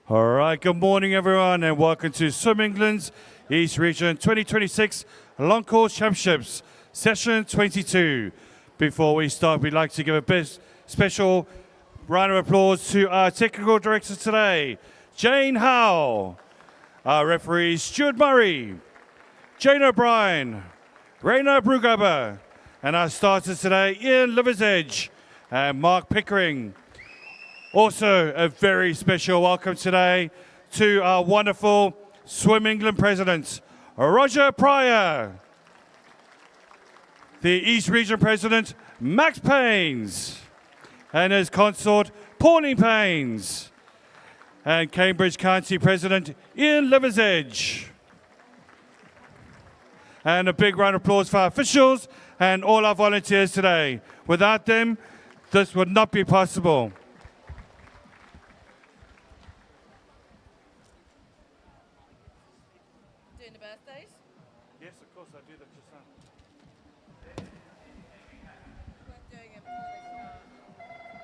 All right, good morning, everyone, and welcome to Swim England's East Region 2026 Long Course Championships, Session 22. Before we start, we'd like to give a special round of applause to our technical directors today, Jane Howe, our referees, Stuart Murray, Jane O'Brien, Raina Brugaber, and our starters today, Ian Liversedge and Mark Pickering. Also, a very special welcome today to our wonderful Swim England President, Roger Pryor, the East Region President, Max Paines, and his consort, Pauline Paines, and Cambridge County President, Ian Liversedge. And a big round of applause for our officials and all our volunteers today. Without them, this would not be possible.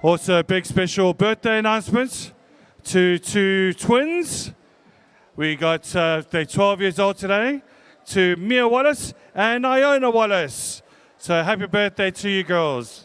Also, a big special birthday announcements to two twins. We got, they're 12 years old today, to Mia Wallace and Iona Wallace. So happy birthday to you girls.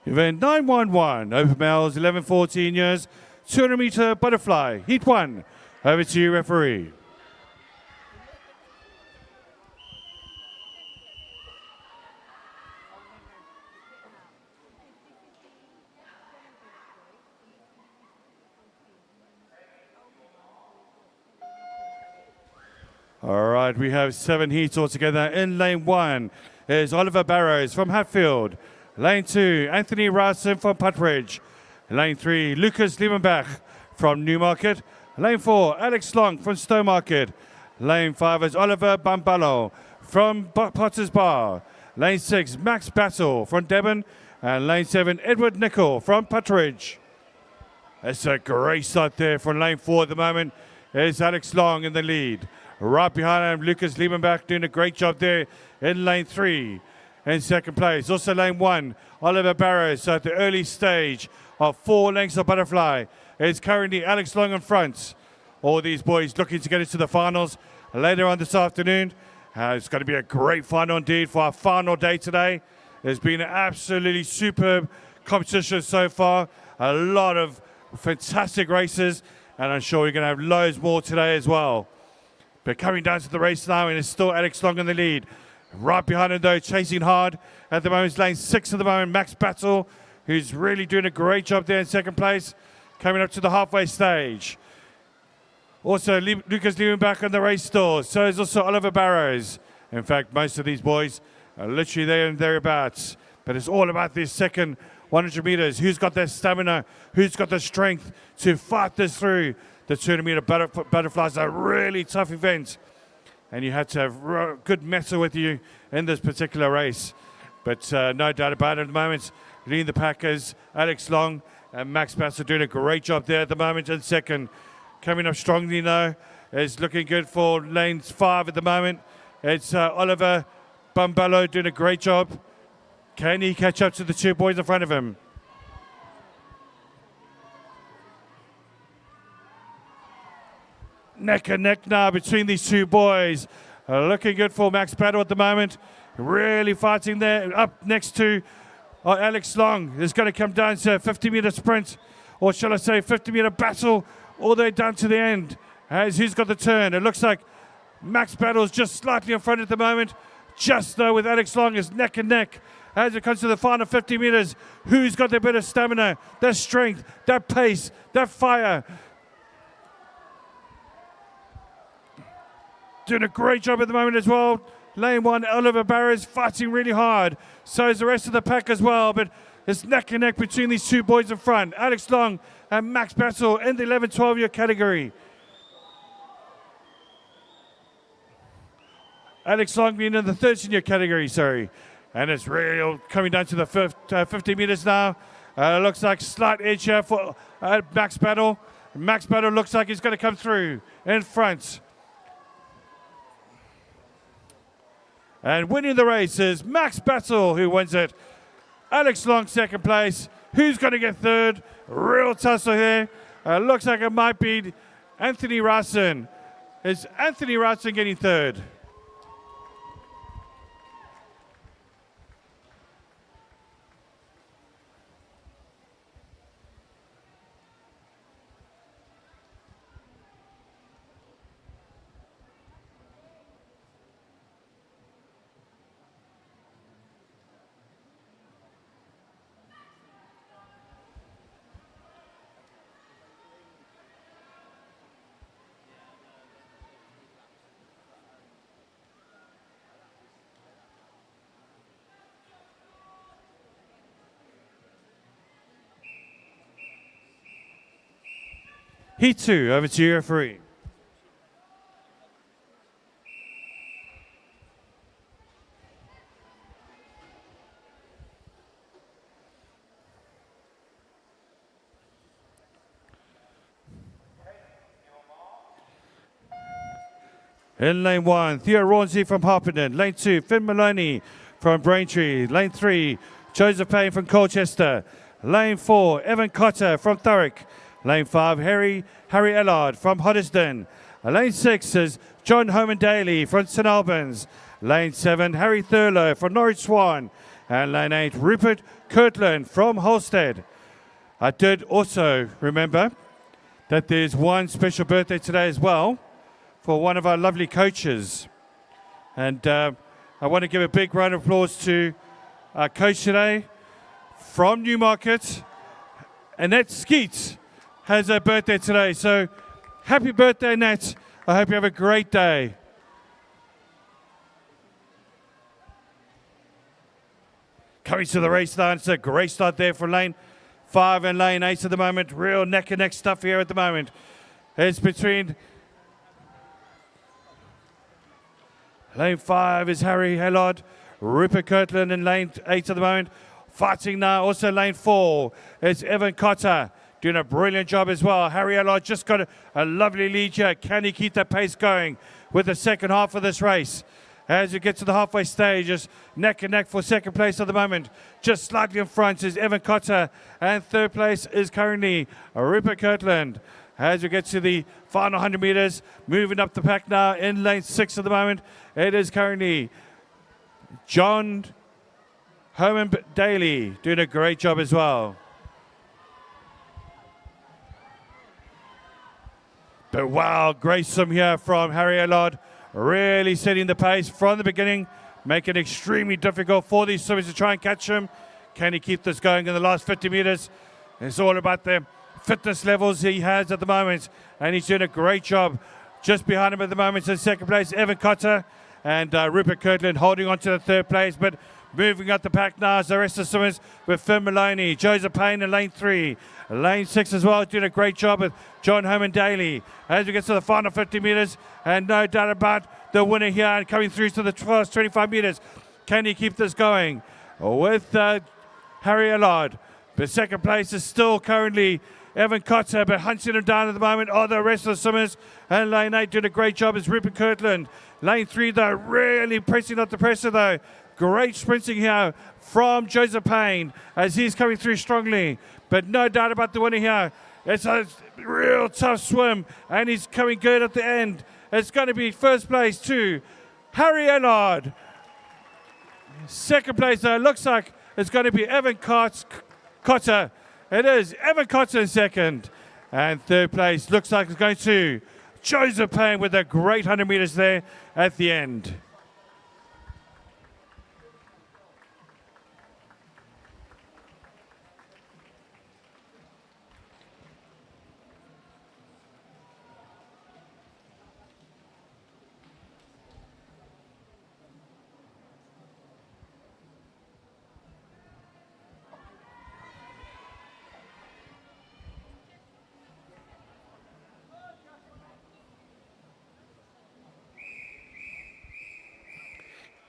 Event 911, open males 11-14 years, 200-meter butterfly, heat 1. Over to you, referee. All right, we have 7 heats altogether. In lane 1 is Oliver Barrows from Hatfield. Lane 2, Anthony Rowson from Puttridge. Lane 3, Lucas Liebenbach from Newmarket. Lane 4, Alex Long from Stowmarket. Lane 5 is Oliver Bambalo from Potter's Bar. Lane 6, Max Battle from Devon. And Lane 7, Edward Nicol from Puttridge. It's a great start there from Lane 4 at the moment. It's Alex Long in the lead. Right behind him, Lucas Liebenbach doing a great job there in Lane 3. In second place, also lane 1, Oliver Barrows. So at the early stage of 4 lengths of butterfly, it's currently Alex Long in front. All these boys looking to get into the finals later on this afternoon. It's going to be a great final indeed for our final day today. There's been an absolutely superb competition so far. A lot of fantastic races, and I'm sure we're going to have loads more today as well. But coming down to the race now, and it's still Alex Long in the lead. Right behind him, though, chasing hard. At the moment, it's lane 6 at the moment, Max Battle, who's really doing a great job there in second place, coming up to the halfway stage. Also, Lucas Liebenbach on the race still. So is also Oliver Barrows. In fact, most of these boys are literally there and thereabouts. But it's all about this second 100 meters. Who's got that stamina? Who's got the strength to fight this through? The 200-meter butterflies are a really tough event. And you had to have good mettle with you in this particular race. But no doubt about it at the moment, leading the pack is Alex Long and Max Bass doing a great job there at the moment in second. Coming up strongly now is looking good for lane 5 at the moment. It's Oliver Bambalo doing a great job. Can he catch up to the 2 boys in front of him? Neck and neck now between these 2 boys. Looking good for Max Battle at the moment. Really fighting there. Up next to Alex Long is going to come down to a 50-meter sprint, or shall I say 50-meter battle, all the way down to the end. As he's got the turn, it looks like Max Battle's just slightly in front at the moment. Just though with Alex Long is neck and neck. As it comes to the final 50 meters, who's got the better stamina, that strength, that pace, that fire? Doing a great job at the moment as well. Lane 1, Oliver Barrows fighting really hard. So is the rest of the pack as well, but it's neck and neck between these two boys in front. Alex Long and Max Battle in the 11-12 year category. Alex Long being in the 13-year category, sorry. And it's really coming down to the 50 meters now. Looks like slight edge here for Max Battle. Max Battle looks like he's going to come through in front. And winning the race is Max Battle, who wins it. Alex Long, second place. Who's going to get third? Real tussle here. Looks like it might be Anthony Rowson. Is Anthony Rowson getting third? Heat 2, over to you, referee. In lane 1, Theo Rauncey from Harpenden. Lane 2, Finn Maloney from Braintree. Lane 3, Joseph Payne from Colchester. Lane 4, Evan Cotter from Thurrock. Lane 5, Harry Ellard from Hoddesdon. Lane 6 is John Homan Daly from St Albans. Lane 7, Harry Thurlow from Norwich Swan. And lane 8, Rupert Kirtland from Holstead. I did also remember that there's one special birthday today as well for one of our lovely coaches. And I want to give a big round of applause to our coach today from Newmarket, Annette Skeet. Has her birthday today. So happy birthday, Nat. I hope you have a great day. Coming to the race now, it's a great start there for lane 5 and lane 8 at the moment. Real neck and neck stuff here at the moment. It's between lane 5 is Harry Hellard, Rupert Kirtland in lane 8 at the moment. Fighting now, also lane 4 is Evan Cotter. Doing a brilliant job as well. Harry Allard just got a lovely lead here. Can he keep that pace going with the second half of this race? As you get to the halfway stage, just neck and neck for second place at the moment. Just slightly in front is Evan Cotter, and third place is currently Rupert Kirtland. As we get to the final 100 meters, moving up the pack now in lane 6 at the moment, it is currently John Homan Daly doing a great job as well. But wow, great swim here from Harry Allard, really setting the pace from the beginning, making it extremely difficult for these swimmers to try and catch him. Can he keep this going in the last 50 meters? It's all about the fitness levels he has at the moment, and he's doing a great job. Just behind him at the moment in second place, Evan Cotter, and Rupert Kirtland holding on to the third place, but moving up the pack now is the rest of the swimmers with Finn Maloney, Joseph Payne in lane 3. Lane 6 as well, doing a great job with John Homan Daly. As we get to the final 50 meters, and no doubt about the winner here and coming through to the first 25 meters. Can he keep this going with Harry Allard? But second place is still currently Evan Cotter, but hunting him down at the moment are the rest of the swimmers. And lane 8 doing a great job is Rupert Kirtland. Lane 3 though, really pressing up the pressure though. Great sprinting here from Joseph Payne as he's coming through strongly. But no doubt about the winner here. It's a real tough swim, and he's coming good at the end. It's going to be first place to Harry Ellard. Second place, looks like it's going to be Evan Cotter. It is Evan Cotter in second. And third place looks like it's going to Joseph Payne with a great 100 meters there at the end.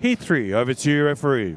Heat 3, over to you, referee.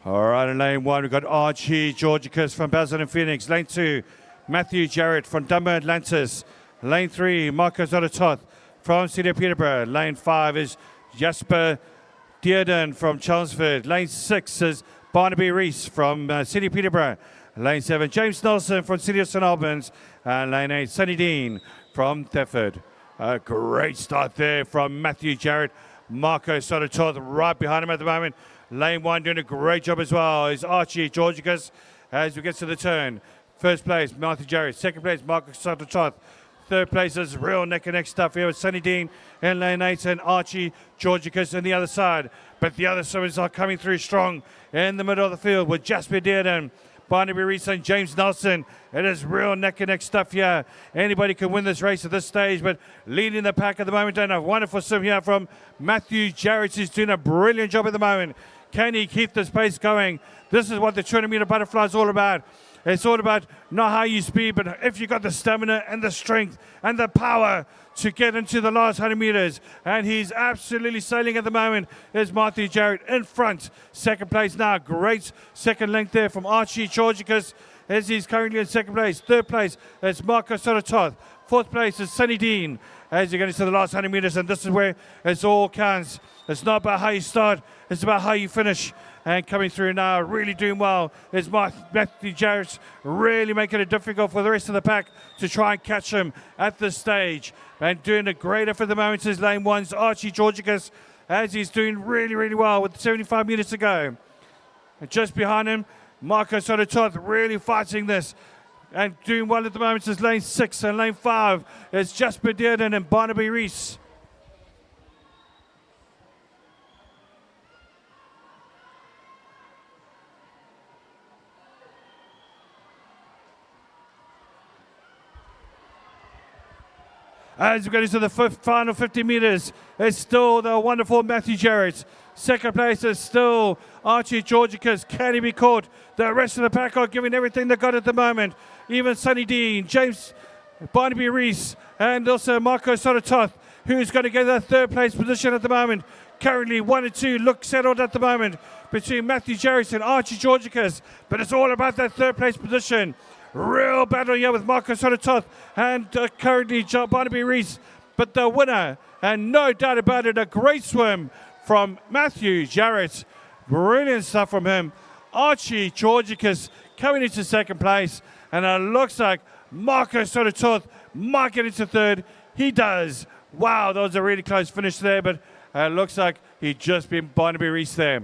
All right, in lane 1, we've got Archie Georgicus from Basel and Phoenix. Lane 2, Matthew Jarrett from Dunbar Atlantis. Lane 3, Marcos Otototh from City of Peterborough. Lane 5 is Jasper Dearden from Chelmsford. Lane 6 is Barnaby Reese from City of Peterborough. Lane 7, James Nelson from City of St Albans. And lane 8, Sonny Dean from Thetford. A great start there from Matthew Jarrett. Marcos Otototh right behind him at the moment. Lane 1 doing a great job as well is Archie Georgicus as we get to the turn. First place, Matthew Jarrett. Second place, Marcus Sotototh. Third place is real neck and neck stuff here with Sonny Dean in lane 8 and Archie Georgicus on the other side. But the other swimmers are coming through strong in the middle of the field with Jasper Dearden, Barnaby Reese and James Nelson. It is real neck and neck stuff here. Anybody can win this race at this stage, but leading the pack at the moment. And a wonderful swim here from Matthew Jarrett, who's doing a brilliant job at the moment. Can he keep this pace going? This is what the 200 meter butterfly is all about. It's all about not how you speed, but if you got the stamina and the strength and the power to get into the last 100 meters. And he's absolutely sailing at the moment. There's Matthew Jarrett in front. Second place now. Great second length there from Archie Georgicus as he's currently in second place. Third place is Marcos Sotototh. Fourth place is Sonny Dean as you get into the last 100 meters. And this is where it's all counts. It's not about how you start. It's about how you finish. And coming through now, really doing well, is Matthew Jarrett, really making it difficult for the rest of the pack to try and catch him at this stage. And doing a great effort at the moment is lane 1's Archie Georgicus, as he's doing really, really well with 75 meters to go. And just behind him, Marcos Sotototh really fighting this. And doing well at the moment is lane 6 and lane 5 is Jasper Dearden and Barnaby Reese. As we get into the final 50 meters, it's still the wonderful Matthew Jarrett. Second place is still Archie Georgicus. Can he be caught? The rest of the pack are giving everything they got at the moment. Even Sonny Dean, James Barnaby Reese, and also Marcos Sotototh, who's going to get that third place position at the moment. Currently 1 and 2 look settled at the moment between Matthew Jarrett and Archie Georgicus. But it's all about that third place position. Real battle here with Marcos Sotototh and currently Barnaby Reese. But the winner, and no doubt about it, a great swim from Matthew Jarrett. Brilliant stuff from him. Archie Georgicus coming into second place. And it looks like Marcos Sotototh might get into third. He does. Wow, that was a really close finish there. But it looks like he just beat Barnaby Reese there.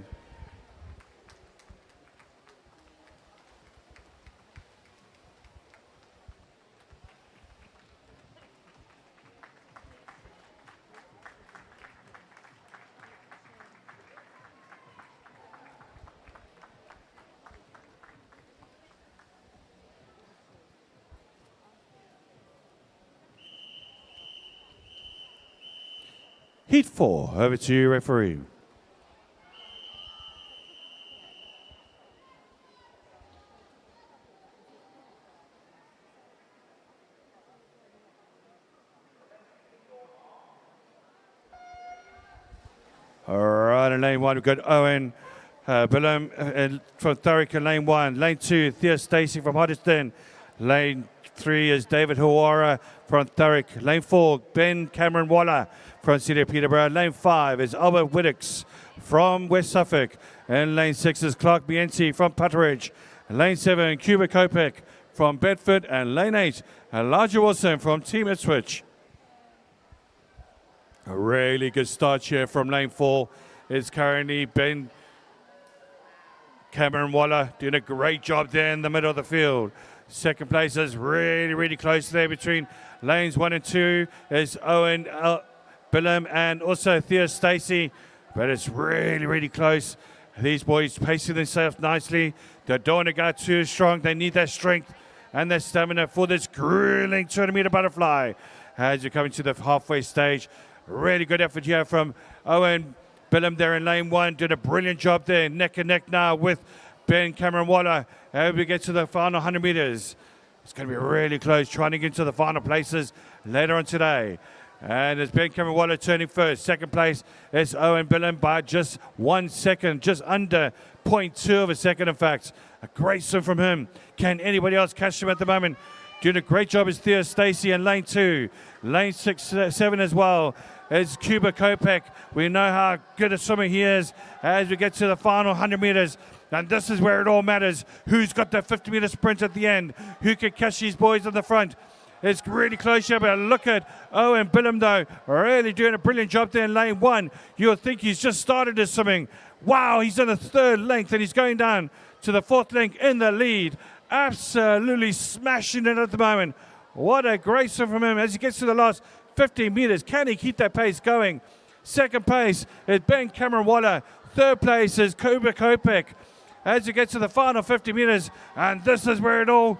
Heat 4, over to you, referee. All right, in lane 1, we've got Owen Willem from Thurrock in lane 1. Lane 2, Thea Stacey from Hoddesdon. Lane 3 is David Hawara from Thurrock. Lane 4, Ben Cameron Waller from City of Peterborough. Lane 5 is Albert Widdicks from West Suffolk. And lane 6 is Clark Bienti from Putteridge. Lane 7, Cuba Kopek from Bedford. And lane 8, Elijah Wilson from Team Ipswich. A really good start here from lane 4 is currently Ben Cameron Waller doing a great job there in the middle of the field. Second place is really close there between lanes 1 and 2 is Owen Billum and also Thea Stacey. But it's really close. These boys pacing themselves nicely. They don't want to go too strong. They need their strength and their stamina for this grueling 200-meter butterfly. As you're coming to the halfway stage, really good effort here from Owen Billum there in lane 1. Did a brilliant job there, neck and neck now with Ben Cameron Waller. As we get to the final 100 meters, it's going to be really close, trying to get to the final places later on today. And it's Ben Cameron Waller turning first. Second place is Owen Billum by just 1 second, just under 0.2 of a second, in fact. A great swim from him. Can anybody else catch him at the moment? Doing a great job is Thea Stacey in lane 2. Lane 7 as well is Cuba Kopek. We know how good a swimmer he is as we get to the final 100 meters. And this is where it all matters. Who's got that 50-meter sprint at the end? Who can catch these boys at the front? It's really close here, but look at Owen Billum, though. Really doing a brilliant job there in lane 1. You'll think he's just started his swimming. Wow, he's in the 3rd length, and he's going down to the 4th length in the lead. Absolutely smashing it at the moment. What a great swim from him as he gets to the last 15 meters. Can he keep that pace going? Second place is Ben Cameron Waller. Third place is Cuba Kopek. As you get to the final 50 meters, and this is where it all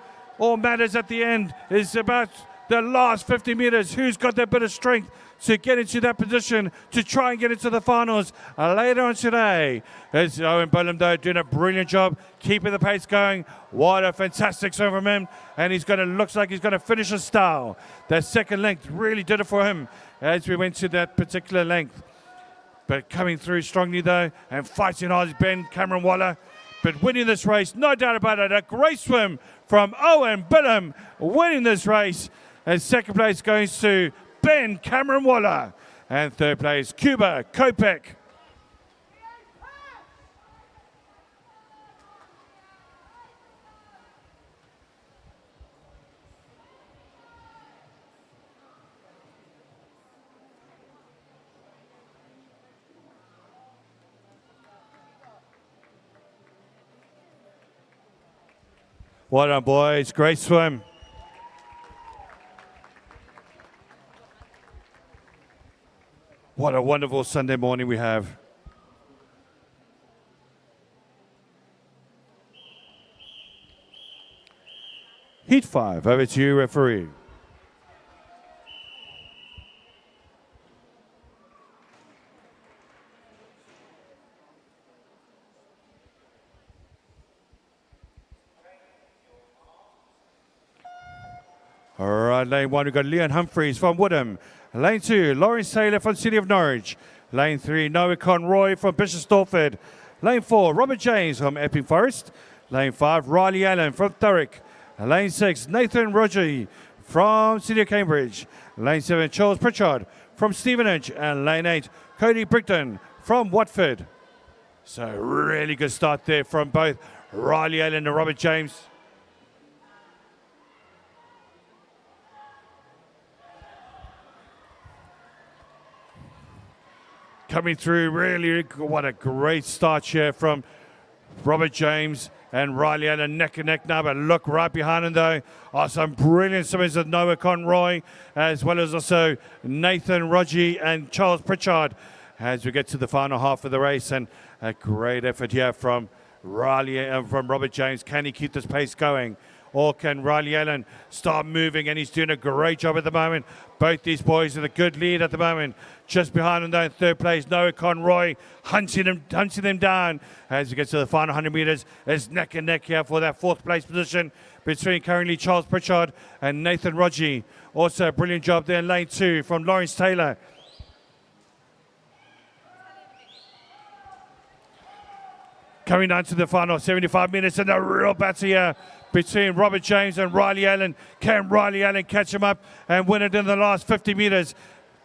matters at the end, is about the last 50 meters. Who's got that bit of strength to get into that position to try and get into the finals later on today? It's Owen Billum, though, doing a brilliant job, keeping the pace going. What a fantastic swim from him. And looks like he's going to finish a style. That second length really did it for him as we went to that particular length. But coming through strongly, though, and fighting hard is Ben Cameron Waller. But winning this race, no doubt about it. A great swim from Owen Billum, winning this race. And second place goes to Ben Cameron Waller. And third place, Cuba Kopek. Well done, boys. Great swim. What a wonderful Sunday morning we have. Heat 5, over to you, referee. All right, lane 1, we've got Leon Humphreys from Woodham. Lane 2, Lawrence Taylor from City of Norwich. Lane 3, Noah Conroy from Bishop Stortford. Lane 4, Robert James from Epping Forest. Lane 5, Riley Allen from Thurrock. Lane 6, Nathan Roger from City of Cambridge. Lane 7, Charles Pritchard from Stevenage. And Lane 8, Cody Brigden from Watford. So really good start there from both Riley Allen and Robert James. Coming through, really, what a great start here from Robert James and Riley Allen, neck and neck now, but look right behind him, though, are some brilliant swimmers of Noah Conroy, as well as also Nathan Rodgie and Charles Pritchard, as we get to the final half of the race. And a great effort here from from Robert James. Can he keep this pace going? Or can Riley Allen start moving? And he's doing a great job at the moment. Both these boys with a good lead at the moment. Just behind them, though, in third place, Noah Conroy hunting them down. As we get to the final 100 meters, it's neck and neck here for that fourth place position between currently Charles Pritchard and Nathan Rodgie. Also a brilliant job there in lane 2 from Lawrence Taylor. Coming down to the final 75 minutes and a real battle here between Robert James and Riley Allen. Can Riley Allen catch him up and win it in the last 50 meters?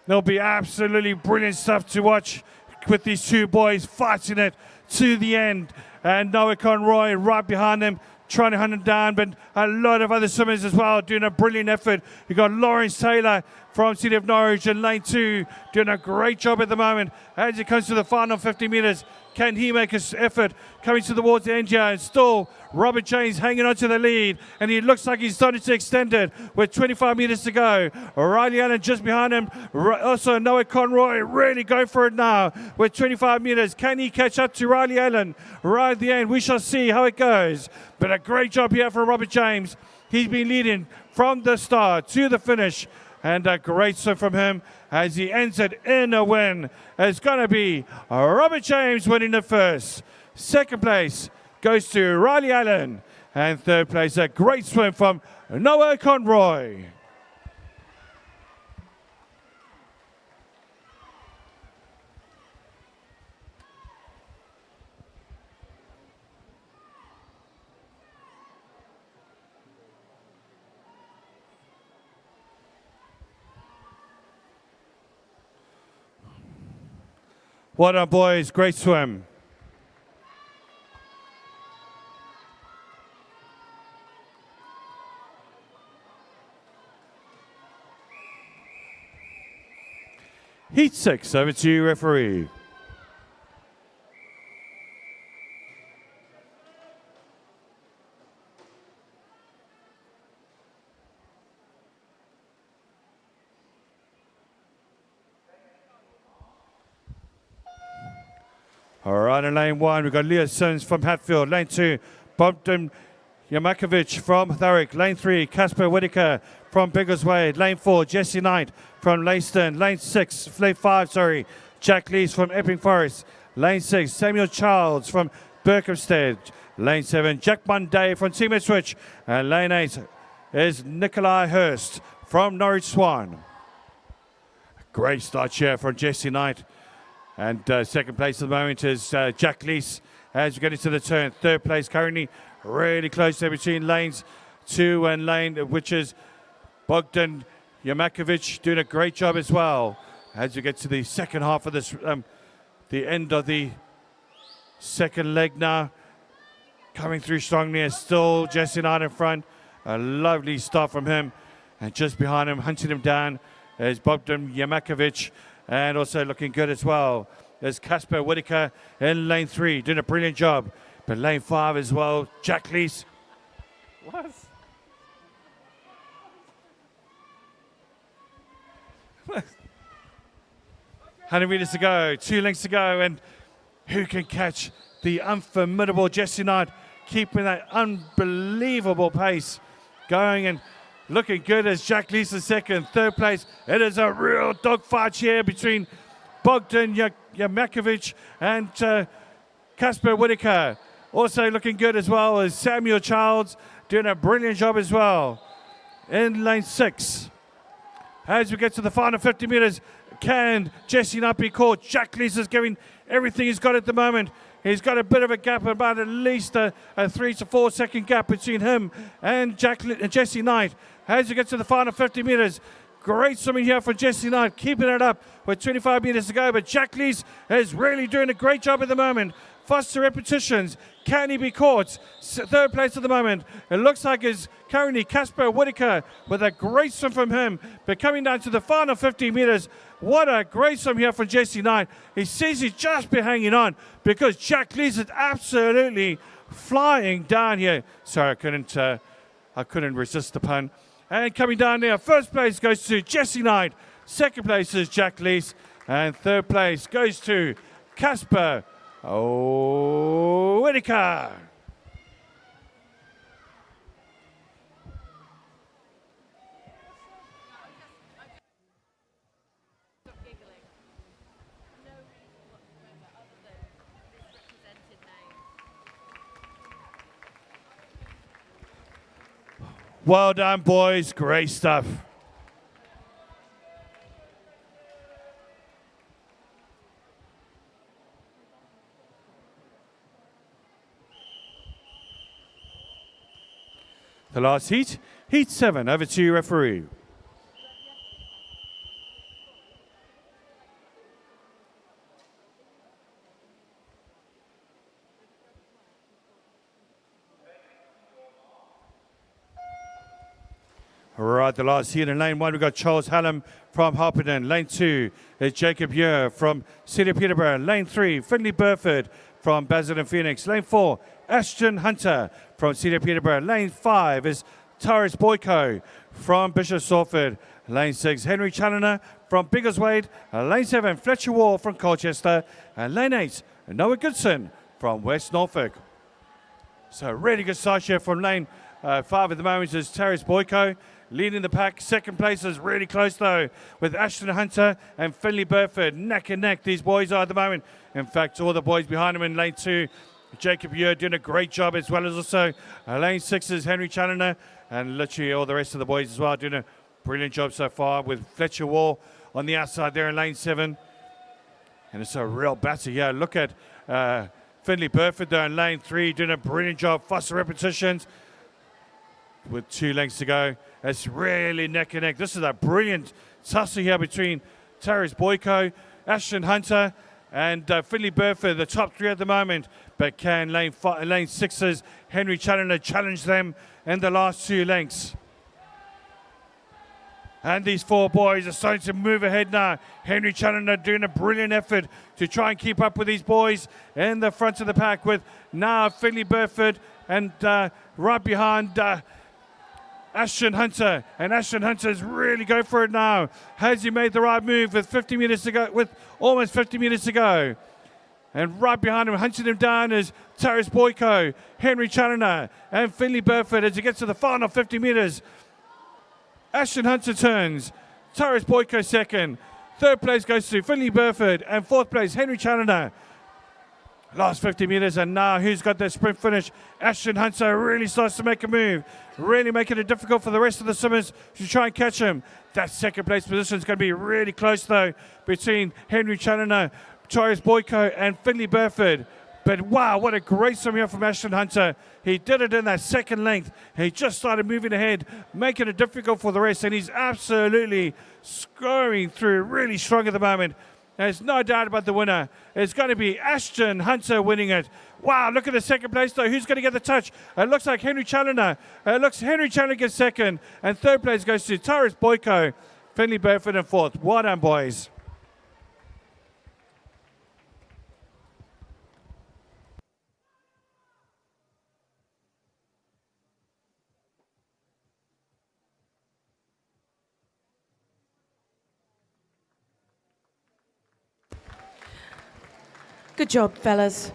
There'll be absolutely brilliant stuff to watch with these two boys fighting it to the end. And Noah Conroy right behind them, trying to hunt him down, but a lot of other swimmers as well doing a brilliant effort. You've got Lawrence Taylor from City of Norwich in lane 2 doing a great job at the moment. As it comes to the final 50 meters, can he make an effort coming towards the end here? And still, Robert James hanging on to the lead, and he looks like he's starting to extend it with 25 meters to go. Riley Allen just behind him. Also, Noah Conroy really going for it now with 25 meters. Can he catch up to Riley Allen right at the end? We shall see how it goes. But a great job here from Robert James. He's been leading from the start to the finish. And a great swim from him as he ends it in a win. It's going to be Robert James winning the first. Second place goes to Riley Allen. And third place, a great swim from Noah Conroy. Well done, boys. Great swim. Heat 6, over to you, referee. All right, in lane 1, we've got Leo Sims from Hatfield. Lane 2, Bompton Yamakovich from Thurrock. Lane 3, Casper Whitaker from Biggleswade. Lane 4, Jesse Knight from Leyston. Lane 5, Jack Lees from Epping Forest. Lane 6, Samuel Childs from Berkhamsted. Lane 7, Jack Monday from Team Ipswich. And lane 8 is Nikolai Hurst from Norwich Swan. Great start here from Jesse Knight. And second place at the moment is Jack Lees as we get into the turn. Third place currently really close there between lanes 2 and lane, which is Bogdan Yamakovich doing a great job as well. As we get to the second half of this, the end of the second leg now. Coming through strongly is still Jesse Knight in front. A lovely start from him. And just behind him, hunting him down, is Bogdan Yamakovich. And also looking good as well. There's Casper Whitaker in lane 3, doing a brilliant job. But lane 5 as well, Jack Lees. What? 100 meters to go, 2 lengths to go, and who can catch the unformidable Jesse Knight, keeping that unbelievable pace going and looking good as Jack Lees in second. Third place, it is a real dogfight here between Bogdan Yamakovich and Casper Whitaker. Also looking good as well as Samuel Childs, doing a brilliant job as well in lane 6. As we get to the final 50 meters, can Jesse not be caught? Jack Lees is giving everything he's got at the moment. He's got a bit of a gap, about at least a 3 to 4 second gap between him and Jesse Knight. As we get to the final 50 meters, great swimming here for Jesse Knight, keeping it up with 25 meters to go. But Jack Lees is really doing a great job at the moment. Faster repetitions. Can he be caught? Third place at the moment. It looks like it's currently Casper Whitaker with a great swim from him. But coming down to the final 50 meters, what a great swim here from Jesse Knight. He seems he's just been hanging on because Jack Lees is absolutely flying down here. Sorry, I couldn't resist the pun. And coming down there, first place goes to Jesse Knight. Second place is Jack Lees. And third place goes to Casper Whitaker. Well done, boys. Great stuff. The last heat, heat 7. Over to you, referee. All right, the last heat in lane 1, we've got Charles Hallam from Harpenden. Lane 2 is Jacob Muir from City of Peterborough. Lane 3, Finley Burford from Basildon Phoenix. Lane 4, Ashton Hunter from City of Peterborough. Lane 5 is Tyrus Boyko from Bishop Stortford. Lane 6, Henry Challoner from Biggleswade. Lane 7, Fletcher Wall from Colchester. And Lane 8, Noah Goodson from West Norfolk. So really good start here from lane 5 at the moment is Tyrus Boyko. Leading the pack. Second place is really close though with Ashton Hunter and Finley Burford. Neck and neck these boys are at the moment. In fact, all the boys behind them in lane 2. Jacob Muir doing a great job, as well as also lane 6 is Henry Challoner, and literally all the rest of the boys as well doing a brilliant job so far, with Fletcher Wall on the outside there in lane 7. And it's a real battle here. Look at Finley Burford there in lane 3 doing a brilliant job. Faster repetitions with 2 lengths to go. It's really neck and neck. This is a brilliant tussle here between Tyrus Boyko, Ashton Hunter, and Finley Burford, the top 3 at the moment. But can lane 6's Henry Challoner challenge them in the last 2 lengths? And these 4 boys are starting to move ahead now. Henry Challoner doing a brilliant effort to try and keep up with these boys in the front of the pack, with now Finley Burford and right behind Ashton Hunter, and Ashton Hunter's really going for it now. Has he made the right move with 50 meters to go, with almost 50 meters to go? And right behind him, hunting him down, is Tyrus Boyko, Henry Challoner, and Finley Burford as he gets to the final 50 meters. Ashton Hunter turns, Tyrus Boyko second. Third place goes to Finley Burford, and fourth place, Henry Challoner. Last 50 meters, and now who's got that sprint finish? Ashton Hunter really starts to make a move, really making it difficult for the rest of the swimmers to try and catch him. That second place position is going to be really close though between Henry Challoner, Tyrus Boyko, and Finley Burford. But wow, what a great swim here from Ashton Hunter. He did it in that second length. He just started moving ahead, making it difficult for the rest, and he's absolutely scoring through really strong at the moment. There's no doubt about the winner. It's going to be Ashton Hunter winning it. Wow, look at the second place though. Who's going to get the touch? It looks like Henry Challoner. Henry Challoner gets second, and third place goes to Tyrus Boyko, Finley Burford, and fourth. Well done, boys. Good job, fellas.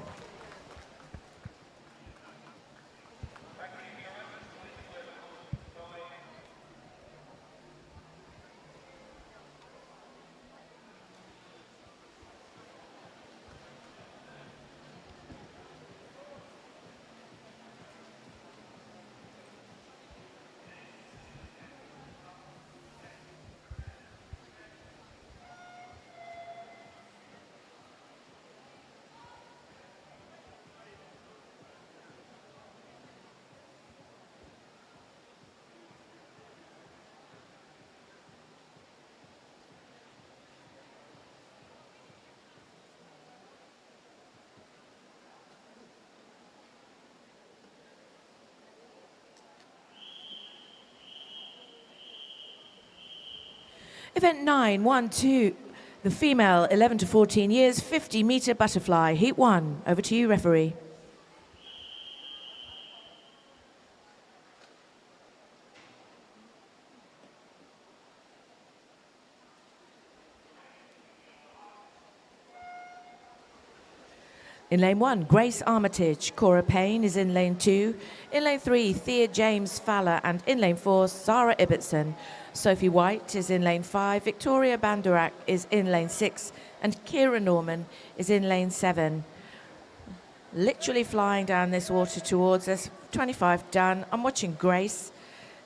Event 9, 1, 2, the female 11 to 14 years, 50-meter butterfly, heat 1. Over to you, referee. In lane 1, Grace Armitage. Cora Payne is in lane 2. In lane 3, Thea James Fowler. And in lane 4, Sarah Ibbotson. Sophie White is in lane 5. Victoria Bandurak is in lane 6. And Kira Norman is in lane 7. Literally flying down this water towards us. 25 done. I'm watching Grace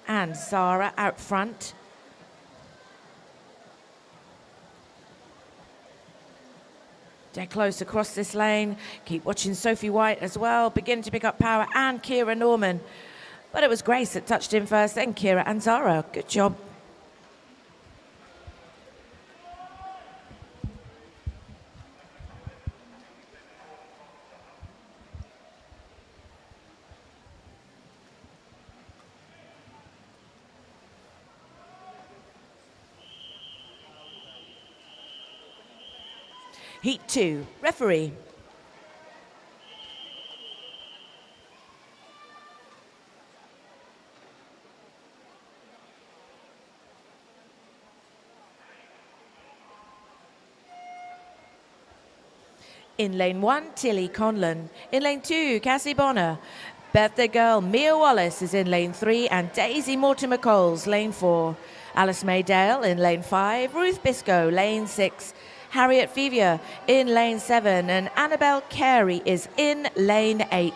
and Sarah out front. They're close across this lane. Keep watching Sophie White as well. Begin to pick up power, and Kira Norman. But it was Grace that touched in first, then Kira and Zara. Good job. Heat 2, referee. In lane 1, Tilly Conlon. In lane 2, Cassie Bonner. Birthday girl Mia Wallace is in lane 3 and Daisy Mortimer Coles, lane 4. Alice May Dale in lane 5, Ruth Biscoe, lane 6. Harriet Fevier in lane 7 and Annabelle Carey is in lane 8.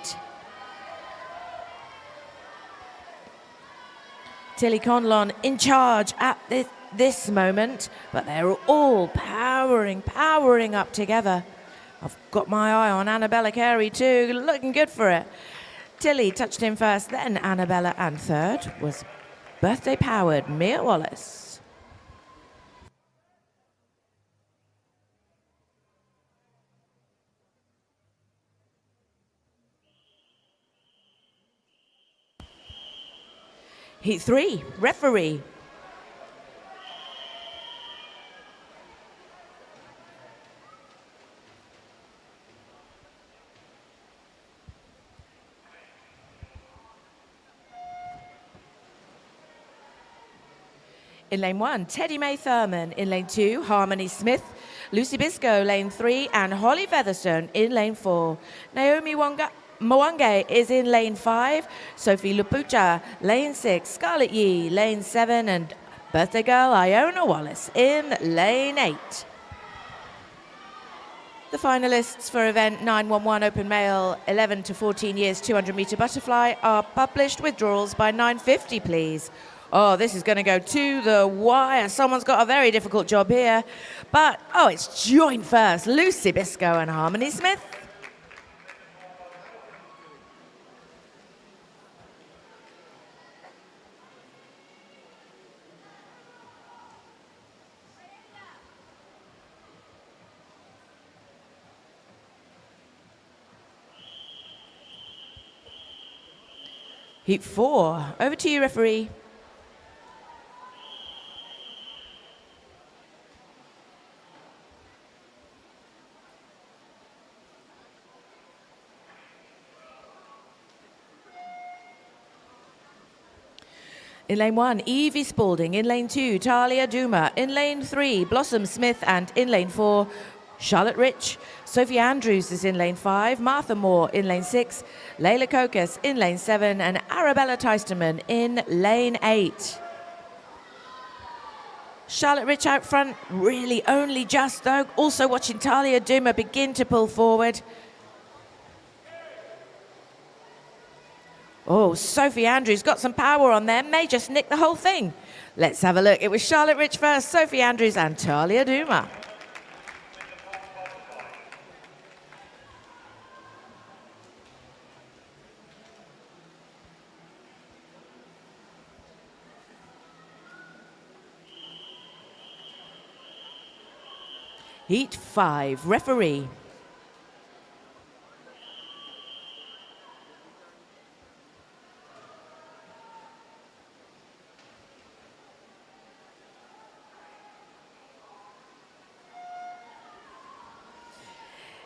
Tilly Conlon in charge at this moment, but they're all powering up together. I've got my eye on Annabella Carey too, looking good for it. Tilly touched in first, then Annabella, and third was birthday-powered Mia Wallace. Heat 3, referee. In lane 1, Teddy Mae Thurman. In lane 2, Harmony Smith. Lucy Biscoe, lane 3, and Holly Featherstone in lane 4. Naomi Mwange is in lane 5. Sophie Lupucha, lane 6. Scarlett Yee, lane 7, and birthday girl Iona Wallace in lane 8. The finalists for event 911 Open Male 11 to 14 years 200 metre butterfly are published. Withdrawals by 9:50, please. Oh, this is going to go to the wire. Someone's got a very difficult job here. But, oh, it's joint first. Lucy Biscoe and Harmony Smith. Heat 4. Over to you, referee. In lane 1, Evie Spalding. In lane 2, Talia Duma. In lane 3, Blossom Smith. And in lane 4, Charlotte Rich. Sophie Andrews is in lane 5. Martha Moore in lane 6. Layla Kokas in lane 7. And Arabella Teisterman in lane 8. Charlotte Rich out front, really only just though. Also watching Talia Duma begin to pull forward. Oh, Sophie Andrews got some power on there, may just nick the whole thing. Let's have a look. It was Charlotte Rich first, Sophie Andrews and Talia Duma. Heat 5, referee.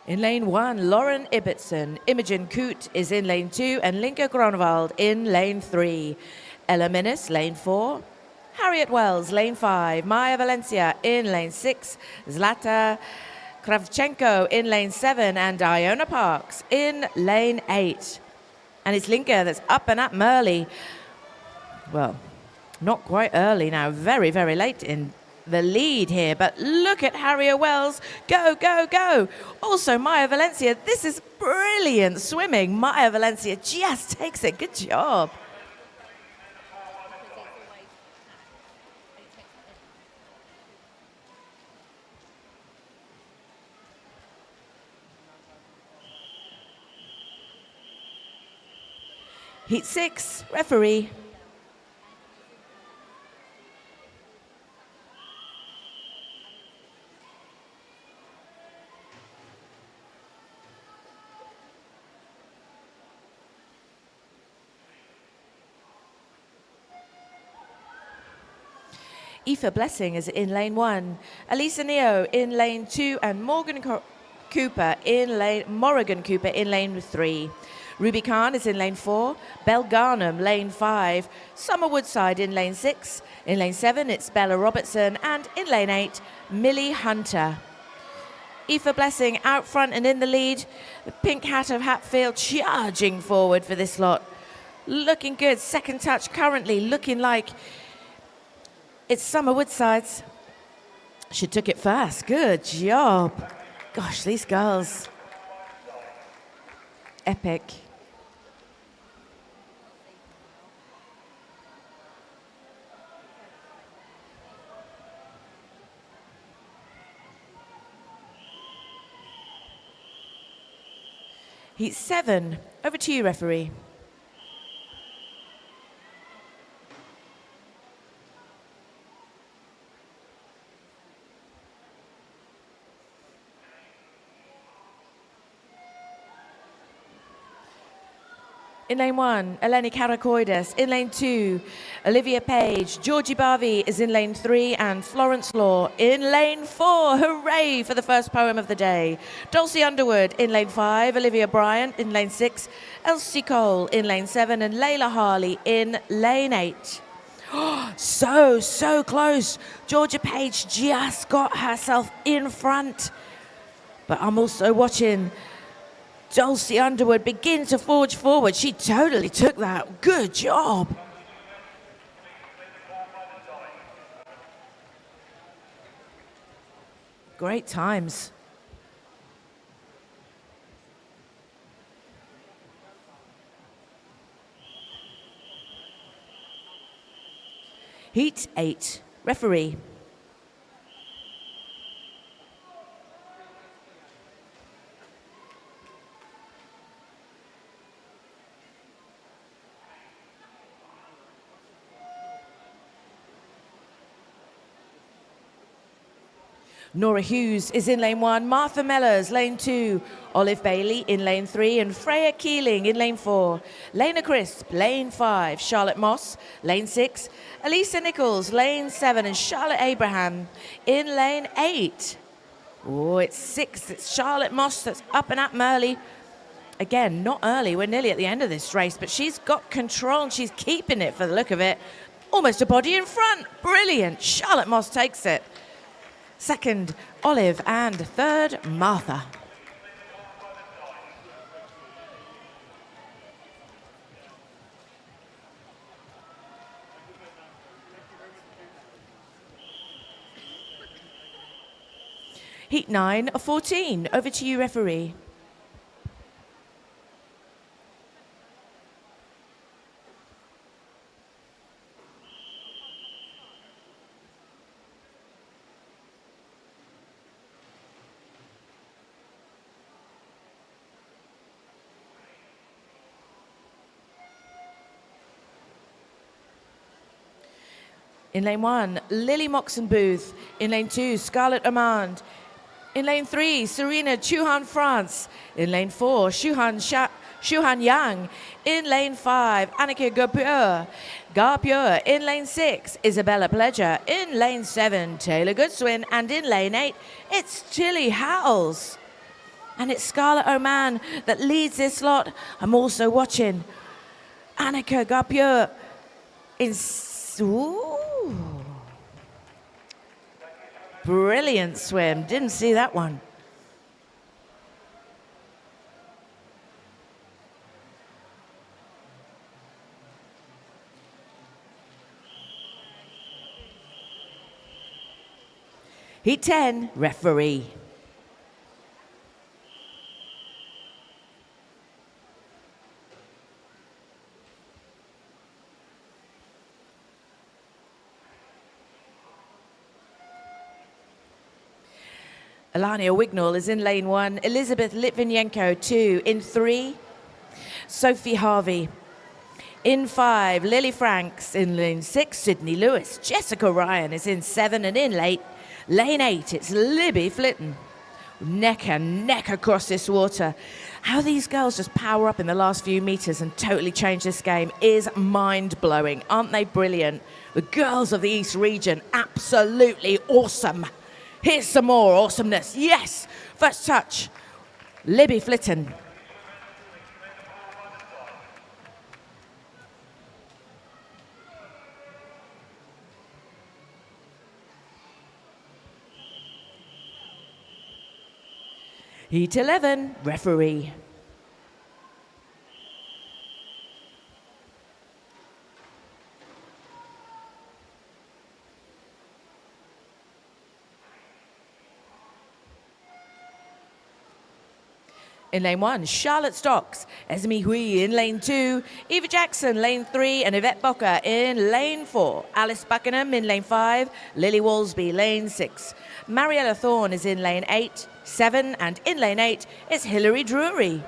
In lane 1, Lauren Ibbotson. Imogen Coote is in lane 2 and Linka Gronewald in lane 3. Ella Minnis, lane 4. Harriet Wells, lane 5. Maya Valencia in lane 6. Zlata Kravchenko in lane 7 and Iona Parks in lane 8. And it's Linka that's up and at Merley. Well, not quite early now, very, very late in the lead here, but look at Harriet Wells, go, go, go. Also Maya Valencia, this is brilliant swimming. Maya Valencia just takes it, good job. Heat 6, referee. Aoife Blessing is in lane 1, Elisa Neo in lane 2, and Morgan Cooper in lane 3. Ruby Khan is in lane 4, Belle Garnham lane 5, Summer Woodside in lane 6, in lane 7 it's Bella Robertson, and in lane 8 Millie Hunter. Aoife Blessing out front and in the lead, the pink hat of Hatfield charging forward for this lot. Looking good, second touch currently looking like it's Summer Woodside's. She took it first. Good job. Gosh, these girls. Epic. Heat 7. Over to you, referee. In lane 1, Eleni Karakoides. In lane 2, Olivia Page. Georgie Barvey is in lane 3, and Florence Law in lane 4. Hooray for the first poem of the day. Dulcie Underwood in lane 5, Olivia Bryant in lane 6, Elsie Cole in lane 7, and Layla Harley in lane 8. So close. Georgia Page just got herself in front. But I'm also watching Dulcie Underwood begin to forge forward. She totally took that. Good job. Great times. Heat 8. Referee. Nora Hughes is in lane 1, Martha Mellors, lane 2, Olive Bailey in lane 3, and Freya Keeling in lane 4. Lena Crisp, lane 5, Charlotte Moss, lane 6, Elisa Nichols, lane 7, and Charlotte Abraham in lane 8. Oh, it's 6. It's Charlotte Moss that's up and at early. Again, not early. We're nearly at the end of this race, but she's got control and she's keeping it for the look of it. Almost a body in front. Brilliant. Charlotte Moss takes it. Second, Olive, and third, Martha. Heat 9 of 14. Over to you, referee. In lane 1, Lily Moxon Booth. In lane 2, Scarlett Amand. In lane 3, Serena Chuhan France. In lane 4, Shuhan Yang. In lane 5, Annika Garpure. In lane 6, Isabella Pledger. In lane 7, Taylor Goodswin. And in lane 8, it's Tilly Howells. And it's Scarlett Oman that leads this lot. I'm also watching Annika Garpure in... Ooh. Brilliant swim. Didn't see that one. Heat 10, referee. Alania Wignall is in lane 1, Elizabeth Litvinenko 2, in 3, Sophie Harvey. In 5, Lily Franks. In lane 6, Sydney Lewis. Jessica Ryan is in 7, and in lane 8, it's Libby Flitton. Neck and neck across this water. How these girls just power up in the last few meters and totally change this game is mind-blowing. Aren't they brilliant? The girls of the East region, absolutely awesome. Here's some more awesomeness. Yes, first touch, Libby Flitton. Heat 11, referee. In lane 1, Charlotte Stocks, Esme Hui in lane 2, Eva Jackson lane 3, and Yvette Bocker in lane 4. Alice Buckingham in lane 5, Lily Walsby lane 6. Mariella Thorne is in lane 8, 7, and in lane 8 is Hilary Drury.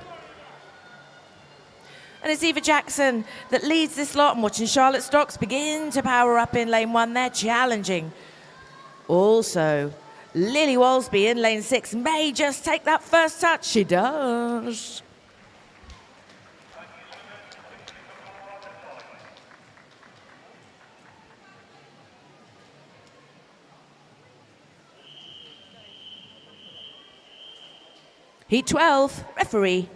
And it's Eva Jackson that leads this lot. I'm watching Charlotte Stocks begin to power up in lane 1. They're challenging. Also, Lily Walsby in lane 6 may just take that first touch. She does. Heat 12, referee.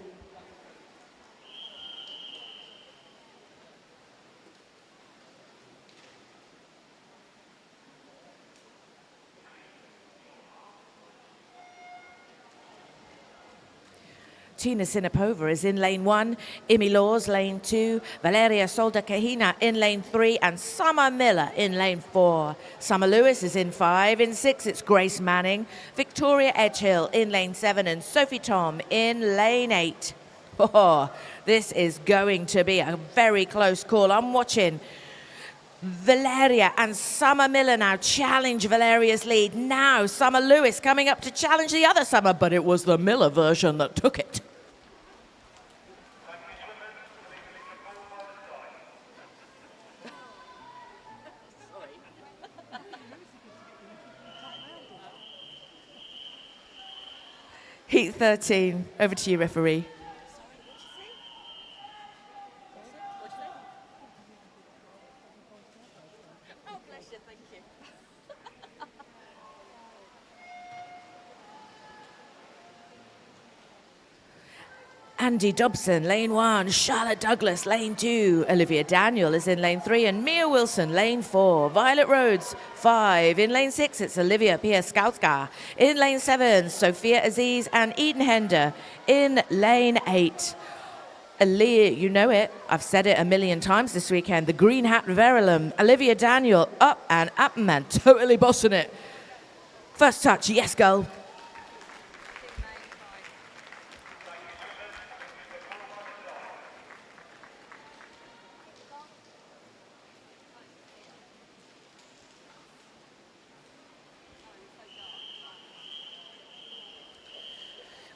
Tina Sinapova is in lane 1, Imi Laws lane 2, Valeria Solda Kahina in lane 3, and Summer Miller in lane 4. Summer Lewis is in 5. In 6, it's Grace Manning, Victoria Edgehill in lane 7, and Sophie Tom in lane 8. Oh, this is going to be a very close call. I'm watching Valeria and Summer Miller now challenge Valeria's lead. Now Summer Lewis coming up to challenge the other Summer, but it was the Miller version that took it. Heat 13, over to you, referee. Oh, bless you, thank you. Andy Dobson, lane 1, Charlotte Douglas, lane 2, Olivia Daniel is in lane 3, and Mia Wilson, lane 4, Violet Rhodes, 5, in lane 6, it's Olivia Pierskowska, in lane 7, Sophia Aziz and Eden Hender, in lane 8. Aaliyah, you know it, I've said it a million times this weekend, the Green Hat Verulam, Olivia Daniel, up and up, man, totally bossing it. First touch, yes, girl.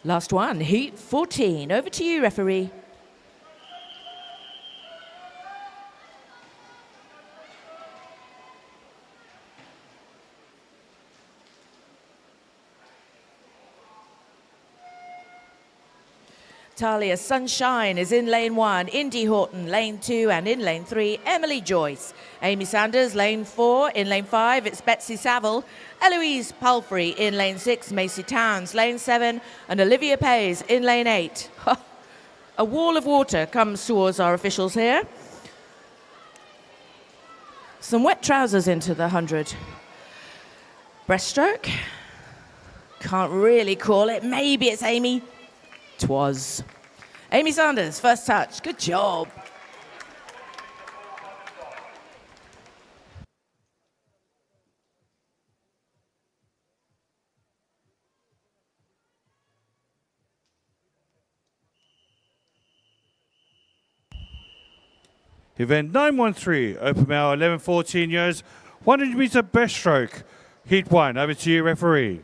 Last one, heat 14. Over to you, referee. Talia Sunshine is in lane 1, Indy Horton, lane 2, and in lane 3, Emily Joyce. Amy Sanders, lane 4, in lane 5, it's Betsy Saville. Eloise Palfrey in lane 6, Macy Towns, lane 7, and Olivia Pays in lane 8. A wall of water comes towards our officials here. Some wet trousers into the 100. Breaststroke. Can't really call it. Maybe it's Amy. 'Twas. Amy Sanders, first touch. Good job. Event 913, open male 11-14 years, 100 meter breaststroke. Heat 1, over to you, referee.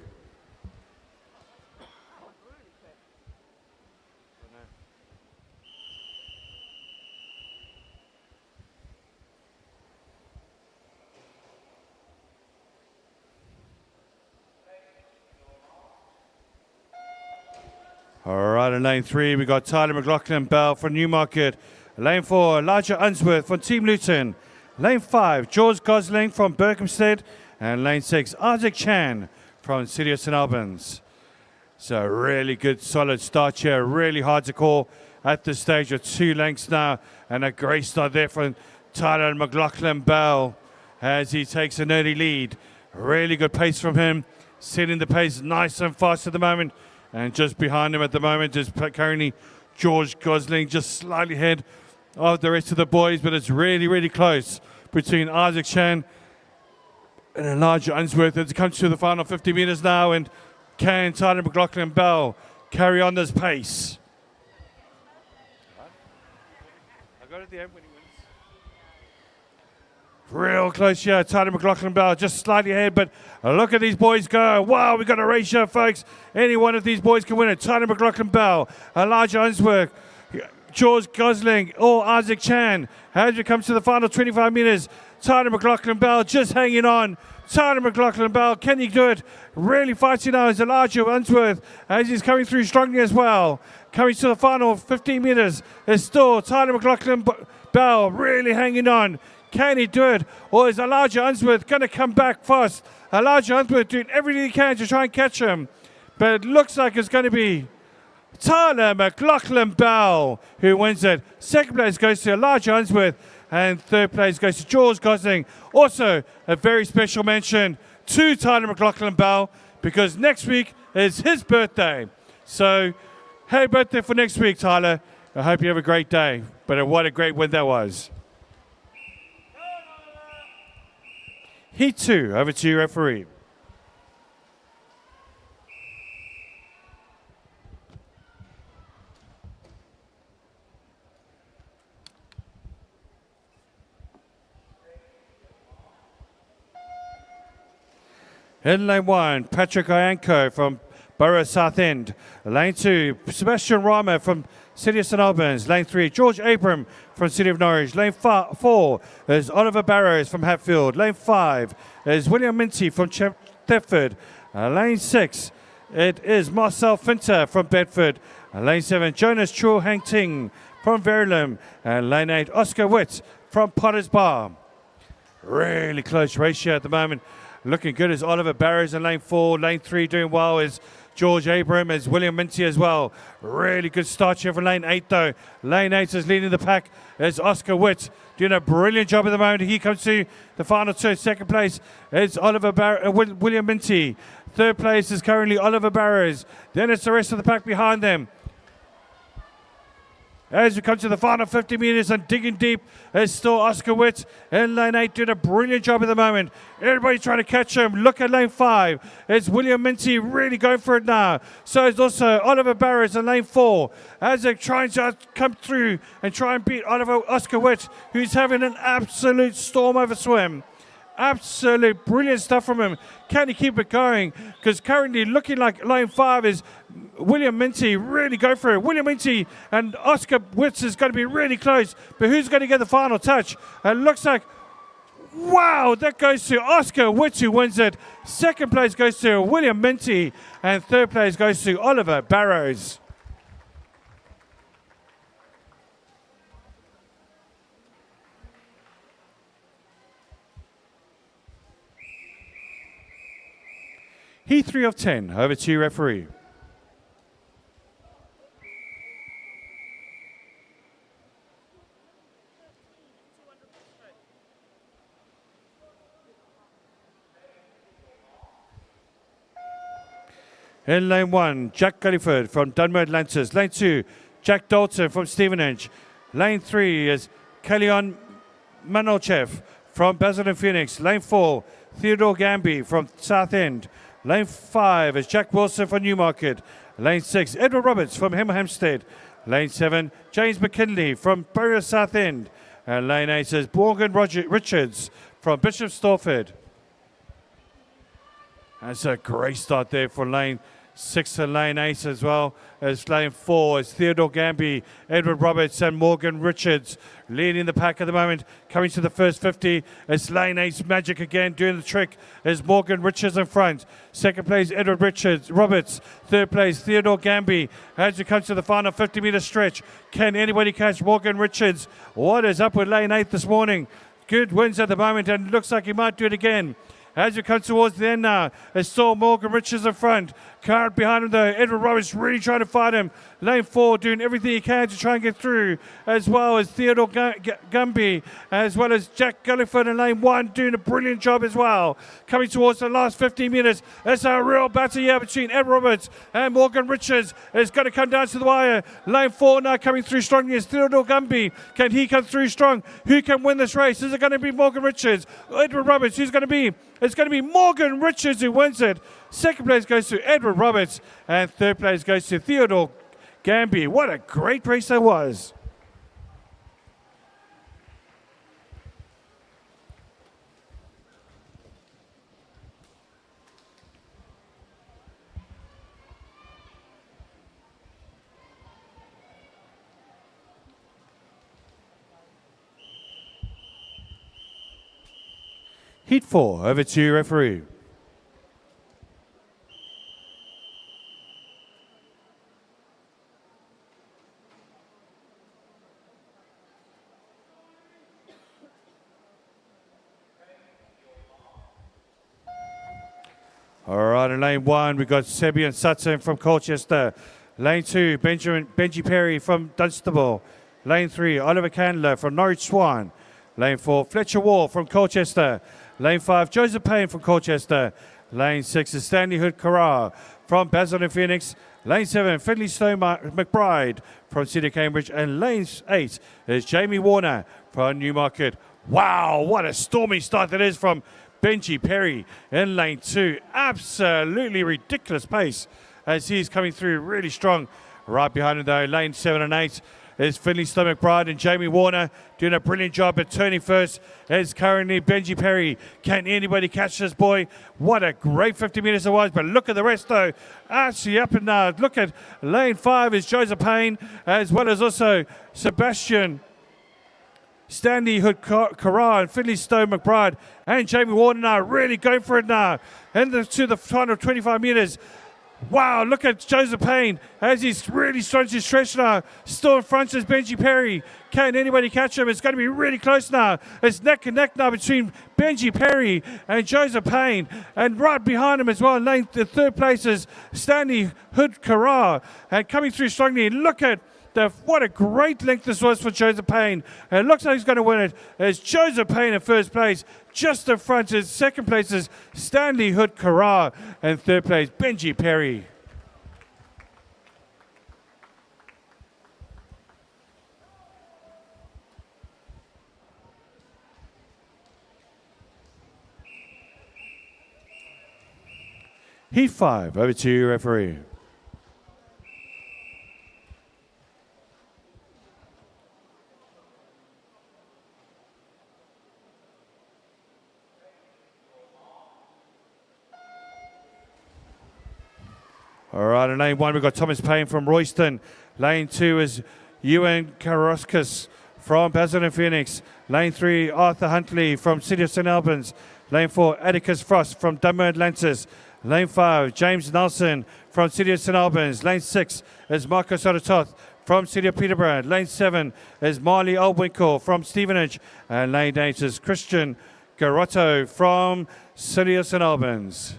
All right, in lane 3, we got Tyler McLaughlin-Bell from Newmarket. Lane 4, Elijah Unsworth from Team Luton. Lane 5, George Gosling from Berkhamsted. And lane 6, Isaac Chan from City of St Albans. So really good, solid start here. Really hard to call at this stage with 2 lengths now. And a great start there from Tyler McLaughlin-Bell as he takes an early lead. Really good pace from him. Setting the pace nice and fast at the moment. And just behind him at the moment is currently George Gosling, just slightly ahead of the rest of the boys, but it's really, really close between Isaac Chan and Elijah Unsworth as it comes to the final 50 meters now. And can Tyler McLaughlin-Bell carry on this pace? I got it at the end when he wins. Real close here. Tyler McLaughlin-Bell just slightly ahead, but look at these boys go. Wow, we got a race here, folks. Any one of these boys can win it. Tyler McLaughlin-Bell, Elijah Unsworth, George Gosling, or Isaac Chan. As we come to the final 25 meters, Tyler McLaughlin-Bell just hanging on. Tyler McLaughlin-Bell, can he do it? Really fighting now is Elijah Unsworth as he's coming through strongly as well. Coming to the final 15 meters is still Tyler McLaughlin-Bell really hanging on. Can he do it? Or is Elijah Unsworth going to come back fast? Elijah Unsworth doing everything he can to try and catch him. But it looks like it's going to be Tyler McLaughlin-Bell who wins it. Second place goes to Elijah Unsworth. And third place goes to George Gosling. Also, a very special mention to Tyler McLaughlin-Bell because next week is his birthday. So, happy birthday for next week, Tyler. I hope you have a great day. But what a great win that was. Heat 2, over to you, referee. In lane 1, Patrick Ianco from Borough Southend. Lane 2, Sebastian Rama from City of St Albans. Lane 3, George Abram from City of Norwich. Lane 4 is Oliver Barrows from Hatfield. Lane 5 is William Minty from Thetford. Lane 6, it is Marcel Finter from Bedford. Lane 7, Jonas Chua Hang Ting from Verulam. And lane 8, Oscar Witt from Potter's Bar. Really close race here at the moment. Looking good is Oliver Barrows in lane 4. Lane 3 doing well is George Abram, is William Minty as well. Really good start here for lane 8 though. Lane 8 is leading the pack. It's Oscar Witt doing a brilliant job at the moment. He comes to the final 2. Second place is William Minty. Third place is currently Oliver Barrows. Then it's the rest of the pack behind them. As we come to the final 50 meters and digging deep, is still Oscar Witt in lane 8 doing a brilliant job at the moment. Everybody's trying to catch him. Look at lane 5. It's William Minty really going for it now. So it's also Oliver Barrows in lane 4 as they're trying to come through and try and beat Oscar Witt, who's having an absolute storm over swim. Absolute brilliant stuff from him. Can he keep it going? Because currently looking like lane 5 is William Minty really go for it. William Minty and Oscar Witt is going to be really close. But who's going to get the final touch? It looks like, wow, that goes to Oscar Witt who wins it. Second place goes to William Minty. And third place goes to Oliver Barrows. Heat 3 of 10, over to you, referee. In lane 1, Jack Culliford from Dunmore Lancers. Lane 2, Jack Dalton from Stevenage. Lane 3 is Kalyan Manolchev from Basildon Phoenix. Lane 4, Theodore Gamby from Southend. Lane 5 is Jack Wilson from Newmarket. Lane 6, Edward Roberts from Hampstead. Lane 7, James McKinley from Borough Southend. And lane 8 is Morgan Richards from Bishop Stortford. That's a great start there for lane 6 in lane 8 as well as lane 4 is Theodore Gamby, Edward Roberts and Morgan Richards leading the pack at the moment. Coming to the first 50, it's lane 8's Magic again doing the trick is Morgan Richards in front. Second place Edward Roberts. Third place Theodore Gamby. As we come to the final 50-meter stretch, can anybody catch Morgan Richards? What is up with lane 8 this morning? Good wins at the moment and looks like he might do it again. As we come towards the end now, it's still Morgan Richards in front. Card behind him though, Edward Roberts really trying to fight him. Lane 4 doing everything he can to try and get through, as well as Theodore Gumby, as well as Jack Gulliford in lane 1 doing a brilliant job as well. Coming towards the last 15 metres, it's a real battle here between Edward Roberts and Morgan Richards. It's going to come down to the wire. Lane 4 now coming through strongly is Theodore Gumby. Can he come through strong? Who can win this race? Is it going to be Morgan Richards? Edward Roberts, who's going to be? It's going to be Morgan Richards who wins it. Second place goes to Edward Roberts, and third place goes to Theodore Gamby. What a great race that was. Heat 4, over to you, referee. All right, in lane 1, we've got Sebi and Sutton from Colchester. Lane 2, Benji Perry from Dunstable. Lane 3, Oliver Candler from Norwich Swan. Lane 4, Fletcher Wall from Colchester. Lane 5, Joseph Payne from Colchester. Lane 6 is Stanley Hood Carrar from Basel and Phoenix. Lane 7, Finley Stone McBride from City of Cambridge. And lane 8 is Jamie Warner from Newmarket. Wow, what a stormy start that is from Benji Perry in lane 2. Absolutely ridiculous pace as he's coming through really strong. Right behind him though, lane 7 and 8 is Finley Stone McBride and Jamie Warner doing a brilliant job at turning first. Is currently Benji Perry. Can anybody catch this boy? What a great 50 metres it was, but look at the rest though. Actually up and now, look at lane 5 is Joseph Payne, as well as also Sebastian Stanley Hood Carrar and Finley Stone McBride and Jamie Warner now really going for it now. To the final 25 metres. Wow, look at Joseph Payne as he's really starting to stretch now. Still in front is Benji Perry. Can anybody catch him? It's going to be really close now. It's neck and neck now between Benji Perry and Joseph Payne. And right behind him as well, the third place is Stanley Hood Carrar. And coming through strongly, look at what a great length this was for Joseph Payne. It looks like he's going to win it. It's Joseph Payne in first place. Just in front is second place is Stanley Hood Carrar. And third place, Benji Perry. Heat 5, over to you, referee. All right, in lane 1, we've got Thomas Payne from Royston. Lane 2 is Ewan Karoskas from Basel and Phoenix. Lane 3, Arthur Huntley from City of St Albans. Lane 4, Atticus Frost from Dunmer Atlantis. Lane 5, James Nelson from City of St Albans. Lane 6 is Marcus Otototh from City of Peterborough. Lane 7 is Marley Oldwinkle from Stevenage. And lane 8 is Christian Garotto from City of St Albans.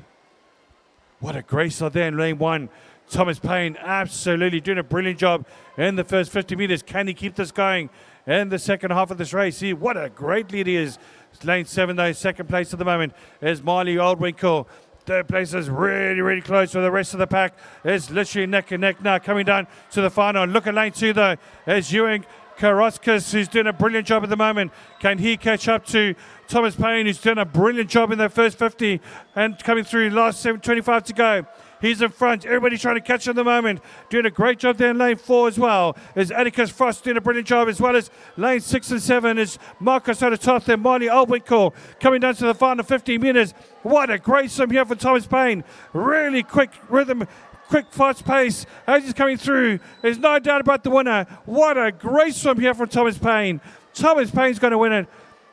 What a great start there in lane 1. Thomas Payne absolutely doing a brilliant job in the first 50 metres. Can he keep this going in the second half of this race? See what a great lead he is. Lane 7 though, second place at the moment is Marley Oldwinkle. Third place is really, really close with the rest of the pack. It's literally neck and neck now coming down to the final. Look at lane 2 though. There's Ewing Karoskas, who's doing a brilliant job at the moment. Can he catch up to Thomas Payne, who's doing a brilliant job in the first 50 and coming through last 25 to go? He's in front. Everybody trying to catch him at the moment. Doing a great job there in lane 4 as well. Is Atticus Frost doing a brilliant job, as well as lane 6 and 7 is Marcus Otototh and Marley Oldwinkle coming down to the final 15 metres. What a great swim here for Thomas Payne. Really quick rhythm, quick, fast pace as he's coming through. There's no doubt about the winner. What a great swim here from Thomas Payne. Thomas Payne's going to win it.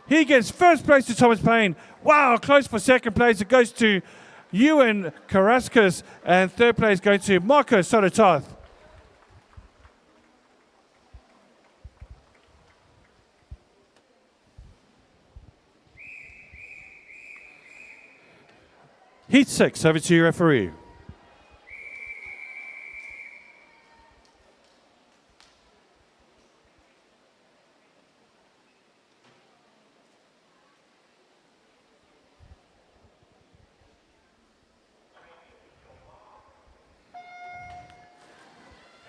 He gets first place to Thomas Payne. Wow, close for second place. It goes to Ewan Karaskis, and third place going to Marco Sotototh. Heat 6, over to you, referee.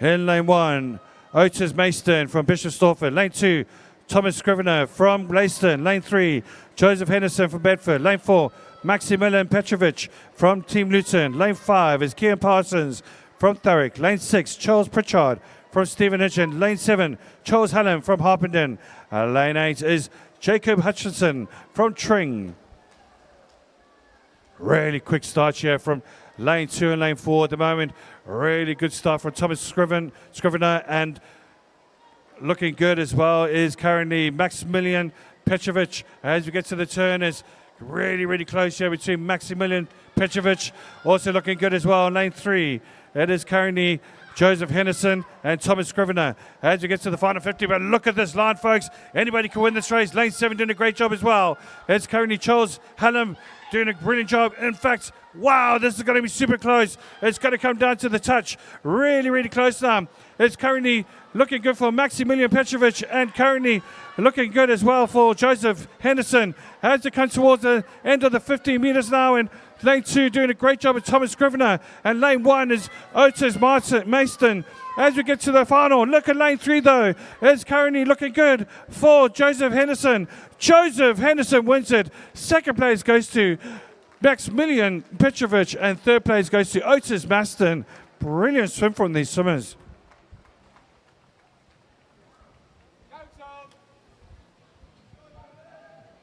In lane 1, Otis Mayston from Bishop Stortford. Lane 2, Thomas Scrivener from Leyston. Lane 3, Joseph Henderson from Bedford. Lane 4, Maximilian Petrovic from Team Luton. Lane 5 is Kian Parsons from Thurrock. Lane 6, Charles Pritchard from Stephen Hitchin. Lane 7, Charles Hallam from Harpenden. Lane 8 is Jacob Hutchinson from Tring. Really quick start here from lane 2 and lane 4 at the moment. Really good start from Thomas Scrivener, and looking good as well is currently Maximilian Petrovic. As we get to the turn, it's really close here between Maximilian Petrovic. Also looking good as well in lane 3. It is currently Joseph Henderson and Thomas Scrivener as we get to the final 50. But look at this line, folks. Anybody can win this race. Lane 7 doing a great job as well. It's currently Charles Hallam doing a brilliant job. In fact, wow, this is going to be super close. It's going to come down to the touch. Really close now. It's currently looking good for Maximilian Petrovic, and currently looking good as well for Joseph Henderson as they come towards the end of the 15 meters now. And lane 2 doing a great job with Thomas Scrivener, and lane 1 is Otis Mayston. As we get to the final, look at lane 3 though. It's currently looking good for Joseph Henderson. Joseph Henderson wins it. Second place goes to Maximilian Petrovic, and third place goes to Otis Mayston. Brilliant swim from these swimmers. Go, Tom.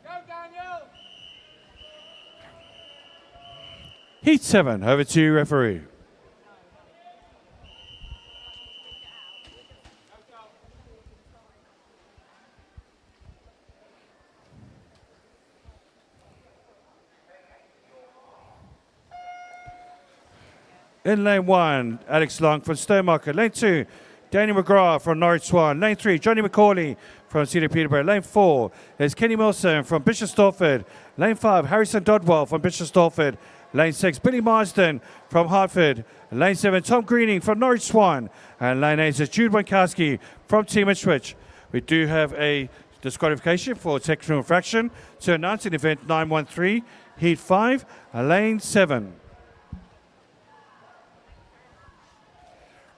Go, Daniel. Heat 7, over to you, referee. In lane 1, Alex Long from Stonemarket. Lane 2, Daniel McGrath from Norwich Swan. Lane 3, Johnny McCauley from Cedar Peterborough. Lane 4 is Kenny Milson from Bishop Stortford. Lane 5, Harrison Dodwell from Bishop Stortford. Lane 6, Billy Marsden from Hartford. Lane 7, Tom Greening from Norwich Swan. And lane 8 is Jude Wankowski from Team Ipswich. We do have a disqualification for technical infraction to announce in event 913, Heat 5, Lane 7.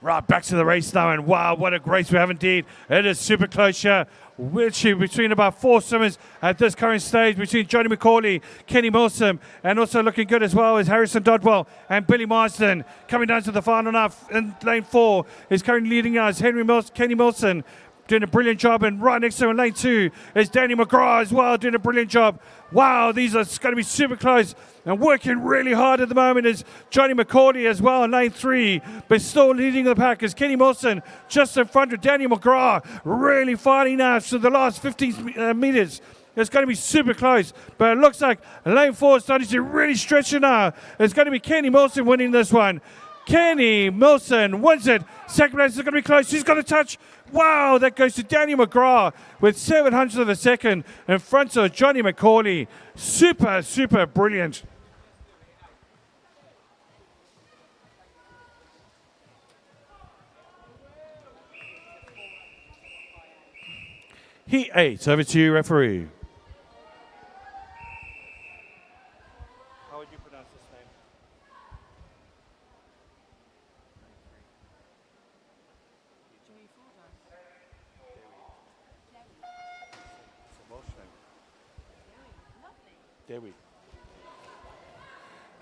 Right, back to the race now, and wow, what a race we have indeed. It is super close here. Literally between about 4 swimmers at this current stage, between Johnny McCauley, Kenny Milsom, and also looking good as well is Harrison Dodwell and Billy Marsden. Coming down to the final now in lane 4 is currently leading us Kenny Milson, doing a brilliant job, and right next to him in lane 2 is Danny McGrath as well, doing a brilliant job. Wow, these are going to be super close, and working really hard at the moment is Johnny McCauley as well in lane 3, but still leading the pack is Kenny Milson just in front of Danny McGrath, really fighting now to the last 15 meters. It's going to be super close, but it looks like lane 4 is starting to really stretch it now. It's going to be Kenny Milson winning this one. Kenny Milson wins it. Second place is going to be close. He's got a touch. Wow, that goes to Danny McGrath with 700 of a second in front of Johnny McCauley. Super brilliant. Heat 8, over to you, referee. How would you pronounce this name? Dewi.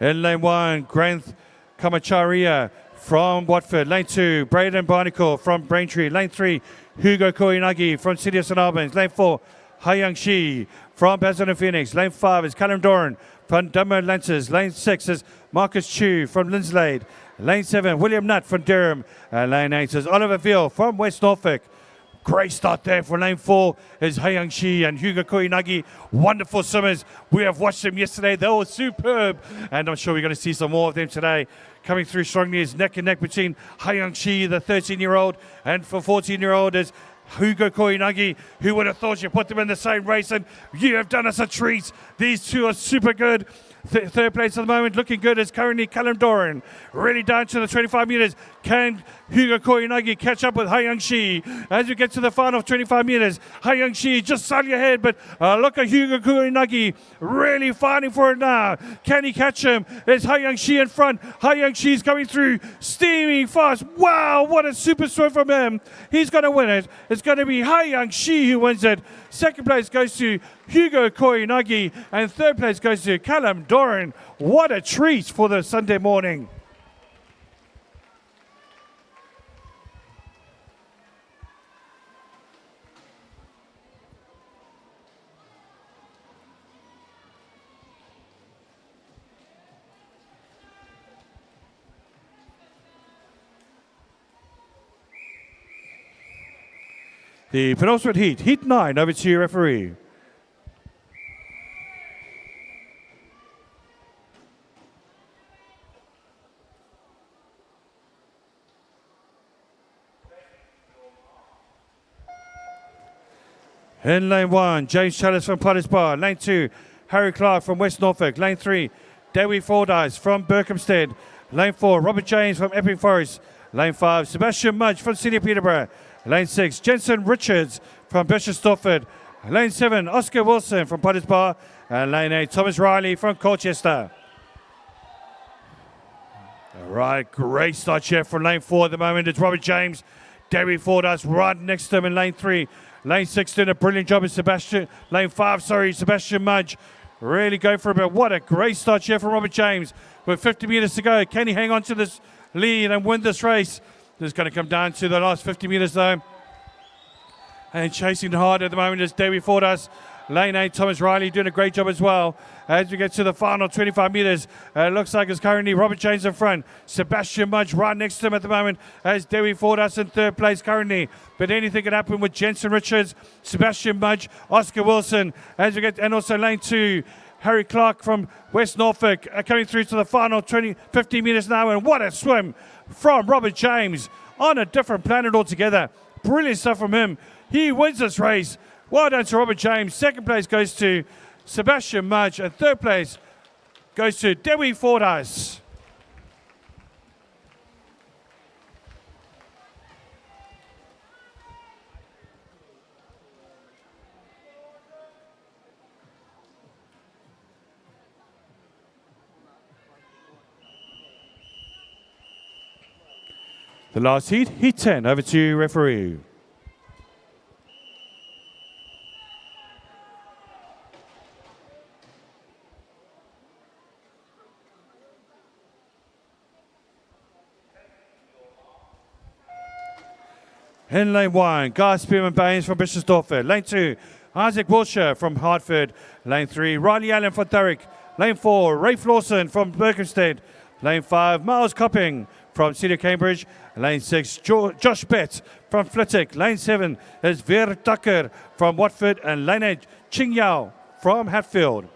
In lane 1, Granth Kamacharia from Watford. Lane 2, Braden Barnacle from Braintree. Lane 3, Hugo Koinagi from City of St Albans. Lane 4, Haiyang Shi from Basel and Phoenix. Lane 5 is Callum Doran from Dunmer Lancers. Lane 6 is Marcus Chu from Linslade. Lane 7, William Nutt from Durham. Lane 8 is Oliver Veal from West Norfolk. Great start there for lane 4 is Haiyang Shi and Hugo Koinagi. Wonderful swimmers. We have watched them yesterday. They were superb. And I'm sure we're going to see some more of them today. Coming through strongly is neck and neck between Haiyang Shi, the 13-year-old, and for 14-year-old is Hugo Koinagi. Who would have thought you put them in the same race? And you have done us a treat. These two are super good. Third place at the moment, looking good, is currently Callum Doran. Really down to the 25 meters. Can Hugo Koinagi catch up with Haiyang Shi? As we get to the final 25 meters, Haiyang Shi just slightly ahead, but look at Hugo Koinagi really fighting for it now. Can he catch him? There's Haiyang Shi in front. Haiyang Shi is coming through, steaming fast. Wow, what a super swim from him. He's going to win it. It's going to be Haiyang Shi who wins it. Second place goes to Hugo Koinagi, and third place goes to Callum Doran. What a treat for the Sunday morning. The penultimate heat, Heat 9, over to you, referee. In lane 1, James Challis from Potter's Bar. Lane 2, Harry Clark from West Norfolk. Lane 3, Dewi Fordyce from Berkhamsted. Lane 4, Robert James from Epping Forest. Lane 5, Sebastian Mudge from Sydney Peterborough. Lane 6, Jensen Richards from Bishop Stortford. Lane 7, Oscar Wilson from Potter's Bar. And Lane 8, Thomas Riley from Colchester. All right, great start here from Lane 4 at the moment. It's Robert James. Dewi Fordyce right next to him in Lane 3. Lane 6 doing a brilliant job in Lane 5, Sebastian Mudge. Really going for a bit. What a great start here from Robert James. With 50 meters to go, can he hang on to this lead and win this race? This is going to come down to the last 50 meters though. And chasing hard at the moment is Dewi Fordyce. Lane 8, Thomas Riley doing a great job as well. As we get to the final 25 meters, it looks like it's currently Robert James in front. Sebastian Mudge right next to him at the moment as Dewi Fordyce in third place currently. But anything can happen with Jensen Richards, Sebastian Mudge, Oscar Wilson. As we get, and also lane 2, Harry Clark from West Norfolk coming through to the final 50 meters now. And what a swim from Robert James on a different planet altogether. Brilliant stuff from him. He wins this race. Well done to Robert James. Second place goes to Sebastian Mudge, and third place goes to Dewi Fordyce. The last heat, Heat 10. Over to you, referee. In lane 1, Guy Spearman-Baines from Bishop Stortford. Lane 2, Isaac Wilshire from Hartford. Lane 3, Riley Allen from Thurrock. Lane 4, Rafe Lawson from Berkhamsted. Lane 5, Miles Copping from Cedar Cambridge. Lane 6, Josh Betts from Flitwick. Lane 7 is Veer Tucker from Watford. And Lane 8, Ching Yao from Hatfield.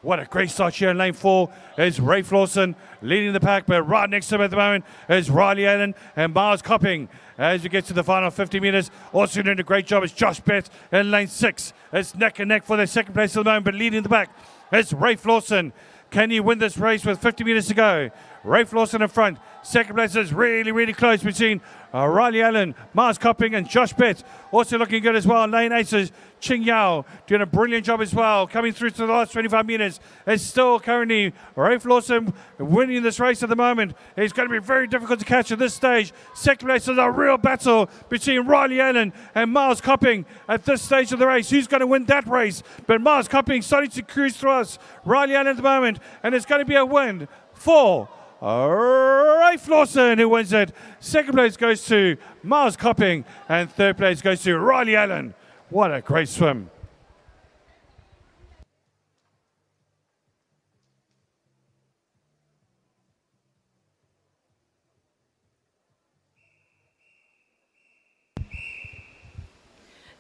What a great start here in lane 4 is Rafe Lawson leading the pack, but right next to him at the moment is Riley Allen and Miles Copping. As we get to the final 50 meters, also doing a great job is Josh Betts in lane 6. It's neck and neck for their second place at the moment, but leading the pack is Rafe Lawson. Can he win this race with 50 meters to go? Rafe Lawson in front. Second place is really, really close between Riley Allen, Miles Copping, and Josh Betts. Also looking good as well. Lane 8 is Ching Yao doing a brilliant job as well. Coming through to the last 25 meters. It's still currently Rafe Lawson winning this race at the moment. It's going to be very difficult to catch at this stage. Second place is a real battle between Riley Allen and Miles Copping at this stage of the race. Who's going to win that race? But Miles Copping starting to cruise through us. Riley Allen at the moment. And it's going to be a win for Rafe Lawson, who wins it. Second place goes to Miles Copping, and third place goes to Riley Allen. What a great swim.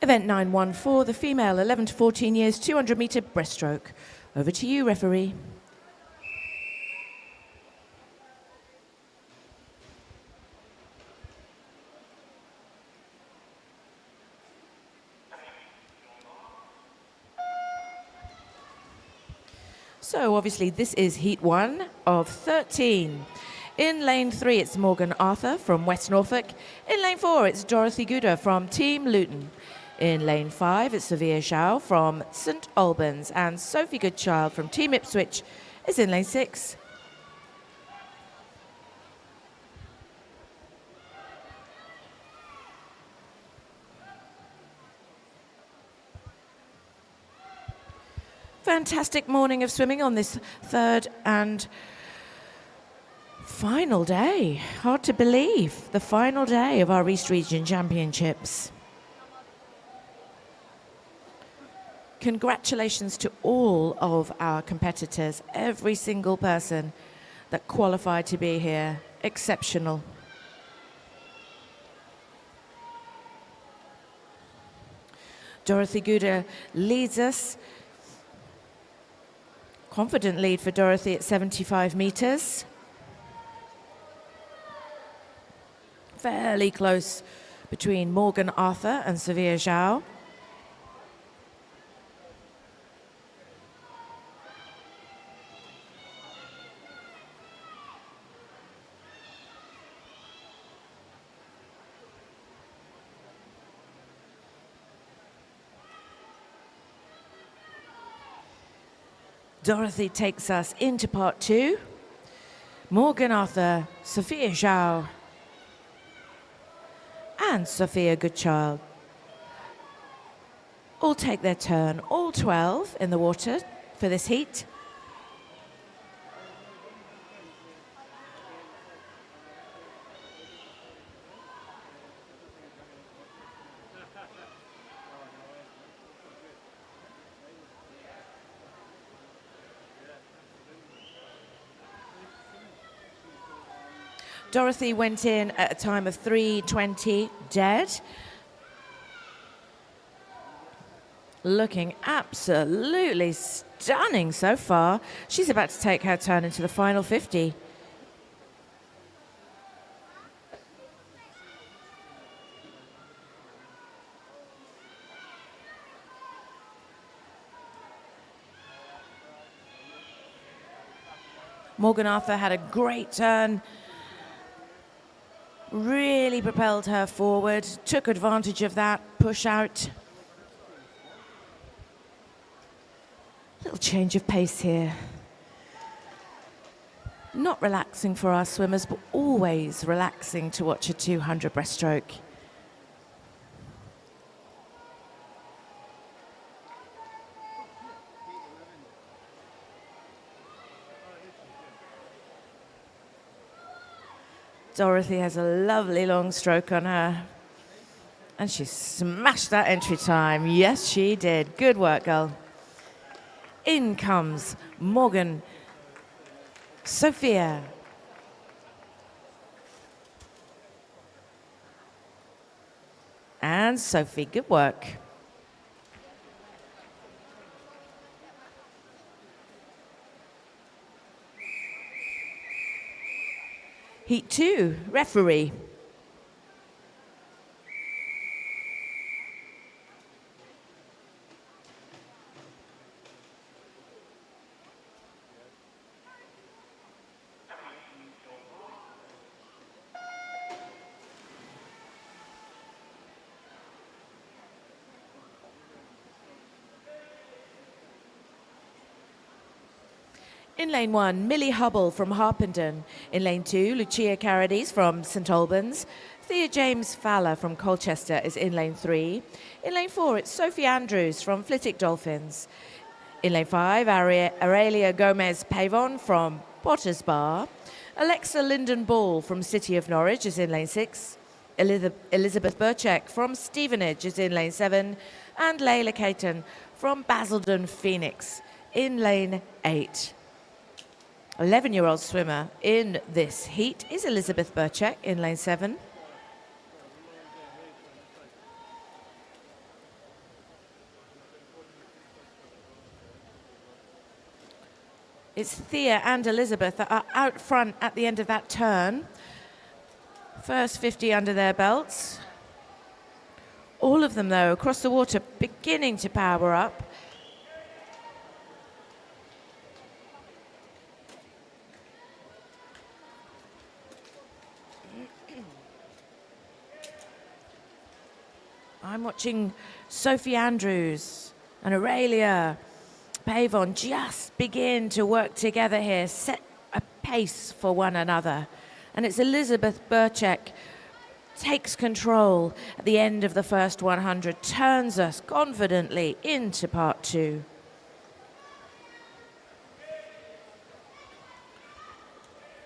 Event 914, the female 11 to 14 years, 200-metre breaststroke. Over to you, referee. So obviously this is heat 1 of 13. In lane 3, it's Morgan Arthur from West Norfolk. In lane 4, it's Dorothy Guda from Team Luton. In lane 5, it's Sophia Zhao from St Albans, and Sophie Goodchild from Team Ipswich is in lane 6. Fantastic morning of swimming on this third and final day. Hard to believe, the final day of our East Region Championships. Congratulations to all of our competitors, every single person that qualified to be here. Exceptional. Dorothy Guda leads us. Confident lead for Dorothy at 75 metres. Fairly close between Morgan Arthur and Sophia Zhao. Dorothy takes us into part 2. Morgan Arthur, Sophia Zhao, and Sophia Goodchild all take their turn, all 12 in the water for this heat. Dorothy went in at a time of 3:20 dead. Looking absolutely stunning so far. She's about to take her turn into the final 50. Morgan Arthur had a great turn. Really propelled her forward, took advantage of that push out. Little change of pace here. Not relaxing for our swimmers, but always relaxing to watch a 200 breaststroke. Dorothy has a lovely long stroke on her. And she smashed that entry time. Yes, she did. Good work, girl. In comes Morgan, Sophia. And Sophie, good work. Heat 2, referee. In lane 1, Millie Hubble from Harpenden. In lane 2, Lucia Carades from St Albans. Thea James Fowler from Colchester is in lane 3. In lane 4, it's Sophie Andrews from Flitwick Dolphins. In lane 5, Aurelia Gomez Pavon from Potters Bar. Alexa Linden Ball from City of Norwich is in lane 6. Elizabeth Burchek from Stevenage is in lane 7. And Layla Caton from Basildon Phoenix in lane 8. 11-year-old swimmer in this heat is Elizabeth Burchek in lane 7. It's Thea and Elizabeth that are out front at the end of that turn. First 50 under their belts. All of them, though, across the water, beginning to power up. I'm watching Sophie Andrews and Aurelia Pavon just begin to work together here, set a pace for one another. And it's Elizabeth Burchek takes control at the end of the first 100, turns us confidently into part two.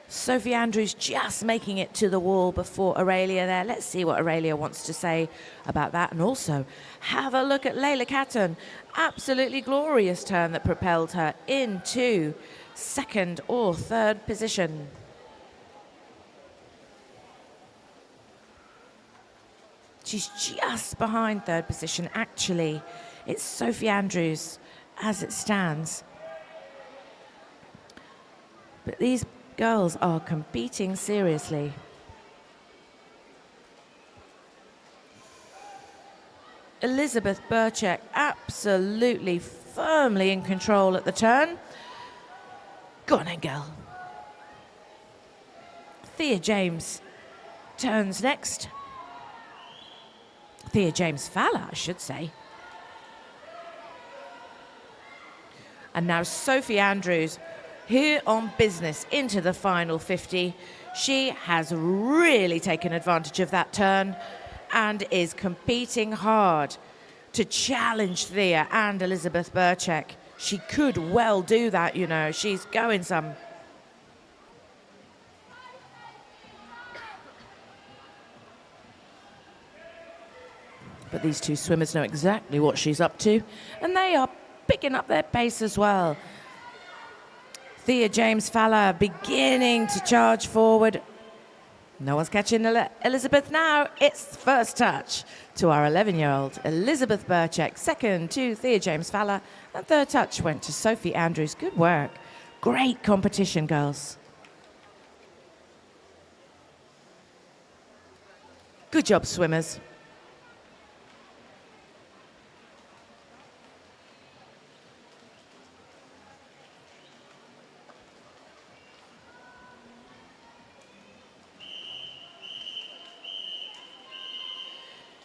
Sophie Andrews just making it to the wall before Aurelia there. Let's see what Aurelia wants to say about that. And also, have a look at Layla Catton. Absolutely glorious turn that propelled her into second or third position. She's just behind third position, actually. It's Sophie Andrews as it stands. But these girls are competing seriously. Elizabeth Burchek absolutely firmly in control at the turn. Go on then, girl. Thea James turns next. Thea James Fowler, I should say. And now Sophie Andrews, here on business into the final 50. She has really taken advantage of that turn and is competing hard to challenge Thea and Elizabeth Burchek. She could well do that, you know. She's going some. But these two swimmers know exactly what she's up to, and they are picking up their pace as well. Thea James Fowler beginning to charge forward. No one's catching Elizabeth now. It's first touch to our 11-year-old Elizabeth Burchek. Second to Thea James Fowler. And third touch went to Sophie Andrews. Good work. Great competition, girls. Good job, swimmers.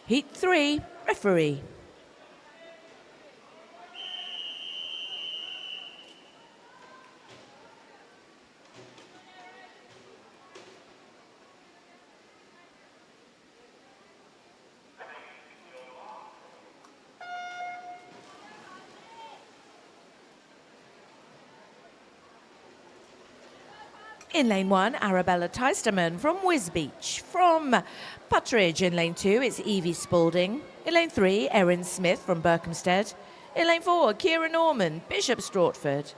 Heat 3, referee. In lane 1, Arabella Teisterman from Wisbeach. From Puttridge in lane 2, it's Evie Spalding. In lane 3, Erin Smith from Berkhamsted. In lane 4, Kira Norman, Bishop Stortford.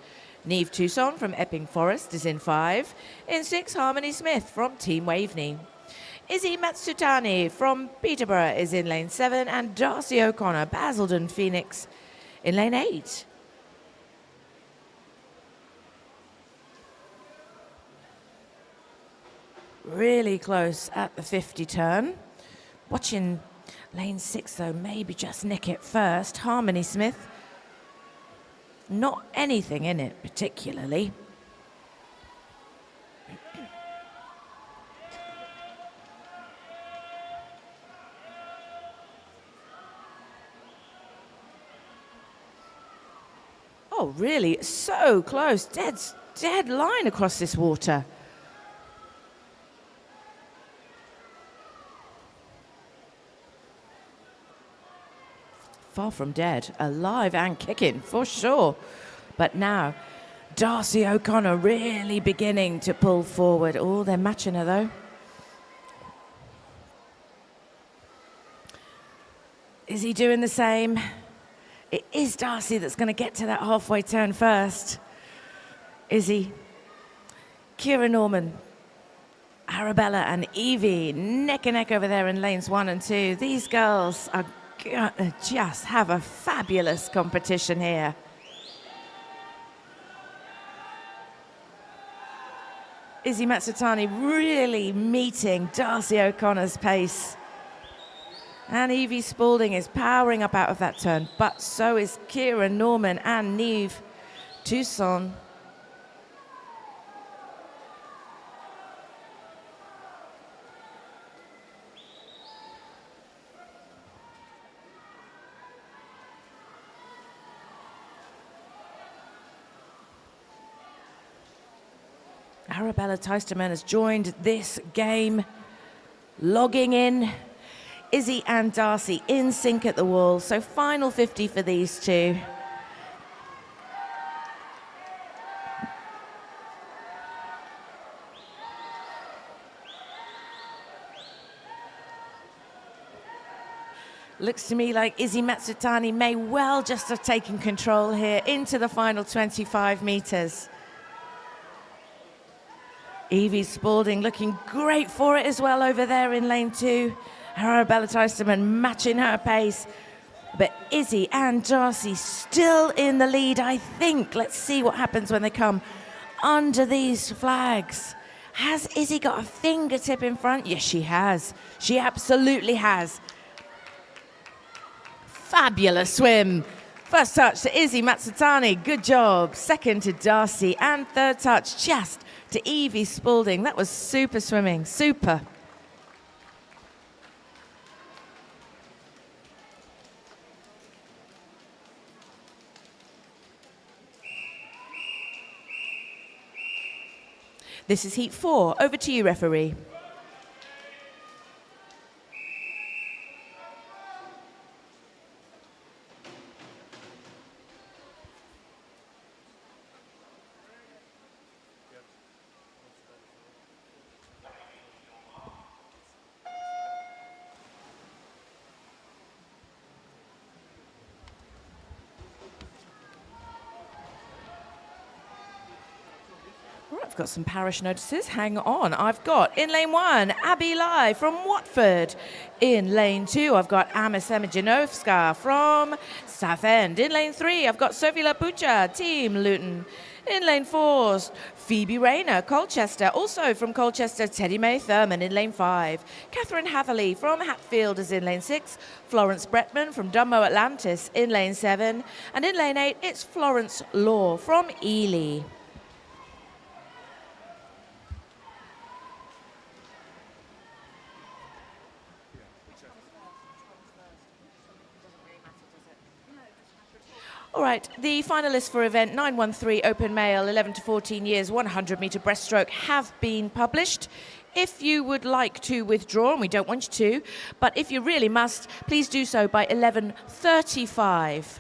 Neve Tucson from Epping Forest is in 5. In 6, Harmony Smith from Team Waveney. Izzy Matsutani from Peterborough is in lane 7. And Darcy O'Connor, Basildon Phoenix, in lane 8. Really close at the 50 turn. Watching lane 6 though, maybe just nick it first. Harmony Smith, not anything in it particularly. Oh really, so close, dead line across this water. Far from dead, alive and kicking, for sure. But now, Darcy O'Connor really beginning to pull forward. Oh, they're matching her, though. Is he doing the same? It is Darcy that's going to get to that halfway turn first. Is he? Kira Norman, Arabella and Evie, neck and neck over there in lanes 1 and 2. These girls are just have a fabulous competition here. Izzy Matsutani really meeting Darcy O'Connor's pace. And Evie Spalding is powering up out of that turn, but so is Kira Norman and Neve Toussaint. Arabella Teisterman has joined this game, logging in. Izzy and Darcy in sync at the wall, so final 50 for these two. Looks to me like Izzy Matsutani may well just have taken control here into the final 25 metres. Evie Spalding looking great for it as well over there in lane 2. Arabella Teisterman matching her pace. But Izzy and Darcy still in the lead, I think. Let's see what happens when they come under these flags. Has Izzy got a fingertip in front? Yes, she has. She absolutely has. Fabulous swim. First touch to Izzy Matsutani. Good job. Second to Darcy. And third touch just to Evie Spalding. That was super swimming. Super. This is heat 4. Over to you, referee. I've got some parish notices. Hang on. I've got in lane 1, Abby Lai from Watford. In lane 2, I've got Ama Semijanowska from Southend. In lane 3, I've got Sophie Lapucha, Team Luton. In lane 4, Phoebe Rayner, Colchester. Also from Colchester, Teddy Mae Thurman in lane 5. Catherine Hatherley from Hatfield is in lane 6. Florence Bretman from Dumbo Atlantis in lane 7. And in lane 8, it's Florence Law from Ely. All right, the finalists for event 913 Open Male 11 to 14 years 100 metre breaststroke have been published. If you would like to withdraw, and we don't want you to, but if you really must, please do so by 11:35.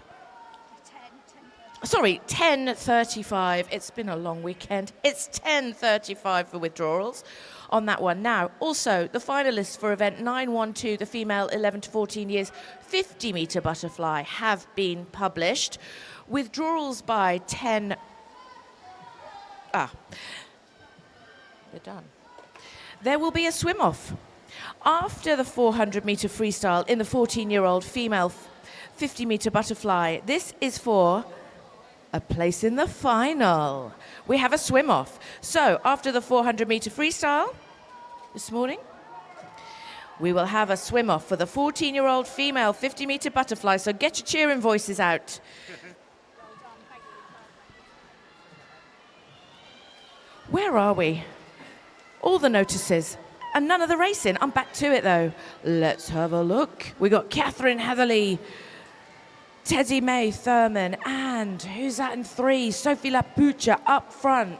Sorry, 10:35. It's been a long weekend. It's 10:35 for withdrawals on that one. Now, also, the finalists for event 912, the female 11 to 14 years 50 metre butterfly, have been published. Withdrawals by 10... they're done. There will be a swim-off. After the 400 metre freestyle in the 14-year-old female 50 metre butterfly, this is for a place in the final. We have a swim-off. So, after the 400 metre freestyle this morning, we will have a swim-off for the 14-year-old female 50 metre butterfly. So get your cheering voices out. Where are we? All the notices and none of the racing. I'm back to it though. Let's have a look. We got Catherine Hatherley, Teddy Mae Thurman, and who's that in 3? Sophie Lapucha up front.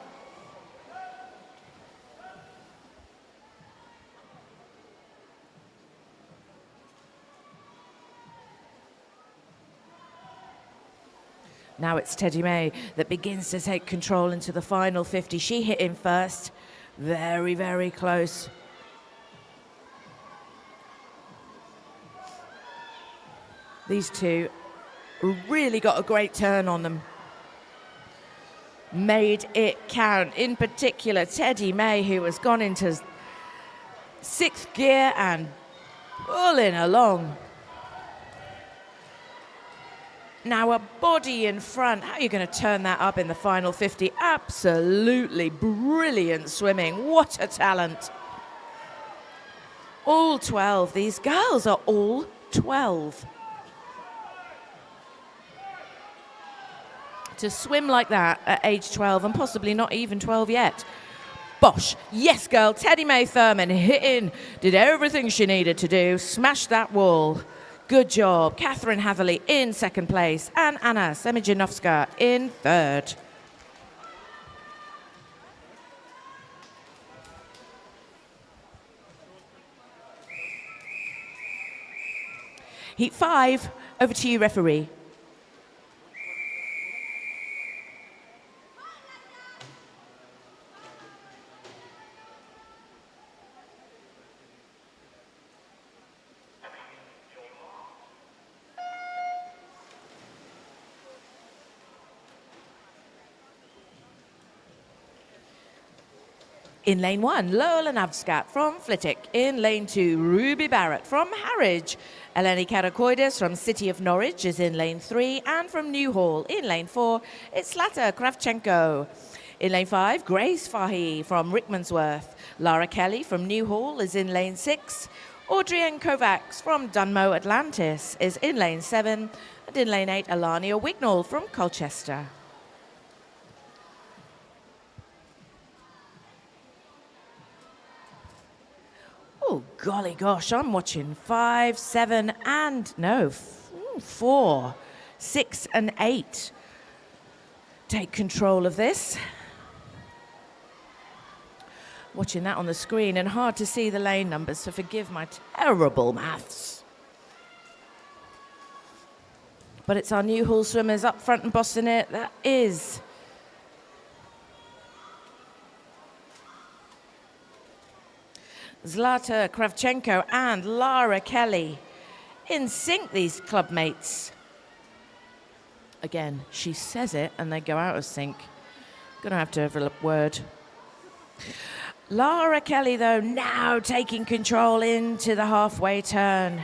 Now it's Teddy Mae that begins to take control into the final 50. She hit in first. Very, very close. These two really got a great turn on them. Made it count. In particular, Teddy Mae, who has gone into 6th gear and pulling along. Now a body in front. How are you going to turn that up in the final 50? Absolutely brilliant swimming. What a talent. All 12. These girls are all 12. To swim like that at age 12 and possibly not even 12 yet. Bosh, yes girl, Teddy Mae Thurman hit in, did everything she needed to do, smashed that wall. Good job. Catherine Hatherley in second place and Anna Semijanowska in third. Heat 5, over to you, referee. In lane 1, Lola Navskat from Flitwick. In lane 2, Ruby Barrett from Harwich. Eleni Karakoidis from City of Norwich is in lane 3. And from Newhall in lane 4, it's Zlata Kravchenko. In lane 5, Grace Fahy from Rickmansworth. Lara Kelly from Newhall is in lane 6. Audrey Kovacs from Dunmow Atlantis is in lane 7. And in lane 8, Alania Wignall from Colchester. Oh, golly gosh, I'm watching 5, 7, and no, 4, 6, and 8 take control of this. Watching that on the screen and hard to see the lane numbers, so forgive my terrible maths. But it's our Newhall swimmers up front and bossing it. That is Zlata Kravchenko and Lara Kelly. In sync, these club mates. Again, she says it and they go out of sync. Gonna have to have a word. Lara Kelly, though, now taking control into the halfway turn.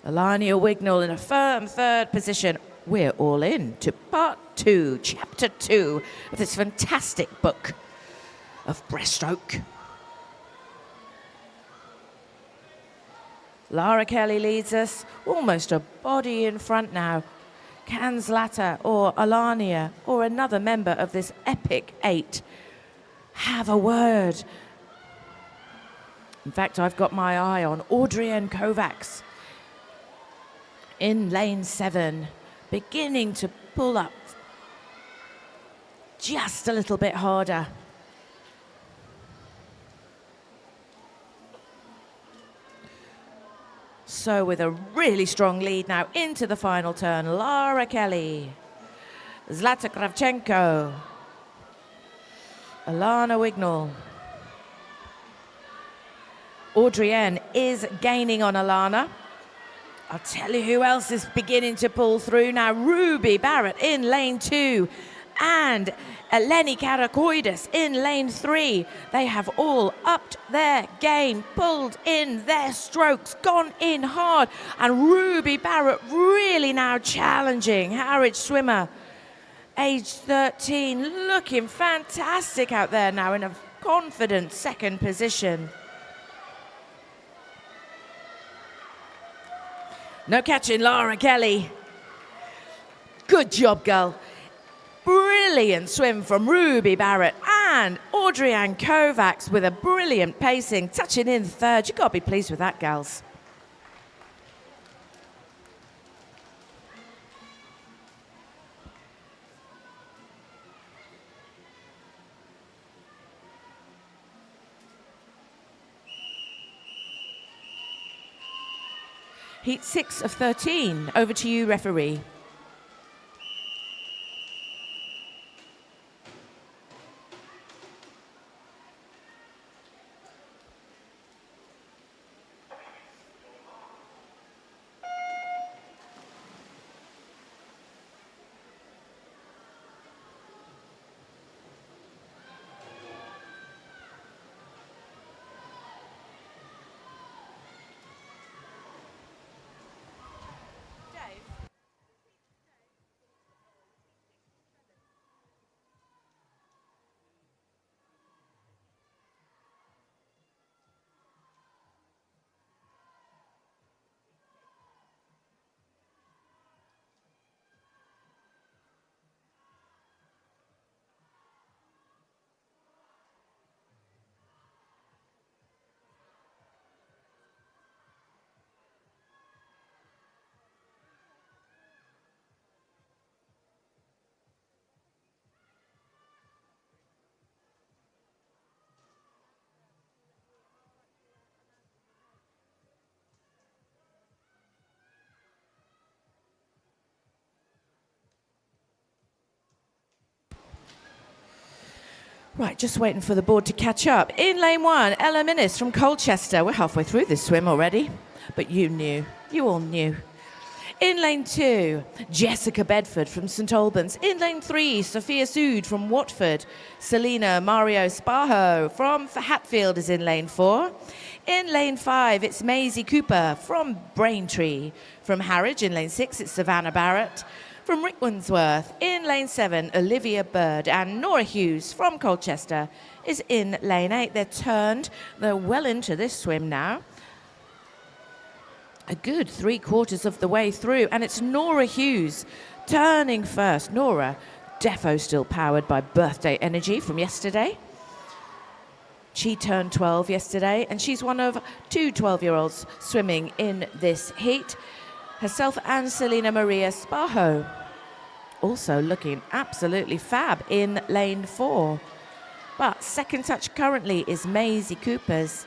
Alania Wignall in a firm third position. We're all in to part 2, chapter 2 of this fantastic book of breaststroke. Lara Kelly leads us, almost a body in front now. Can Zlata or Alania or another member of this epic 8 have a word? In fact, I've got my eye on Audrey Kovacs in lane 7. Beginning to pull up just a little bit harder. So with a really strong lead now into the final turn, Lara Kelly, Zlata Kravchenko, Alana Wignall. Audrey is gaining on Alana. I'll tell you who else is beginning to pull through now. Ruby Barrett in lane 2 and Eleni Karakoidis in lane 3. They have all upped their game, pulled in their strokes, gone in hard. And Ruby Barrett really now challenging Harwich swimmer, age 13, looking fantastic out there now in a confident second position. No catching Lara Kelly. Good job, girl. Brilliant swim from Ruby Barrett and Audrey Kovacs with a brilliant pacing, touching in third. You've got to be pleased with that, gals. Heat 6 of 13. Over to you, referee. Right, just waiting for the board to catch up. In lane 1, Ella Minnis from Colchester. We're halfway through this swim already, but you knew. You all knew. In lane 2, Jessica Bedford from St Albans. In lane 3, Sophia Sood from Watford. Selena Mario Sparho from Hatfield is in lane 4. In lane 5, it's Maisie Cooper from Braintree. From Harwich in lane 6, it's Savannah Barrett. From Rickmansworth in lane 7, Olivia Bird, and Nora Hughes from Colchester is in lane 8. They're turned, they're well into this swim now. A good 3/4 of the way through, and it's Nora Hughes turning first. Nora, defo still powered by birthday energy from yesterday. She turned 12 yesterday, and she's one of 2 12-year-olds swimming in this heat. Herself and Selena Maria Sparho also looking absolutely fab in lane 4. But second touch currently is Maisie Cooper's.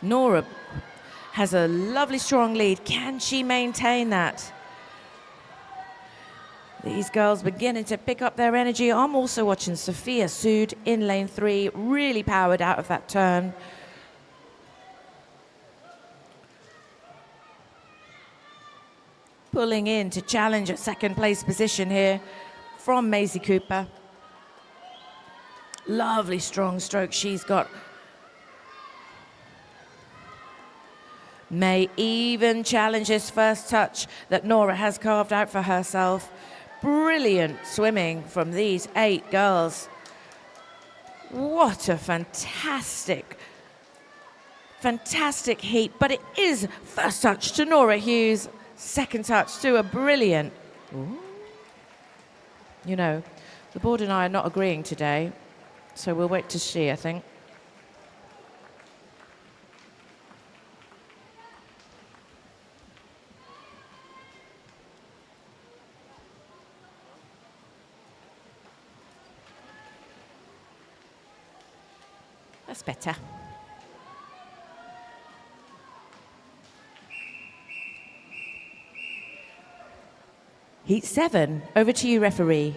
Nora has a lovely strong lead. Can she maintain that? These girls beginning to pick up their energy. I'm also watching Sophia Sood in lane 3, really powered out of that turn. Pulling in to challenge a second place position here from Maisie Cooper. Lovely strong stroke she's got. May even challenge this first touch that Nora has carved out for herself. Brilliant swimming from these 8 girls. What a fantastic heat. But it is first touch to Nora Hughes, second touch to a brilliant. Ooh. You know, the board and I are not agreeing today, so we'll wait to see, I think. That's better. Heat 7, over to you, referee.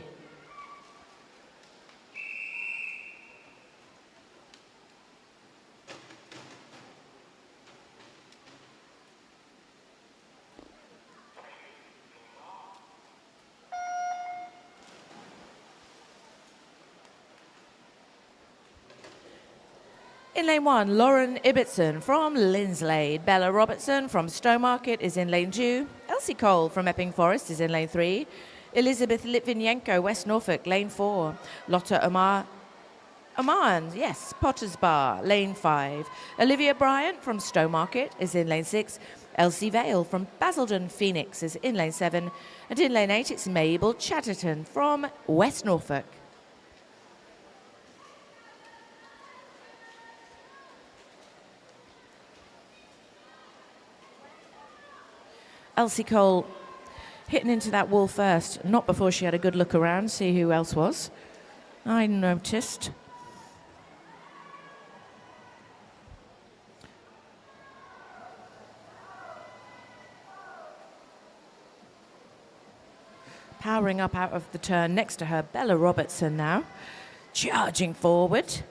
In lane 1, Lauren Ibbotson from Linslade. Bella Robertson from Stowmarket is in lane 2. Elsie Cole from Epping Forest is in lane 3. Elizabeth Litvinenko, West Norfolk, lane 4. Lotta Oman, yes, Potter's Bar, lane 5. Olivia Bryant from Stowmarket is in lane 6. Elsie Vale from Basildon Phoenix is in lane 7. And in lane 8, it's Mabel Chatterton from West Norfolk. Elsie Cole hitting into that wall first, not before she had a good look around, see who else was. I noticed. Powering up out of the turn next to her, Bella Robertson now, charging forward.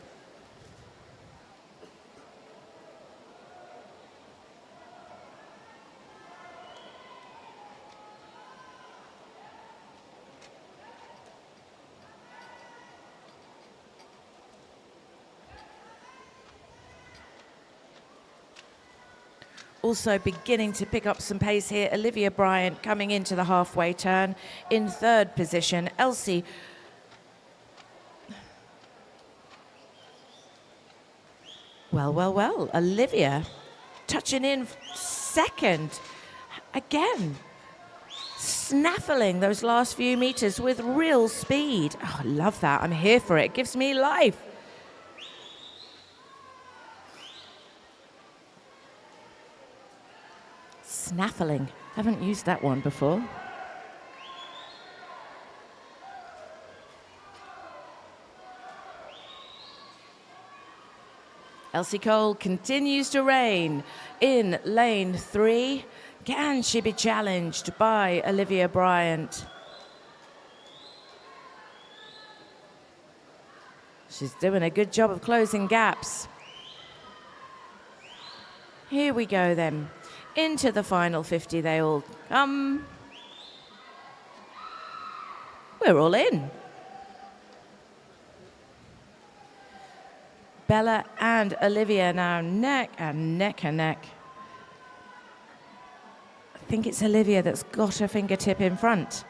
Also beginning to pick up some pace here, Olivia Bryant coming into the halfway turn in 3rd position. Elsie well, Olivia touching in 2nd. Again, snaffling those last few meters with real speed. Oh, I love that. I'm here for it. It gives me life. Snaffling. Haven't used that one before. Elsie Cole continues to reign in lane 3. Can she be challenged by Olivia Bryant? She's doing a good job of closing gaps. Here we go then. Into the final 50 they all come. We're all in. Bella and Olivia now neck and neck and neck. I think it's Olivia that's got her fingertip in front.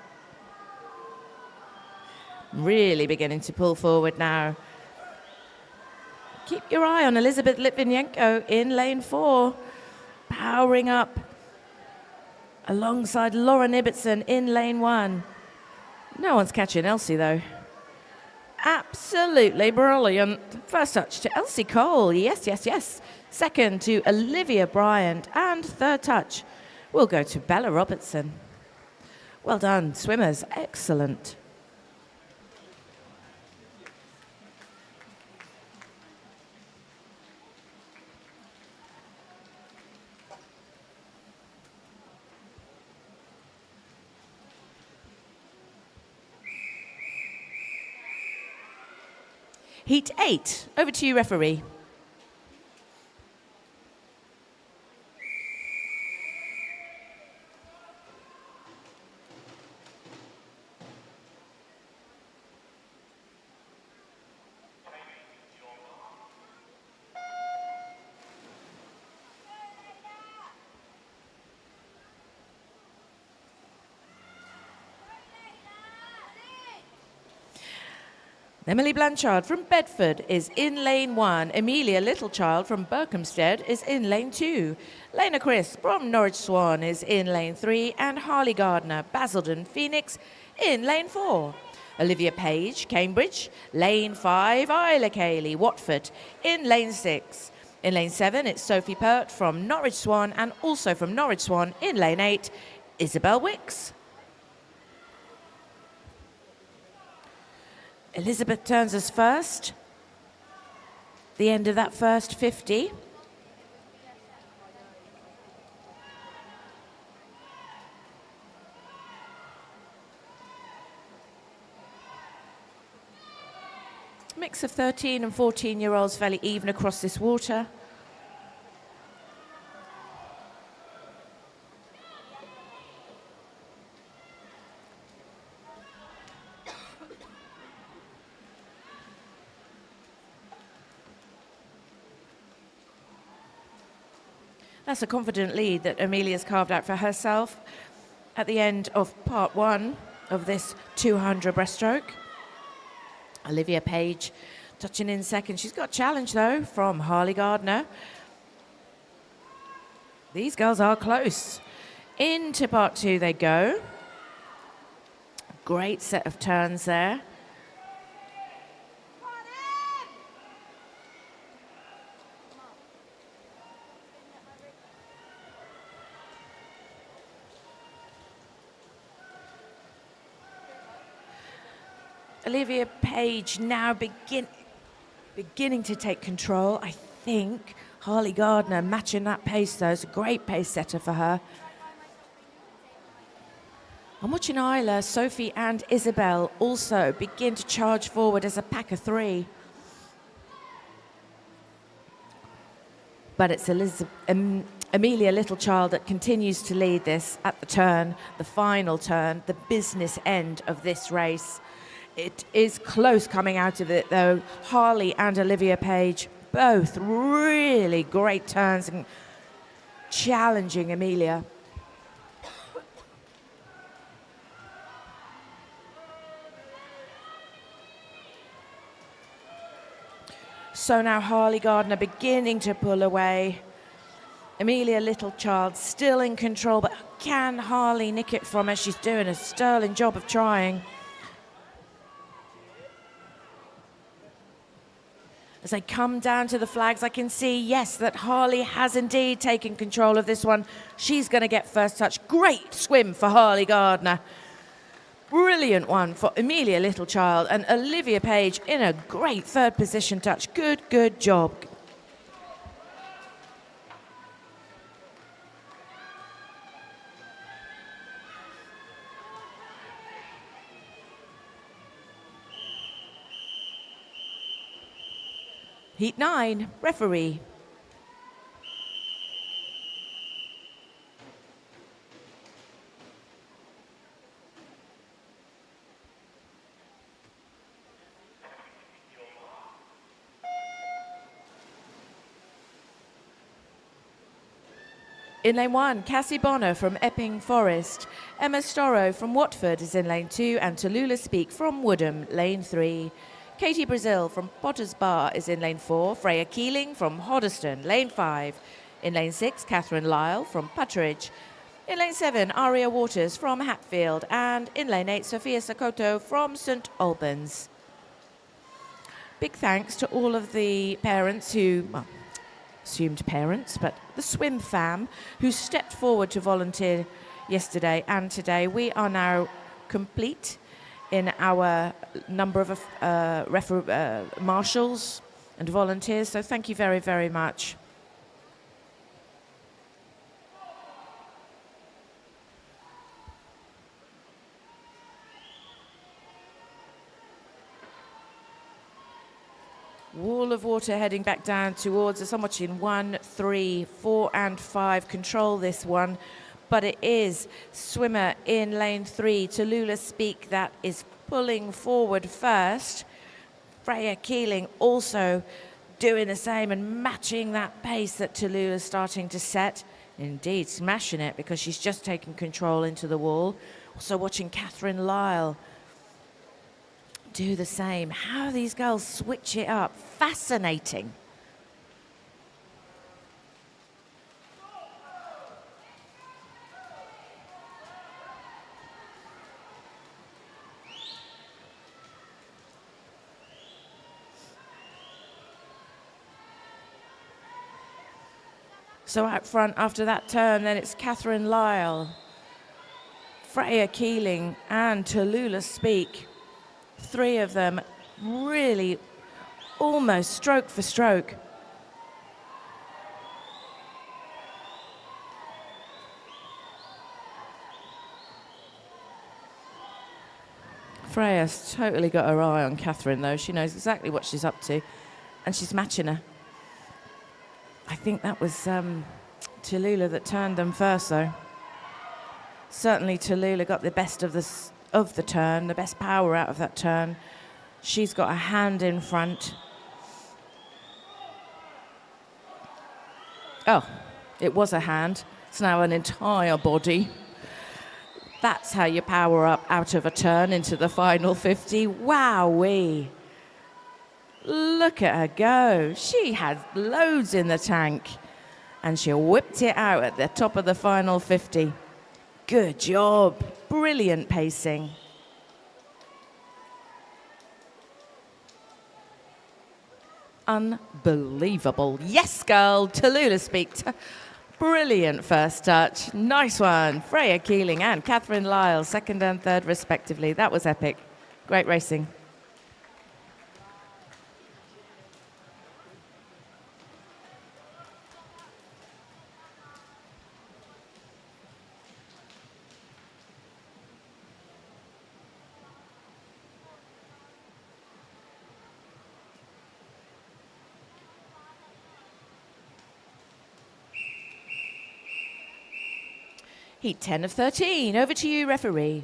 Really beginning to pull forward now. Keep your eye on Elizabeth Litvinenko in lane 4, powering up alongside Lauren Ibbotson in lane 1. No one's catching Elsie though. Absolutely brilliant. First touch to Elsie Cole. Yes, yes, yes. Second to Olivia Bryant. And third touch will go to Bella Robertson. Well done, swimmers. Excellent. Heat 8. Over to you, referee. Emily Blanchard from Bedford is in lane 1. Amelia Littlechild from Berkhamsted is in lane 2. Lena Chris from Norwich Swan is in lane 3. And Harley Gardner, Basildon Phoenix in lane 4. Olivia Page, Cambridge, lane 5. Isla Cayley, Watford in lane 6. In lane 7, it's Sophie Pert from Norwich Swan, and also from Norwich Swan in lane 8, Isabel Wicks. Elizabeth turns us first. The end of that first 50. Mix of 13 and 14-year-olds, fairly even across this water. That's a confident lead that Amelia's carved out for herself at the end of part 1 of this 200 breaststroke. Olivia Page touching in second. She's got a challenge though from Harley Gardner. These girls are close. Into part 2 they go. Great set of turns there. Olivia Page now beginning to take control. I think Harley Gardner matching that pace though. It's a great pace setter for her. I'm watching Isla, Sophie and Isabel also begin to charge forward as a pack of 3. But it's Amelia Littlechild that continues to lead this at the turn, the final turn, the business end of this race. It is close coming out of it though. Harley and Olivia Page, both really great turns and challenging Amelia. So now Harley Gardner beginning to pull away. Amelia Littlechild still in control, but can Harley nick it from her? She's doing a sterling job of trying. As I come down to the flags, I can see, yes, that Harley has indeed taken control of this one. She's going to get first touch. Great swim for Harley Gardner. Brilliant one for Amelia Littlechild, and Olivia Page in a great third position touch. Good, good job. Heat 9, referee. In lane 1, Cassie Bonner from Epping Forest. Emma Storrow from Watford is in lane 2, and Tallulah Speak from Woodham, lane 3. Katie Brazil from Potter's Bar is in lane 4. Freya Keeling from Hoddesdon, lane 5. In lane 6, Catherine Lyle from Puttridge. In lane 7, Aria Waters from Hatfield. And in lane 8, Sophia Sokoto from St Albans. Big thanks to all of the parents who, well, assumed parents, but the swim fam who stepped forward to volunteer yesterday and today. We are now complete in our number of marshals and volunteers, so thank you very, very much. Wall of water heading back down towards us. I'm watching 1, 3, 4 and 5 control this one, but it is swimmer in lane 3, Tallulah Speak, that is pulling forward first. Freya Keeling also doing the same and matching that pace that Tallulah's starting to set. Indeed, smashing it because she's just taken control into the wall. Also watching Catherine Lyle do the same. How these girls switch it up. Fascinating. So out front after that turn, then it's Catherine Lyle, Freya Keeling and Tallulah Speak. 3 of them really almost stroke for stroke. Freya's totally got her eye on Catherine, though. She knows exactly what she's up to, and she's matching her. I think that was Tallulah that turned them first, though. Certainly Tallulah got the best of the turn, the best power out of that turn. She's got a hand in front. Oh, it was a hand. It's now an entire body. That's how you power up out of a turn into the final 50. Wowee. Look at her go. She had loads in the tank, and she whipped it out at the top of the final 50. Good job. Brilliant pacing. Unbelievable. Yes, girl. Tallulah Speak. Brilliant first touch. Nice one. Freya Keeling and Catherine Lyle, second and third respectively. That was epic. Great racing. Heat 10 of 13. Over to you, referee.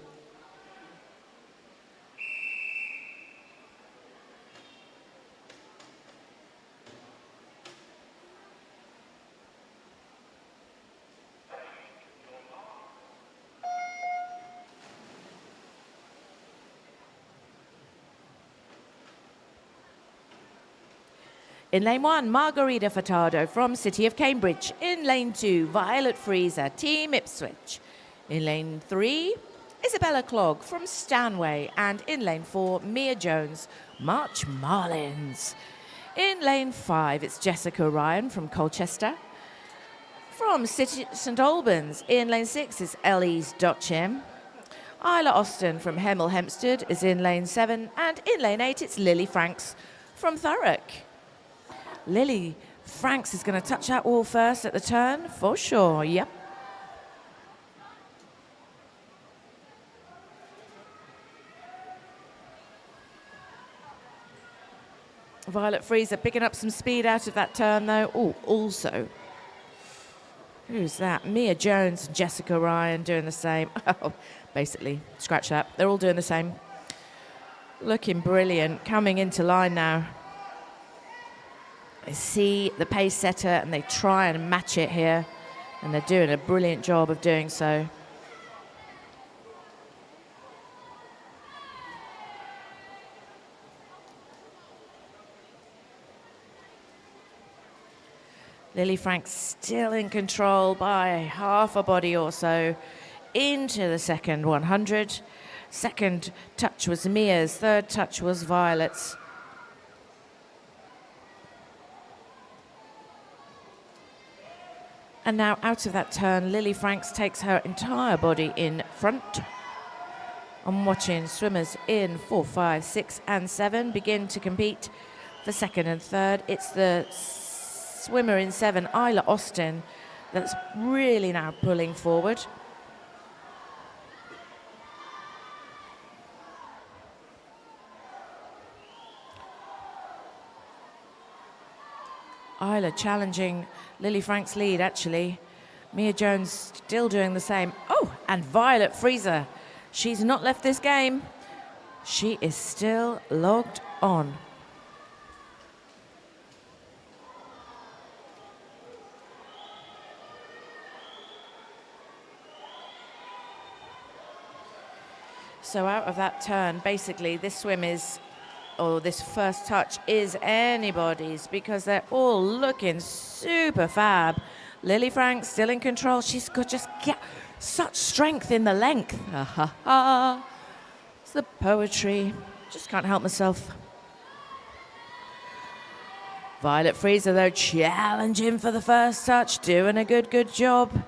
In lane 1, Margarita Furtado from City of Cambridge. In lane 2, Violet Freezer, Team Ipswich. In lane 3, Isabella Clogg from Stanway. And in lane 4, Mia Jones, March Marlins. In lane 5, it's Jessica Ryan from Colchester. From St Albans, in lane 6 is Ellie's Dotchim. Isla Austin from Hemel Hempstead is in lane 7. And in lane 8, it's Lily Franks from Thurrock. Lily Franks is going to touch that wall first at the turn, for sure, yep. Violet Freezer picking up some speed out of that turn, though. Oh, also, who's that? Mia Jones and Jessica Ryan doing the same. Oh, basically, scratch that. They're all doing the same. Looking brilliant, coming into line now. They see the pace setter and they try and match it here, and they're doing a brilliant job of doing so. Lily Frank still in control by half a body or so into the second 100. Second touch was Mia's, third touch was Violet's. And now out of that turn, Lily Franks takes her entire body in front. I'm watching swimmers in 4, 5, 6 and 7 begin to compete for second and third. It's the swimmer in 7, Isla Austin, that's really now pulling forward. Isla challenging Lily Frank's lead, actually. Mia Jones still doing the same. Oh, and Violet Freezer. She's not left this game. She is still logged on. So out of that turn, basically, this swim is, or this first touch is anybody's, because they're all looking super fab. Lily Frank still in control. She's got just such strength in the length. It's the poetry. Just can't help myself. Violet Freezer, though, challenging for the first touch, doing a good job.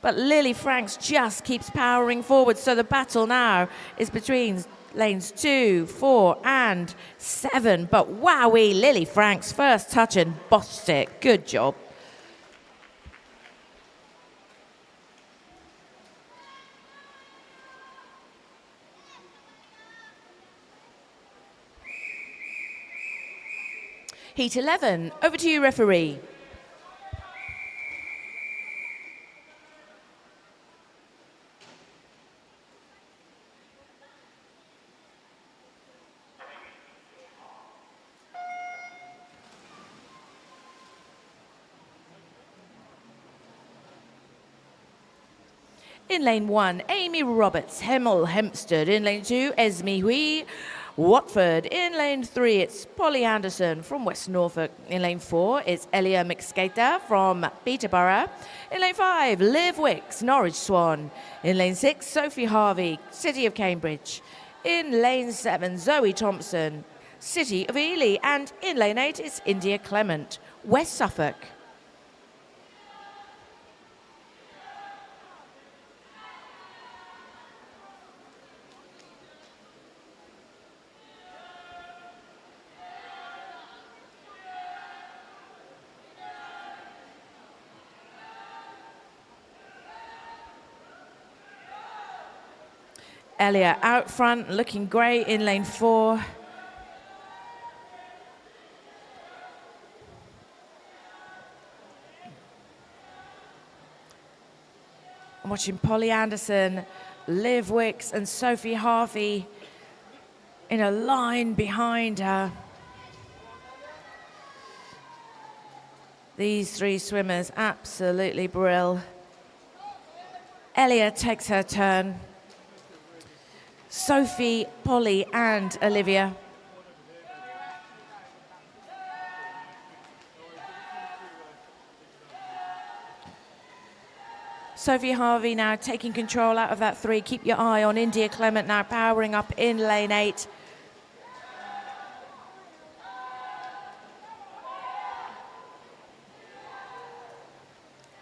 But Lily Franks just keeps powering forward, so the battle now is between lanes 2, 4 and 7. But wowee, Lily Franks first touch and bossed it. Good job. Heat 11, over to you, referee. In lane 1, Amy Roberts, Hemel Hempstead. In lane 2, Esme Hui, Watford. In lane 3, it's Polly Anderson from West Norfolk. In lane 4, it's Elia McSkater from Peterborough. In lane 5, Liv Wicks, Norwich Swan. In lane 6, Sophie Harvey, City of Cambridge. In lane 7, Zoe Thompson, City of Ely. And in lane 8, it's India Clement, West Suffolk. Elia out front, looking great in lane 4. I'm watching Polly Anderson, Liv Wicks and Sophie Harvey in a line behind her. These three swimmers absolutely brill. Elia takes her turn. Sophie, Polly and Olivia. Sophie Harvey now taking control out of that 3. Keep your eye on India Clement now powering up in lane 8.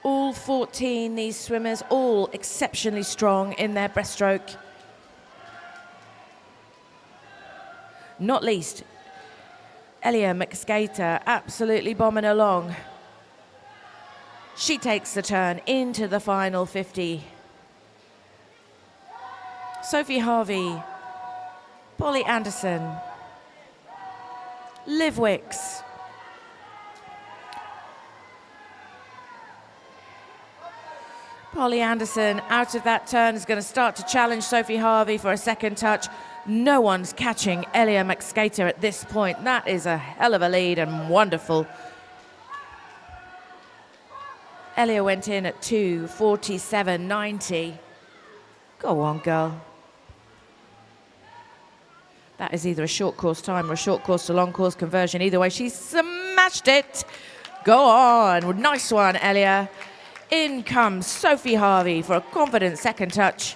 All 14, these swimmers, all exceptionally strong in their breaststroke. Not least, Elia McSkater absolutely bombing along. She takes the turn into the final 50. Sophie Harvey, Polly Anderson, Livewicks. Polly Anderson out of that turn is going to start to challenge Sophie Harvey for a second touch. No one's catching Elia McSkater at this point. That is a hell of a lead and wonderful. Elia went in at 2:47.90. Go on, girl. That is either a short course time or a short course to long course conversion. Either way, she smashed it. Go on. Nice one, Elia. In comes Sophie Harvey for a confident second touch.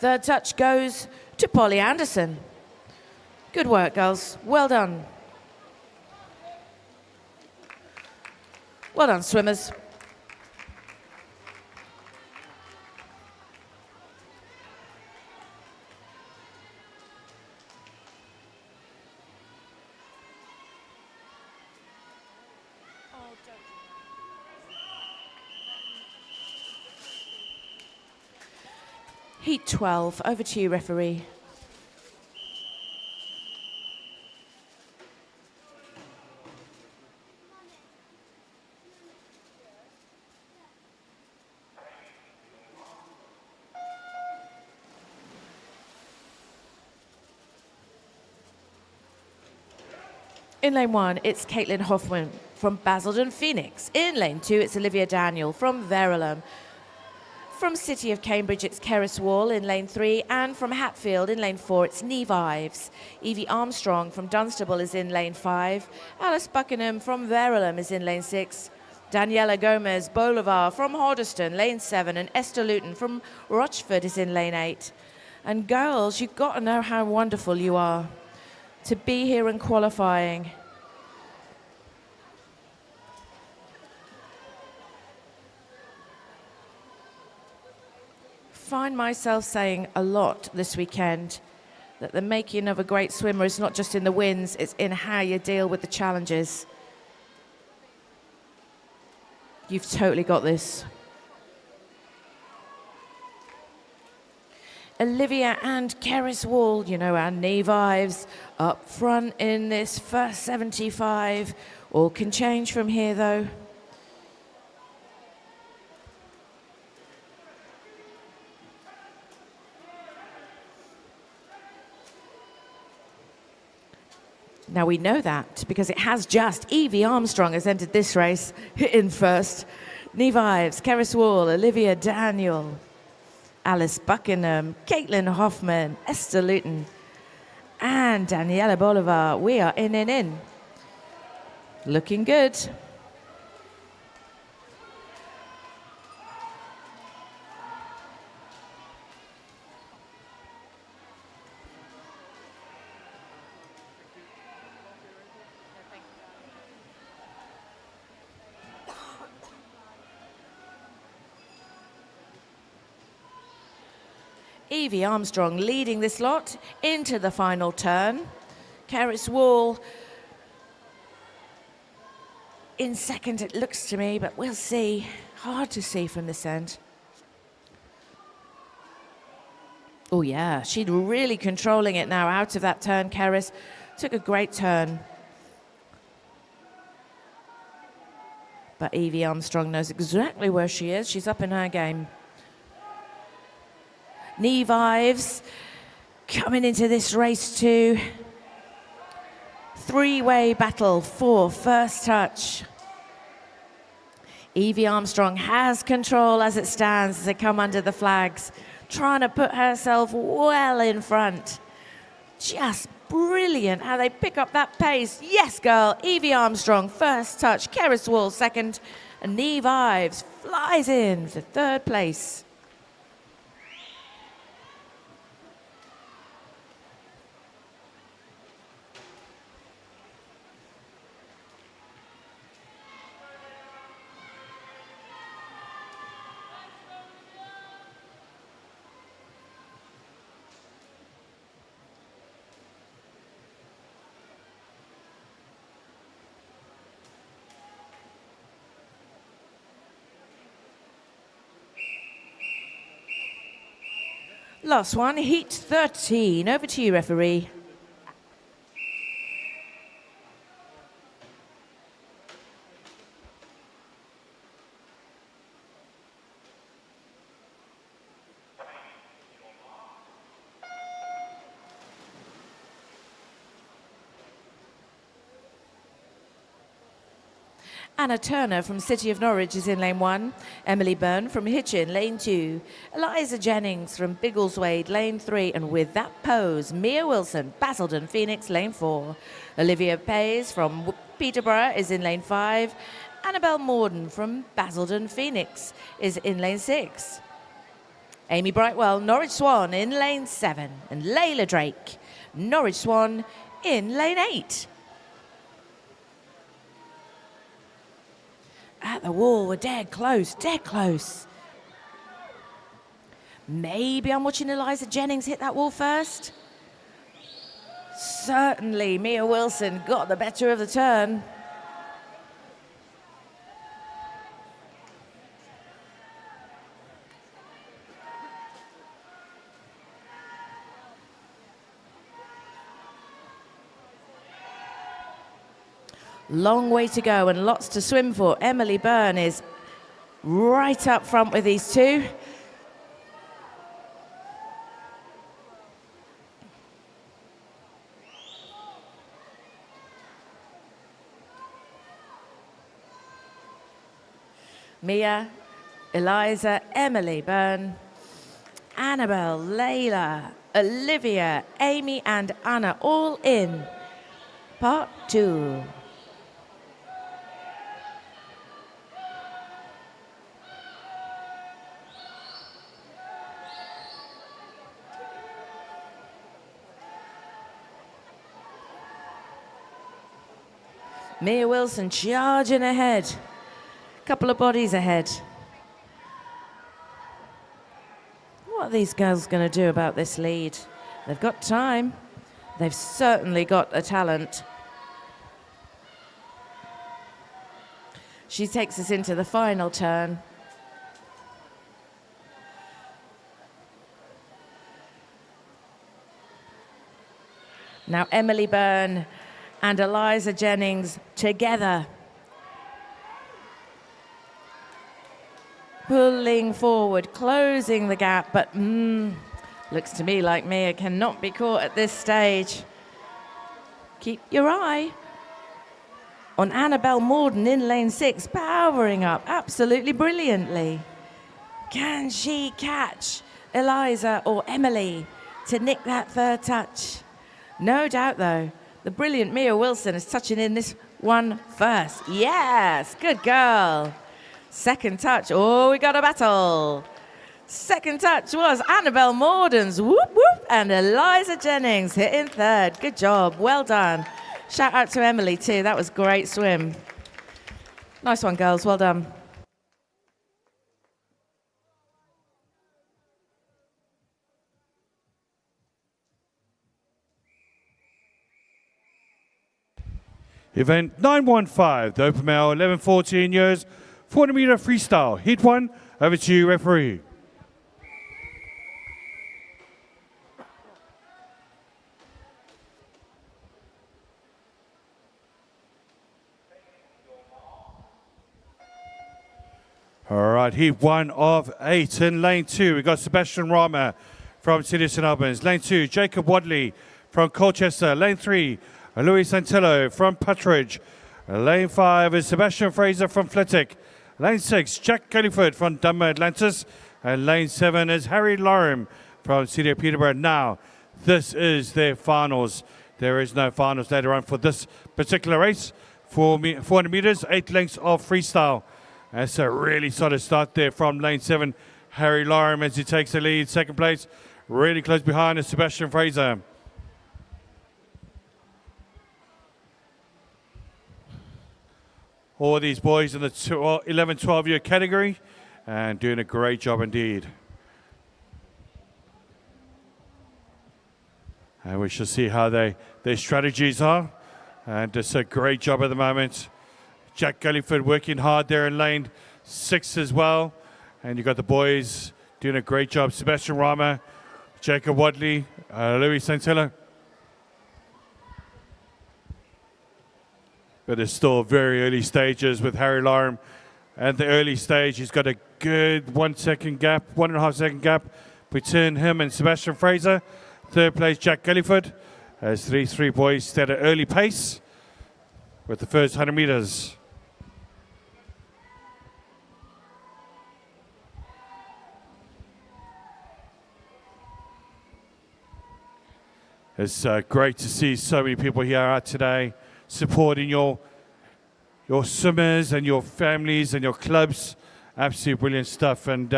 Third touch goes to Polly Anderson. Good work, girls. Well done. Well done, swimmers. Heat 12, over to you, referee. In lane 1, it's Caitlin Hoffman from Basildon Phoenix. In lane 2, it's Olivia Daniel from Verulam. From City of Cambridge, it's Keris Wall in lane 3, and from Hatfield in lane 4, it's Neve Ives. Evie Armstrong from Dunstable is in lane 5. Alice Buckingham from Verulam is in lane 6. Daniela Gomez Bolivar from Hoddesdon, lane 7, and Esther Luton from Rochford is in lane 8. And girls, you've got to know how wonderful you are to be here and qualifying. Find myself saying a lot this weekend that the making of a great swimmer is not just in the wins, it's in how you deal with the challenges. You've totally got this. Olivia and Keris Wall, you know, and Neve Ives up front in this first 75. All can change from here, though. Now we know that because it has just. Evie Armstrong has entered this race in first. Neve Ives, Keris Wall, Olivia Daniel, Alice Buckingham, Caitlin Hoffman, Esther Luton, and Daniela Bolivar. We are in. Looking good. Evie Armstrong leading this lot into the final turn. Keris Wall in second, it looks to me, but we'll see. Hard to see from this end. Oh yeah, she's really controlling it now out of that turn. Keris took a great turn. But Evie Armstrong knows exactly where she is. She's up in her game. Neve Ives coming into this race too. Three-way battle for first touch. Evie Armstrong has control as it stands as they come under the flags, trying to put herself well in front. Just brilliant how they pick up that pace. Yes, girl, Evie Armstrong, first touch. Keris Wall, second. And Neve Ives flies in to third place. Last one, heat 13. Over to you, referee. Anna Turner from City of Norwich is in lane 1. Emily Byrne from Hitchin, lane 2. Eliza Jennings from Biggleswade, lane 3. And with that pose, Mia Wilson, Basildon Phoenix, lane 4. Olivia Pays from Peterborough is in lane 5. Annabelle Morden from Basildon Phoenix is in lane 6. Amy Brightwell, Norwich Swan in lane 7. And Layla Drake, Norwich Swan in lane 8. At the wall, we're dead close, dead close. Maybe I'm watching Eliza Jennings hit that wall first. Certainly, Mia Wilson got the better of the turn. Long way to go and lots to swim for. Emily Byrne is right up front with these two. Mia, Eliza, Emily Byrne, Annabelle, Layla, Olivia, Amy and Anna all in. Part 2. Mia Wilson charging ahead. Couple of bodies ahead. What are these girls going to do about this lead? They've got time. They've certainly got a talent. She takes us into the final turn. Now Emily Byrne and Eliza Jennings together. Pulling forward, closing the gap, but looks to me like Mia cannot be caught at this stage. Keep your eye on Annabelle Morden in lane 6, powering up absolutely brilliantly. Can she catch Eliza or Emily to nick that third touch? No doubt, though. The brilliant Mia Wilson is touching in this one first. Yes, good girl. Second touch, oh, we got a battle. Second touch was Annabelle Morden's, whoop, whoop, and Eliza Jennings hitting third. Good job, well done. Shout out to Emily too, that was great swim. Nice one, girls, well done. Event 915, the open male 11-14 years, 400-meter freestyle. Heat 1, over to you, referee. All right, heat 1 of 8 in lane 2. We've got Sebastian Rama from City of St Albans. Lane 2, Jacob Wadley from Colchester. Lane 3, Louis Santillo from Puttridge. Lane 5 is Sebastian Fraser from Flitwick. Lane 6, Jack Culliford from Dunmer Atlantis. And lane 7 is Harry Loram from City of Peterborough. Now, this is their finals. There is no finals later on for this particular race. 400 meters, 8 lengths of freestyle. That's a really solid start there from lane 7. Harry Loram as he takes the lead. Second place, really close behind is Sebastian Fraser. All these boys in the 11-12 year category and doing a great job indeed. And we shall see how their strategies are. And it's a great job at the moment. Jack Culliford working hard there in lane 6 as well. And you've got the boys doing a great job. Sebastian Rama, Jacob Wadley, Louis Santillo. But it's still very early stages with Harry Loram. At the early stage, he's got a good 1 second gap, 1.5 second gap between him and Sebastian Fraser. Third place, Jack Culliford. As these three boys set an early pace with the first 100 meters. It's great to see so many people here out today supporting your swimmers and your families and your clubs. Absolutely brilliant stuff. And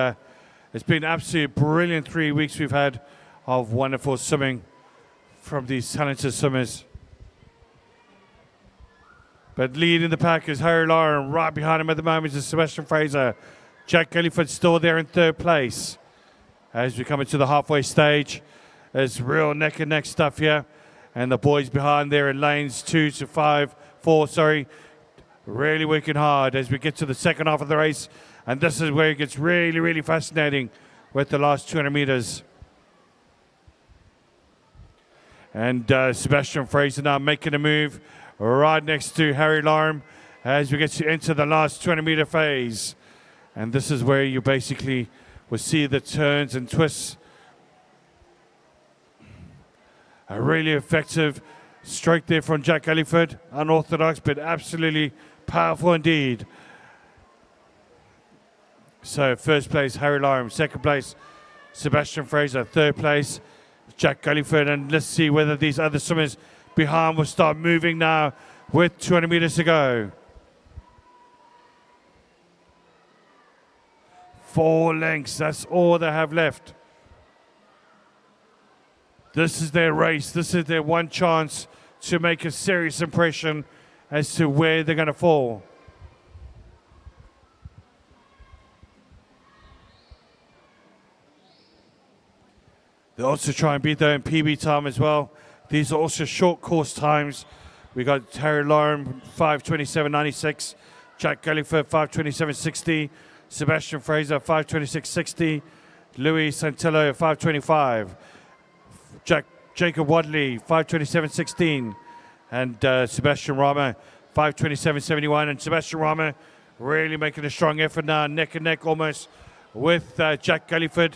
it's been absolutely brilliant 3 weeks we've had of wonderful swimming from these talented swimmers. But leading the pack is Harry Lauren. Right behind him at the moment is Sebastian Fraser. Jack Galliford still there in third place. As we come into the halfway stage, there's real neck and neck stuff here. And the boys behind there in lanes 2 to 4, really working hard as we get to the second half of the race. And this is where it gets really, really fascinating with the last 200 meters. And Sebastian Fraser now making a move right next to Harry Lauren as we get to enter the last 200-meter phase. And this is where you basically will see the turns and twists. A really effective stroke there from Jack Galliford. Unorthodox, but absolutely powerful indeed. So first place, Harry Lauren. Second place, Sebastian Fraser. Third place, Jack Galliford. And let's see whether these other swimmers behind will start moving now with 200 meters to go. 4 lengths, that's all they have left. This is their race. This is their one chance to make a serious impression as to where they're going to fall. They also try and beat their own PB time as well. These are also short course times. We got Harry Lauren 5:27.96, Jack Galliford 5:27.60, Sebastian Fraser 5:26.60, Louis Santillo 5:25, Jacob Wadley 5:27.16, and Sebastian Rama 5:27.71. And Sebastian Rama really making a strong effort now, neck and neck almost with Jack Galliford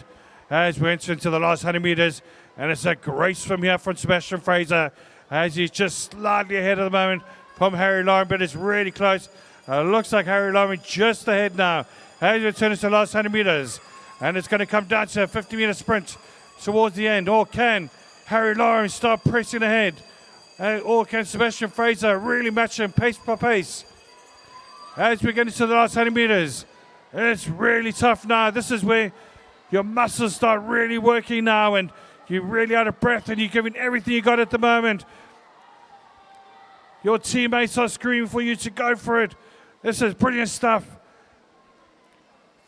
as we enter into the last 100 meters. And it's a great swim here from Sebastian Fraser as he's just slightly ahead at the moment from Harry Lauren, but it's really close. Looks like Harry Lauren just ahead now as we turn into the last 100 meters. And it's going to come down to a 50-meter sprint towards the end. Or can Harry Lauren start pressing ahead? Or can Sebastian Fraser really match him pace by pace? As we get into the last 100 meters, it's really tough now. This is where your muscles start really working now, and you're really out of breath, and you're giving everything you got at the moment. Your teammates are screaming for you to go for it. This is brilliant stuff.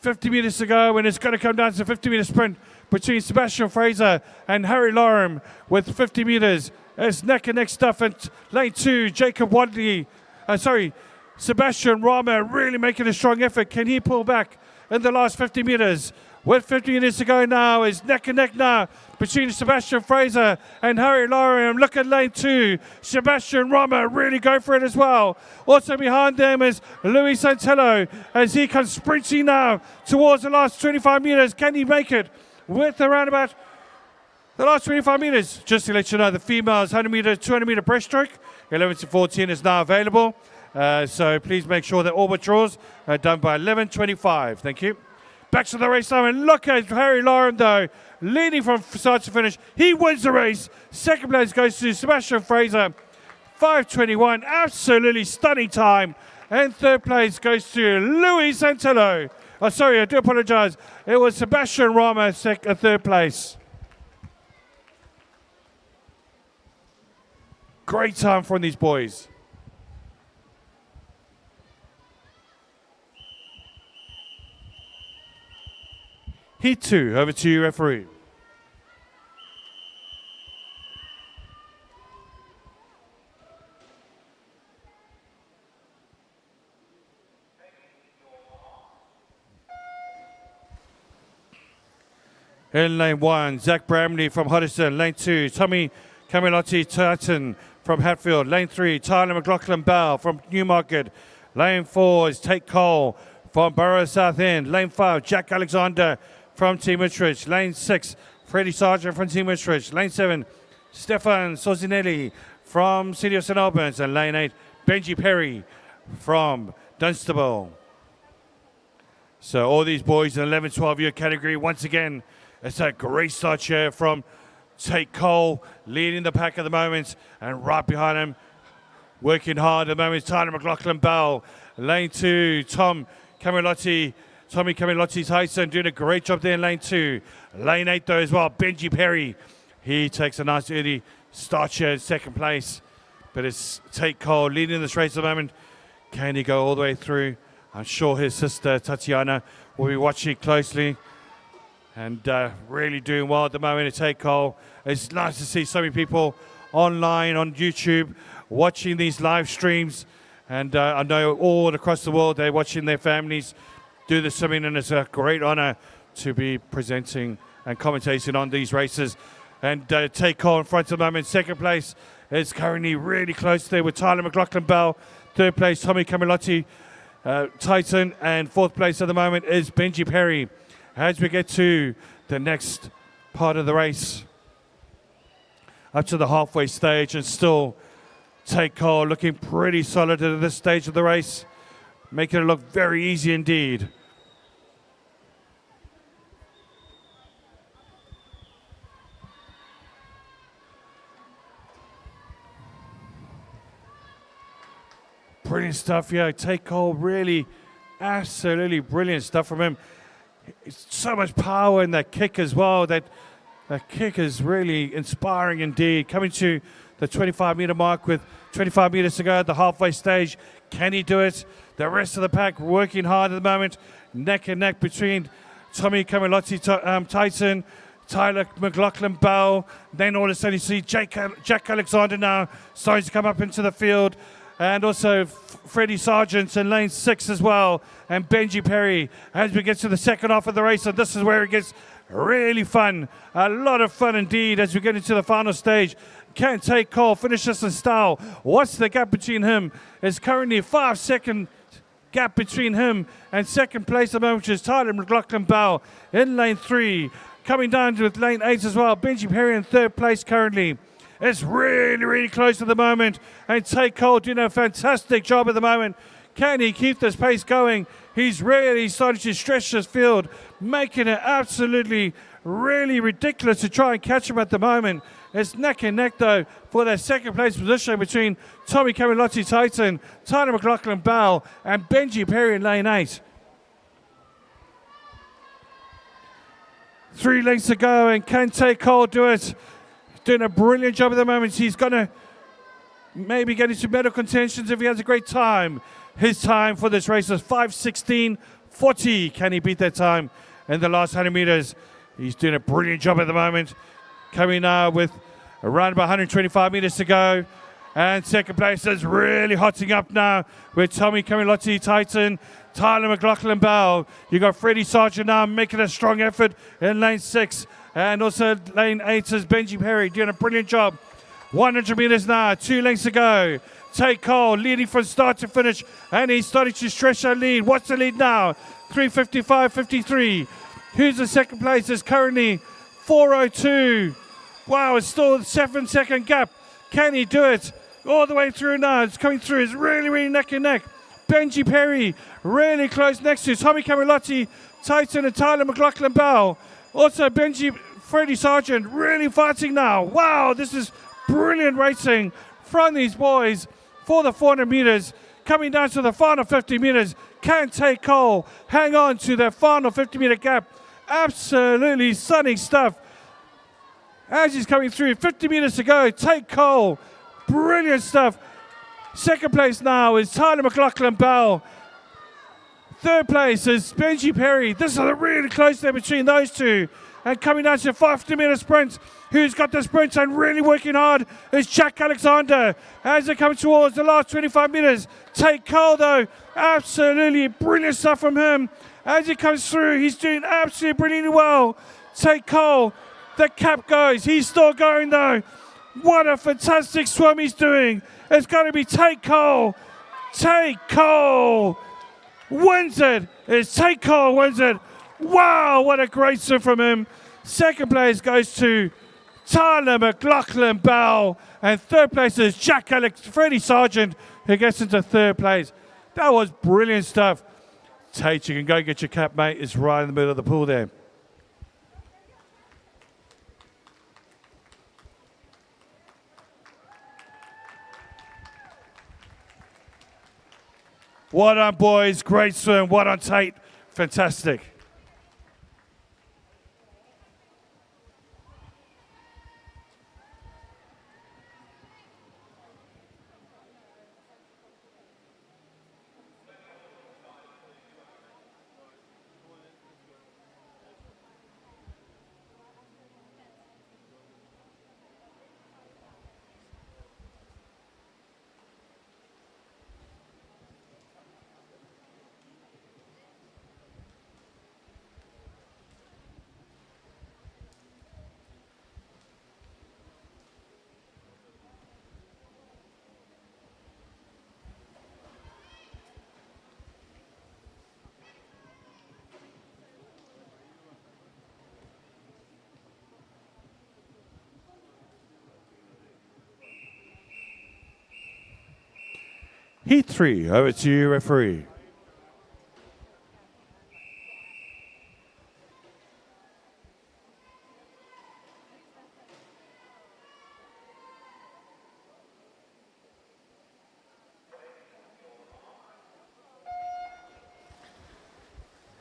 50 meters to go, and it's going to come down to a 50-meter sprint between Sebastian Fraser and Harry Lauren with 50 meters. It's neck and neck stuff. And lane 2, Jacob Wadley, Sebastian Rama really making a strong effort. Can he pull back in the last 50 meters? With 50 minutes to go now, is neck and neck now between Sebastian Fraser and Harry Lauren. Look at lane 2. Sebastian Rama really go for it as well. Also behind them is Louis Santillo as he comes sprinting now towards the last 25 meters. Can he make it with around about the last 25 meters? Just to let you know, the females 100-meter, 200-meter breaststroke, 11 to 14 is now available. So please make sure that all withdrawals are done by 11:25. Thank you. Back to the race now, and look at Harry Lauren though, leading from start to finish. He wins the race. Second place goes to Sebastian Fraser, 5:21, absolutely stunning time. And third place goes to Louis Santillo. Oh, sorry, I do apologize. It was Sebastian Rama, third place. Great time from these boys. Heat 2, over to you, referee. In lane 1, Zach Bramley from Hoddesdon. Lane 2, Tommy Camilotti Turton from Hatfield. Lane 3, Tyler McLaughlin Bell from Newmarket. Lane 4 is Tate Cole from Borough South End. Lane 5, Jack Alexander from Team Ipswich. Lane 6, Freddie Sargent from Team Ipswich. Lane 7, Stefan Sozinelli from City of St Albans. And lane 8, Benji Perry from Dunstable. So all these boys in the 11-12 year category, once again, it's a great start here from Tate Cole leading the pack at the moment, and right behind him, working hard at the moment, Tyler McLaughlin-Bell. Lane 2, Tommy Camilotti Tyson doing a great job there in lane 2. Lane 8 though as well, Benji Perry. He takes a nice early start here in second place. But it's Tate Cole leading this race at the moment. Can he go all the way through? I'm sure his sister Tatiana will be watching closely. And really doing well at the moment at Tate Cole. It's nice to see so many people online on YouTube watching these live streams. And I know all across the world they're watching their families do the swimming, and it's a great honor to be presenting and commentating on these races. And Tate Cole in front of the moment. Second place is currently really close there with Tyler McLaughlin-Bell. Third place, Tommy Camilotti Tyson. And fourth place at the moment is Benji Perry. As we get to the next part of the race, up to the halfway stage, and still Tate Cole looking pretty solid at this stage of the race, making it look very easy indeed. Brilliant stuff here. Tate Cole, really, absolutely brilliant stuff from him. It's so much power in that kick as well. That kick is really inspiring indeed. Coming to the 25-meter mark with 25 meters to go at the halfway stage. Can he do it? The rest of the pack working hard at the moment. Neck and neck between Tommy Camilotti Tyson, Tyler McLaughlin-Bell. Then all of a sudden you see Jack Alexander now starting to come up into the field. And also Freddie Sargent in lane 6 as well. And Benji Perry as we get to the second half of the race. And this is where it gets really fun. A lot of fun indeed as we get into the final stage. Can Tate Cole finish this in style? What's the gap between him? It's currently a 5-second gap between him and second place at the moment, which is Tyler McLaughlin-Bell in lane 3. Coming down with lane 8 as well. Benji Perry in third place currently. It's really, really close at the moment. And Tate Cole doing a fantastic job at the moment. Can he keep this pace going? He's really starting to stretch this field, making it absolutely, really ridiculous to try and catch him at the moment. It's neck and neck, though, for that second place position between Tommy Camilotti Tyson, Tyler McLaughlin-Bell, and Benji Perry in lane 8. 3 lengths to go, and can Tate Cole do it? Doing a brilliant job at the moment. He's going to maybe get into medal contentions if he has a great time. His time for this race was 5:16.40. Can he beat that time in the last 100 meters? He's doing a brilliant job at the moment. Coming now with around about 125 meters to go. And second place is really hotting up now with Tommy Camilotti Tyson, Tyler McLaughlin-Bell. You got Freddie Sargent now making a strong effort in lane 6. And also lane 8 is Benji Perry doing a brilliant job. 100 meters now, 2 lengths to go. Tate Cole leading from start to finish, and he's starting to stretch that lead. What's the lead now? 3:55.53. Who's the second place? Is currently 4:02. Wow, it's still a 7-second gap. Can he do it? All the way through now. It's coming through. It's really, really neck and neck. Benji Perry really close next to Tommy Camilotti Tyson and Tyler McLaughlin-Bell. Also Freddie Sargent really fighting now. Wow, this is brilliant racing from these boys for the 400 meters. Coming down to the final 50 meters. Can Tate Cole hang on to their final 50-meter gap? Absolutely stunning stuff. As he's coming through, 50 meters to go. Tate Cole, brilliant stuff. Second place now is Tyler McLaughlin-Bell. Third place is Benji Perry. This is really close there between those two. And coming down to the 50-meter sprint, who's got the sprint and really working hard is Jack Alexander. As they come towards the last 25 meters, Tate Cole, though, absolutely brilliant stuff from him. As he comes through, he's doing absolutely brilliantly well. Tate Cole, the cap goes. He's still going, though. What a fantastic swim he's doing. It's going to be Tate Cole. Tate Cole wins it. It's Tate Cole wins it. Wow, what a great swim from him. Second place goes to Tyler McLaughlin-Bell. And third place is Freddie Sargent, who gets into third place. That was brilliant stuff. Tate, you can go get your cap, mate. It's right in the middle of the pool there. Well done, boys. Great swim. Well done, Tate. Fantastic. Heat 3, over to you, referee.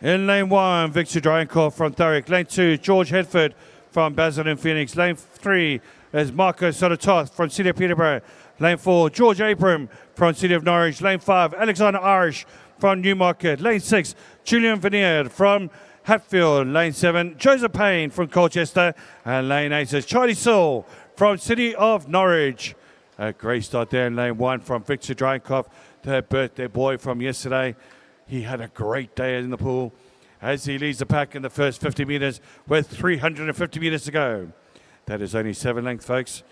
In lane 1, Victor Dryankov from Thurrock. Lane 2, George Hedford from Basel and Phoenix. Lane 3 is Marco Sotototh from City of Peterborough. Lane 4, George Abram from City of Norwich. Lane 5, Alexander Irish from Newmarket. Lane 6, Julian Vineyard from Hatfield. Lane 7, Joseph Payne from Colchester. And lane 8 is Charlie Saul from City of Norwich. A great start there in lane 1 from Victor Dryankov, their birthday boy from yesterday. He had a great day in the pool as he leads the pack in the first 50 metres with 350 metres to go. That is only 7 lengths, folks.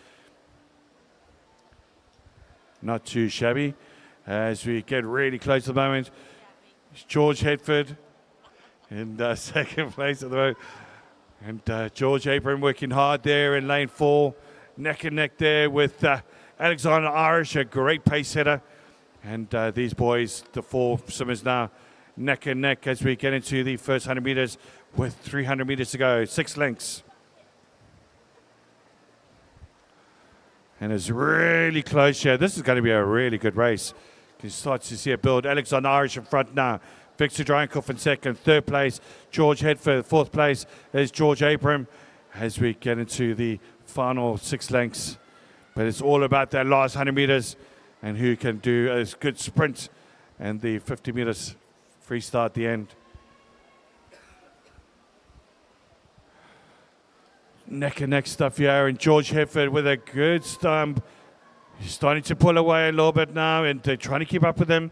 Not too shabby. As we get really close at the moment, it's George Hedford in second place at the moment. And George Abram working hard there in lane 4. Neck and neck there with Alexander Irish, a great pace setter. And these boys, the 4 swimmers now, neck and neck as we get into the first 100 metres with 300 metres to go. 6 lengths. And it's really close here. This is going to be a really good race. You start to see it build. Alexander Irish in front now. Victor Dryankov in second. Third place, George Hedford. Fourth place is George Abram as we get into the final 6 lengths. But it's all about that last 100 metres and who can do a good sprint and the 50 metres free start at the end. Neck and neck stuff here, and George Hedford with a good stump. He's starting to pull away a little bit now, and they're trying to keep up with him.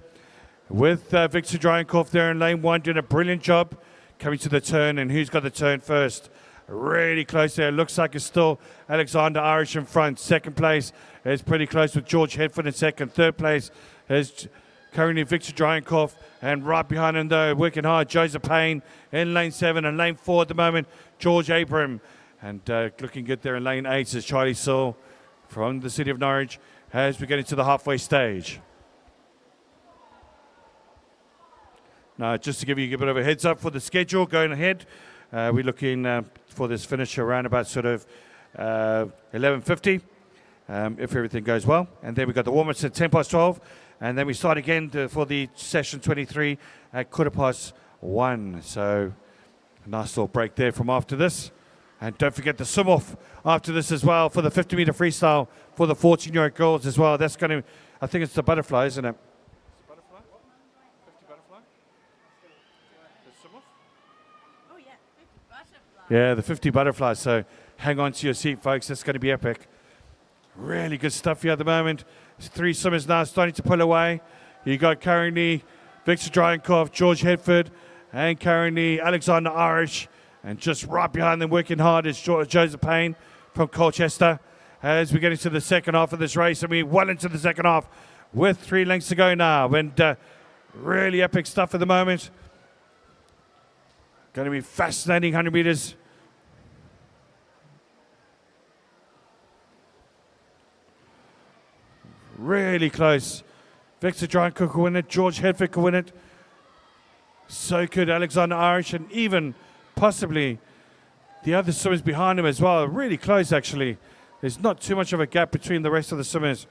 With Victor Dryankov there in lane 1 doing a brilliant job coming to the turn, and who's got the turn first? Really close there. Looks like it's still Alexander Irish in front. Second place is pretty close with George Hedford in second. Third place is currently Victor Dryankov, and right behind him though, working hard, Joseph Payne in lane 7, and lane 4 at the moment, George Abram. And looking good there in lane 8 is Charlie Saul from the City of Norwich as we get into the halfway stage. Now, just to give you a bit of a heads up for the schedule going ahead, we're looking for this finish around about sort of 11:50, if everything goes well. And then we've got the warm-ups at 12:10, and then we start again for the session 23 at 1:15. So a nice little break there from after this. And don't forget the swim-off after this as well for the 50-metre freestyle for the 14-year-old girls as well. That's going to, I think it's the butterfly, isn't it? Butterfly? 50 butterfly? The swim-off? Oh, yeah, 50 butterfly. Yeah, the 50 butterfly. So hang on to your seat, folks. That's going to be epic. Really good stuff here at the moment. 3 swimmers now starting to pull away. You got currently Victor Dryankov, George Hedford, and currently Alexander Irish. And just right behind them, working hard, is Joseph Payne from Colchester. As we get into the second half of this race, and we're well into the second half with 3 lengths to go now. And really epic stuff at the moment. Going to be fascinating 100 metres. Really close. Victor Dryankov could win it. George Hedford could win it. So could Alexander Irish, and even possibly the other swimmers behind him as well. Really close, actually. There's not too much of a gap between the rest of the swimmers.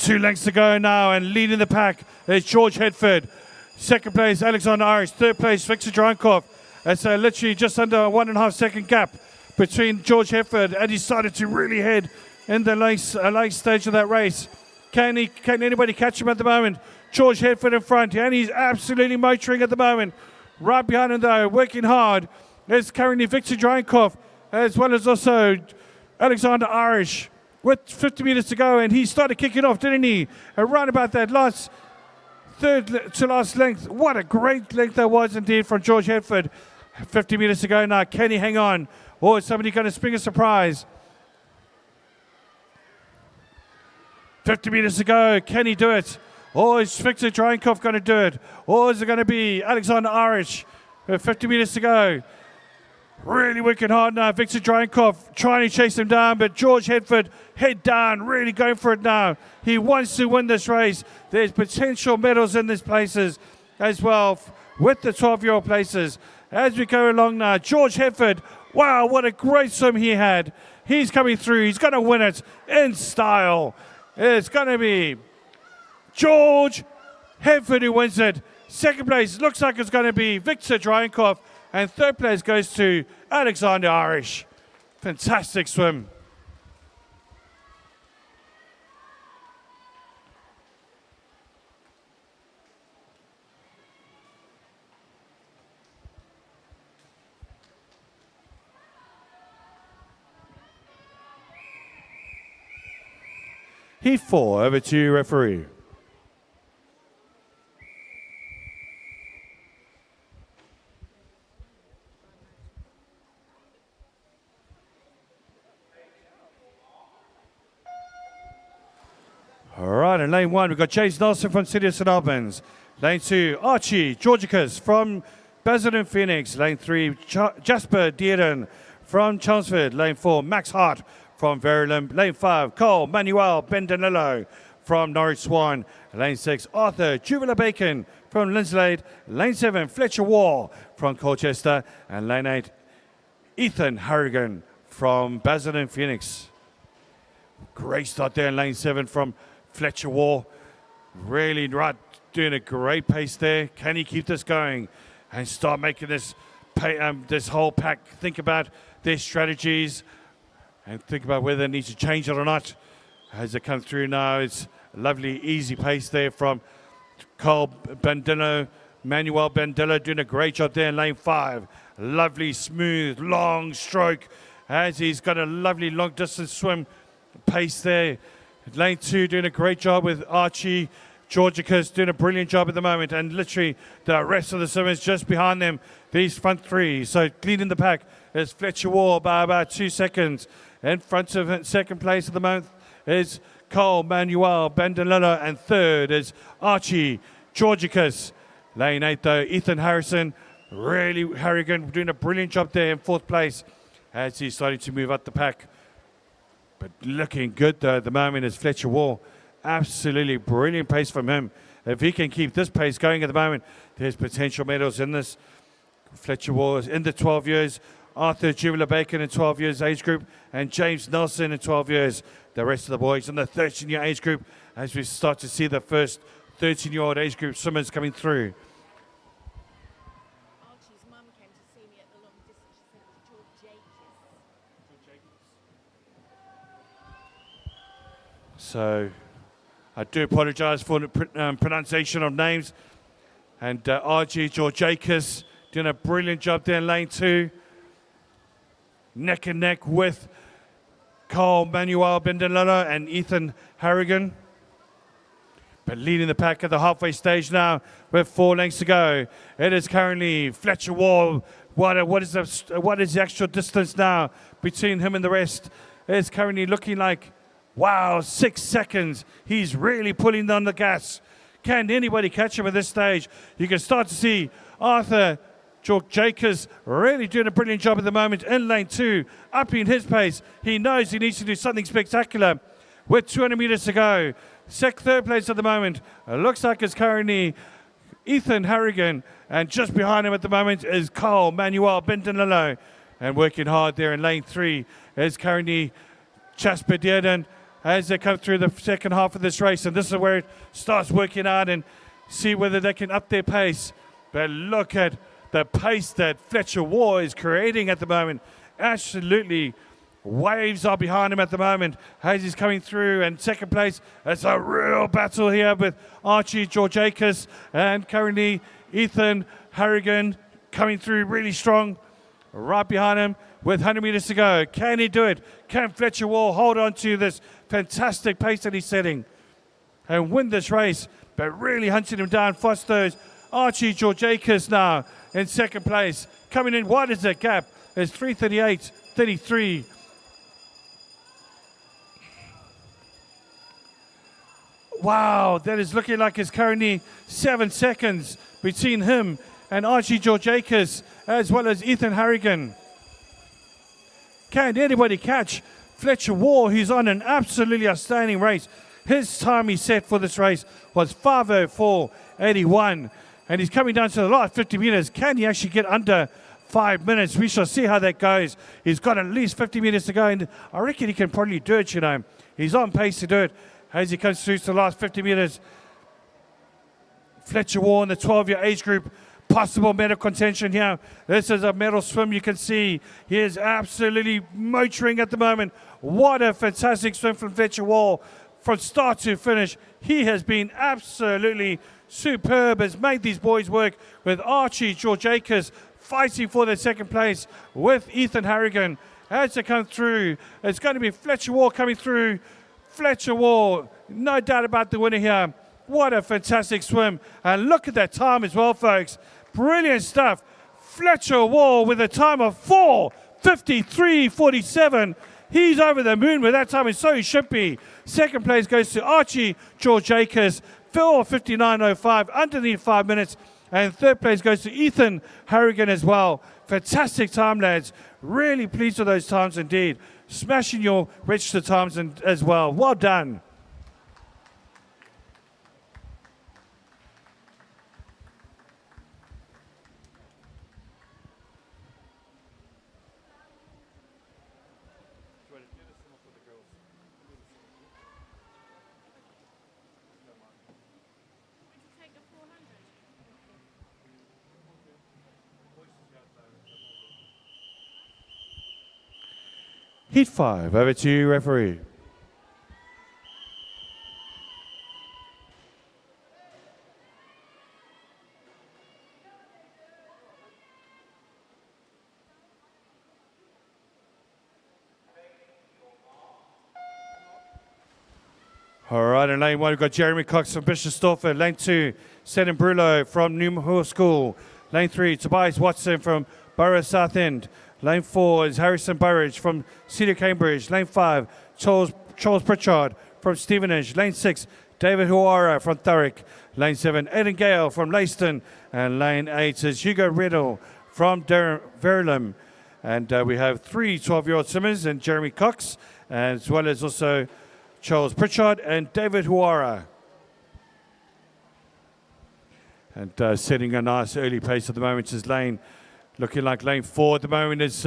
2 lengths to go now, and leading the pack is George Hedford. Second place, Alexander Irish. Third place, Victor Drankov. It's literally just under a 1.5 second gap between George Hedford, and he started to really head in the late stage of that race. Can anybody catch him at the moment? George Hedford in front, and he's absolutely motoring at the moment. Right behind him, though, working hard, is currently Victor Drankov, as well as also Alexander Irish, with 50 meters to go, and he started kicking off, didn't he? Around about that last third to last length. What a great length that was indeed from George Hedford. 50 meters to go now. Can he hang on? Or is somebody going to spring a surprise? 50 meters to go. Can he do it? Or is Victor Drankov going to do it? Or is it going to be Alexander Irish? 50 meters to go. Really working hard now. Victor Drankov trying to chase him down, but George Hedford head down, really going for it now. He wants to win this race. There's potential medals in these places as well with the 12-year-old places. As we go along now, George Hedford, wow, what a great swim he had. He's coming through. He's going to win it in style. It's going to be George Hedford who wins it. Second place looks like it's going to be Victor Drankov. And third place goes to Alexander Irish. Fantastic swim. Heat 4, over to referee. All right, in lane 1, we've got James Nelson from City of St Albans. Lane 2, Archie Georgicus from Basildon Phoenix. Lane 3, Jasper Dearden from Chelmsford. Lane 4, Max Hart from Verulam. Lane 5, Cole Manuel Bendanillo from Norwich Swan. Lane 6, Arthur Jubilee Bacon from Linslade. Lane 7, Fletcher Wall from Colchester. And Lane 8, Ethan Harrigan from Basildon Phoenix. Great start there in lane 7 from Fletcher Wall. Really right, doing a great pace there. Can he keep this going and start making this whole pack think about their strategies and think about whether they need to change it or not? As they come through now, it's a lovely, easy pace there from Carl Bandillo, Manuel Bandillo doing a great job there in lane 5. Lovely, smooth, long stroke as he's got a lovely long distance swim pace there. Lane 2 doing a great job with Archie Georgicus doing a brilliant job at the moment, and literally the rest of the swimmers just behind them, these front 3. So leading the pack is Fletcher Wall by about 2 seconds. In front of second place at the moment is Cole Manuel Bandolino, and third is Archie Georgicus. Lane 8 though, Ethan Harrison, really Harrigan doing a brilliant job there in 4th place as he's starting to move up the pack. But looking good though at the moment is Fletcher Wall. Absolutely brilliant pace from him. If he can keep this pace going at the moment, there's potential medals in this. Fletcher Wall is in the 12 years. Arthur Jubilee Bacon in 12 years age group, and James Nelson in 12 years. The rest of the boys in the 13-year age group as we start to see the first 13-year-old age group swimmers coming through. Archie's mum came to see me at the long distance. She said it was George Jacobs. So I do apologize for the pronunciation of names. And RG Georgakis doing a brilliant job there in lane 2. Neck and neck with Carl Manuel Bendelano and Ethan Harrigan. But leading the pack at the halfway stage now with 4 lengths to go. It is currently Fletcher Wall. What is the actual distance now between him and the rest? It's currently looking like, wow, 6 seconds. He's really pulling down the gas. Can anybody catch him at this stage? You can start to see Arthur Georgakis really doing a brilliant job at the moment in lane 2, upping his pace. He knows he needs to do something spectacular with 200 meters to go. Third place at the moment. It looks like it's currently Ethan Harrigan, and just behind him at the moment is Carl Manuel Bentonello. And working hard there in lane 3 is currently Jasper Dearden, as they come through the second half of this race. And this is where it starts working out and see whether they can up their pace. But look at the pace that Fletcher War is creating at the moment. Absolutely. Waves are behind him at the moment. Hazy's coming through, and second place. It's a real battle here with Archie Georgiakis and currently Ethan Harrigan coming through really strong. Right behind him with 100 meters to go. Can he do it? Can Fletcher Wall hold on to this fantastic pace that he's setting and win this race? But really hunting him down. Foster's Archie Georgiakis now in second place. Coming in wide as a gap. It's 3:38.33. Wow, that is looking like it's currently 7 seconds between him and Archie Georgiakis, as well as Ethan Harrigan. Can anybody catch Fletcher Wall? He's on an absolutely outstanding race. His time he set for this race was 5:04.81, and he's coming down to the last 50 meters. Can he actually get under 5 minutes? We shall see how that goes. He's got at least 50 meters to go, and I reckon he can probably do it, you know. He's on pace to do it as he comes through to the last 50 meters. Fletcher Wall in the 12-year age group, possible medal contention here. This is a medal swim, you can see. He is absolutely motoring at the moment. What a fantastic swim from Fletcher Wall. From start to finish, he has been absolutely superb, has made these boys work with Archie Georgiakis fighting for the second place with Ethan Harrigan. As they come through, it's going to be Fletcher Wall coming through. Fletcher Wall, no doubt about the winner here. What a fantastic swim. And look at that time as well, folks. Brilliant stuff. Fletcher Wall with a time of 4:53.47. He's over the moon with that time, and so he should be. Second place goes to Archie Georgiakis, 4:59.05, underneath 5 minutes. And third place goes to Ethan Harrigan as well. Fantastic time, lads. Really pleased with those times indeed. Smashing your register times as well. Well done. Would you take the 400? Heat 5, over to you, referee. All right, in lane 1, we've got Jeremy Cox from Bishopstorfer. Lane 2, Senan Brulo from Newmore School. Lane 3, Tobias Watson from Borough Southend. Lane 4 is Harrison Burridge from Cedar Cambridge. Lane 5, Charles Pritchard from Stevenage. Lane 6, David Huara from Thurrock. Lane 7, Aidan Gale from Leiston. And lane 8 is Hugo Riddle from Verulam. And we have 3 12-year-old swimmers, and Jeremy Cox, as well as also Charles Pritchard and David Huara. And setting a nice early pace at the moment is looking like lane 4 at the moment is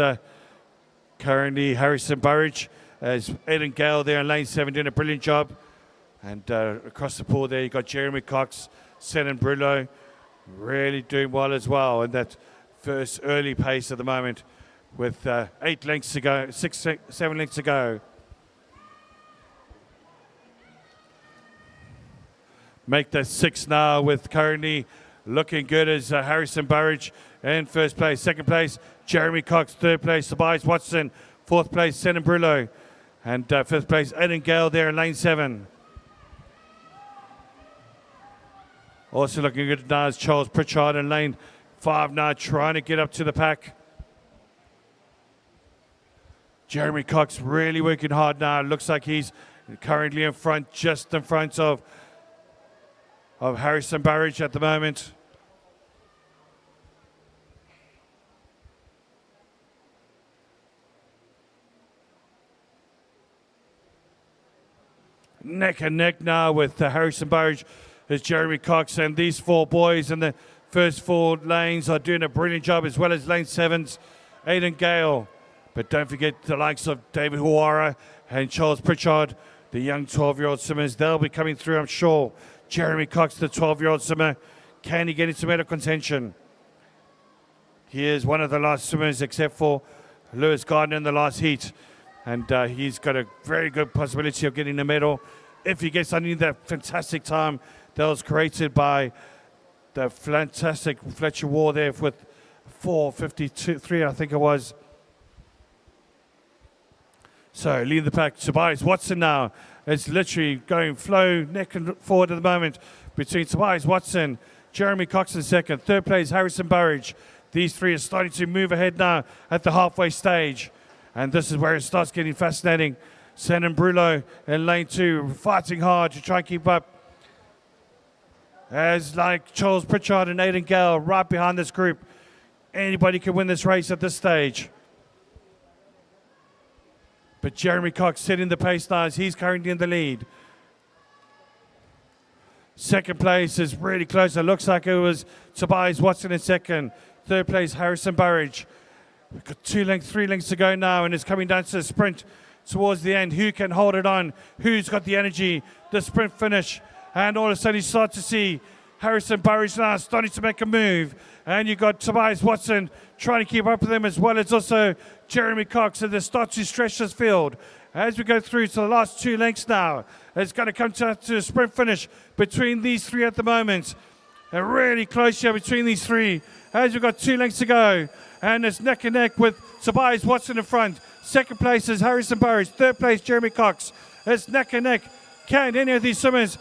currently Harrison Burridge, as Aidan Gale there in lane 7 doing a brilliant job. And across the pool there, you got Jeremy Cox, Senan Brulo, really doing well as well in that first early pace at the moment with 8 lengths to go, 7 lengths to go. Make that 6 now with currently looking good as Harrison Burridge in first place. Second place, Jeremy Cox. Third place, Tobias Watson. Fourth place, Senan Brulo. And fifth place, Aidan Gale there in lane 7. Also looking good now is Charles Pritchard in lane 5 now, trying to get up to the pack. Jeremy Cox really working hard now. Looks like he's currently in front, just in front of Harrison Burridge at the moment. Neck and neck now with Harrison Burridge is Jeremy Cox, and these 4 boys in the first 4 lanes are doing a brilliant job, as well as lane 7's Aidan Gale. But don't forget the likes of David Huara and Charles Pritchard the young 12-year-old swimmers. They'll be coming through, I'm sure. Jeremy Cox, the 12-year-old swimmer. Can he get into medal contention? He is one of the last swimmers, except for Lewis Gardner in the last heat. And he's got a very good possibility of getting a medal if he gets underneath that fantastic time that was created by the fantastic Fletcher War there with 4:52.3, I think it was. So leading the pack, Tobias Watson now. It's literally going flow neck and forward at the moment between Tobias Watson, Jeremy Cox in second. Third place, Harrison Burridge. These three are starting to move ahead now at the halfway stage. And this is where it starts getting fascinating. Shannon Brulo in lane 2, fighting hard to try and keep up. As like Charles Pritchard and Aidan Gale right behind this group. Anybody can win this race at this stage. But Jeremy Cox setting the pace now as he's currently in the lead. Second place is really close. It looks like it was Tobias Watson in second. Third place, Harrison Burridge. We've got 3 lengths to go now, and it's coming down to the sprint towards the end. Who can hold it on? Who's got the energy? The sprint finish. And all of a sudden you start to see Harrison Burridge now starting to make a move. And you've got Tobias Watson trying to keep up with him, as well as also Jeremy Cox. And they start to stretch this field. As we go through to the last 2 lengths now, it's going to come to a sprint finish between these three at the moment. And really close here between these three. As we've got 2 lengths to go. And it's neck and neck with Tobias Watson in front. Second place is Harrison Burridge. Third place, Jeremy Cox. It's neck and neck. Can any of these swimmers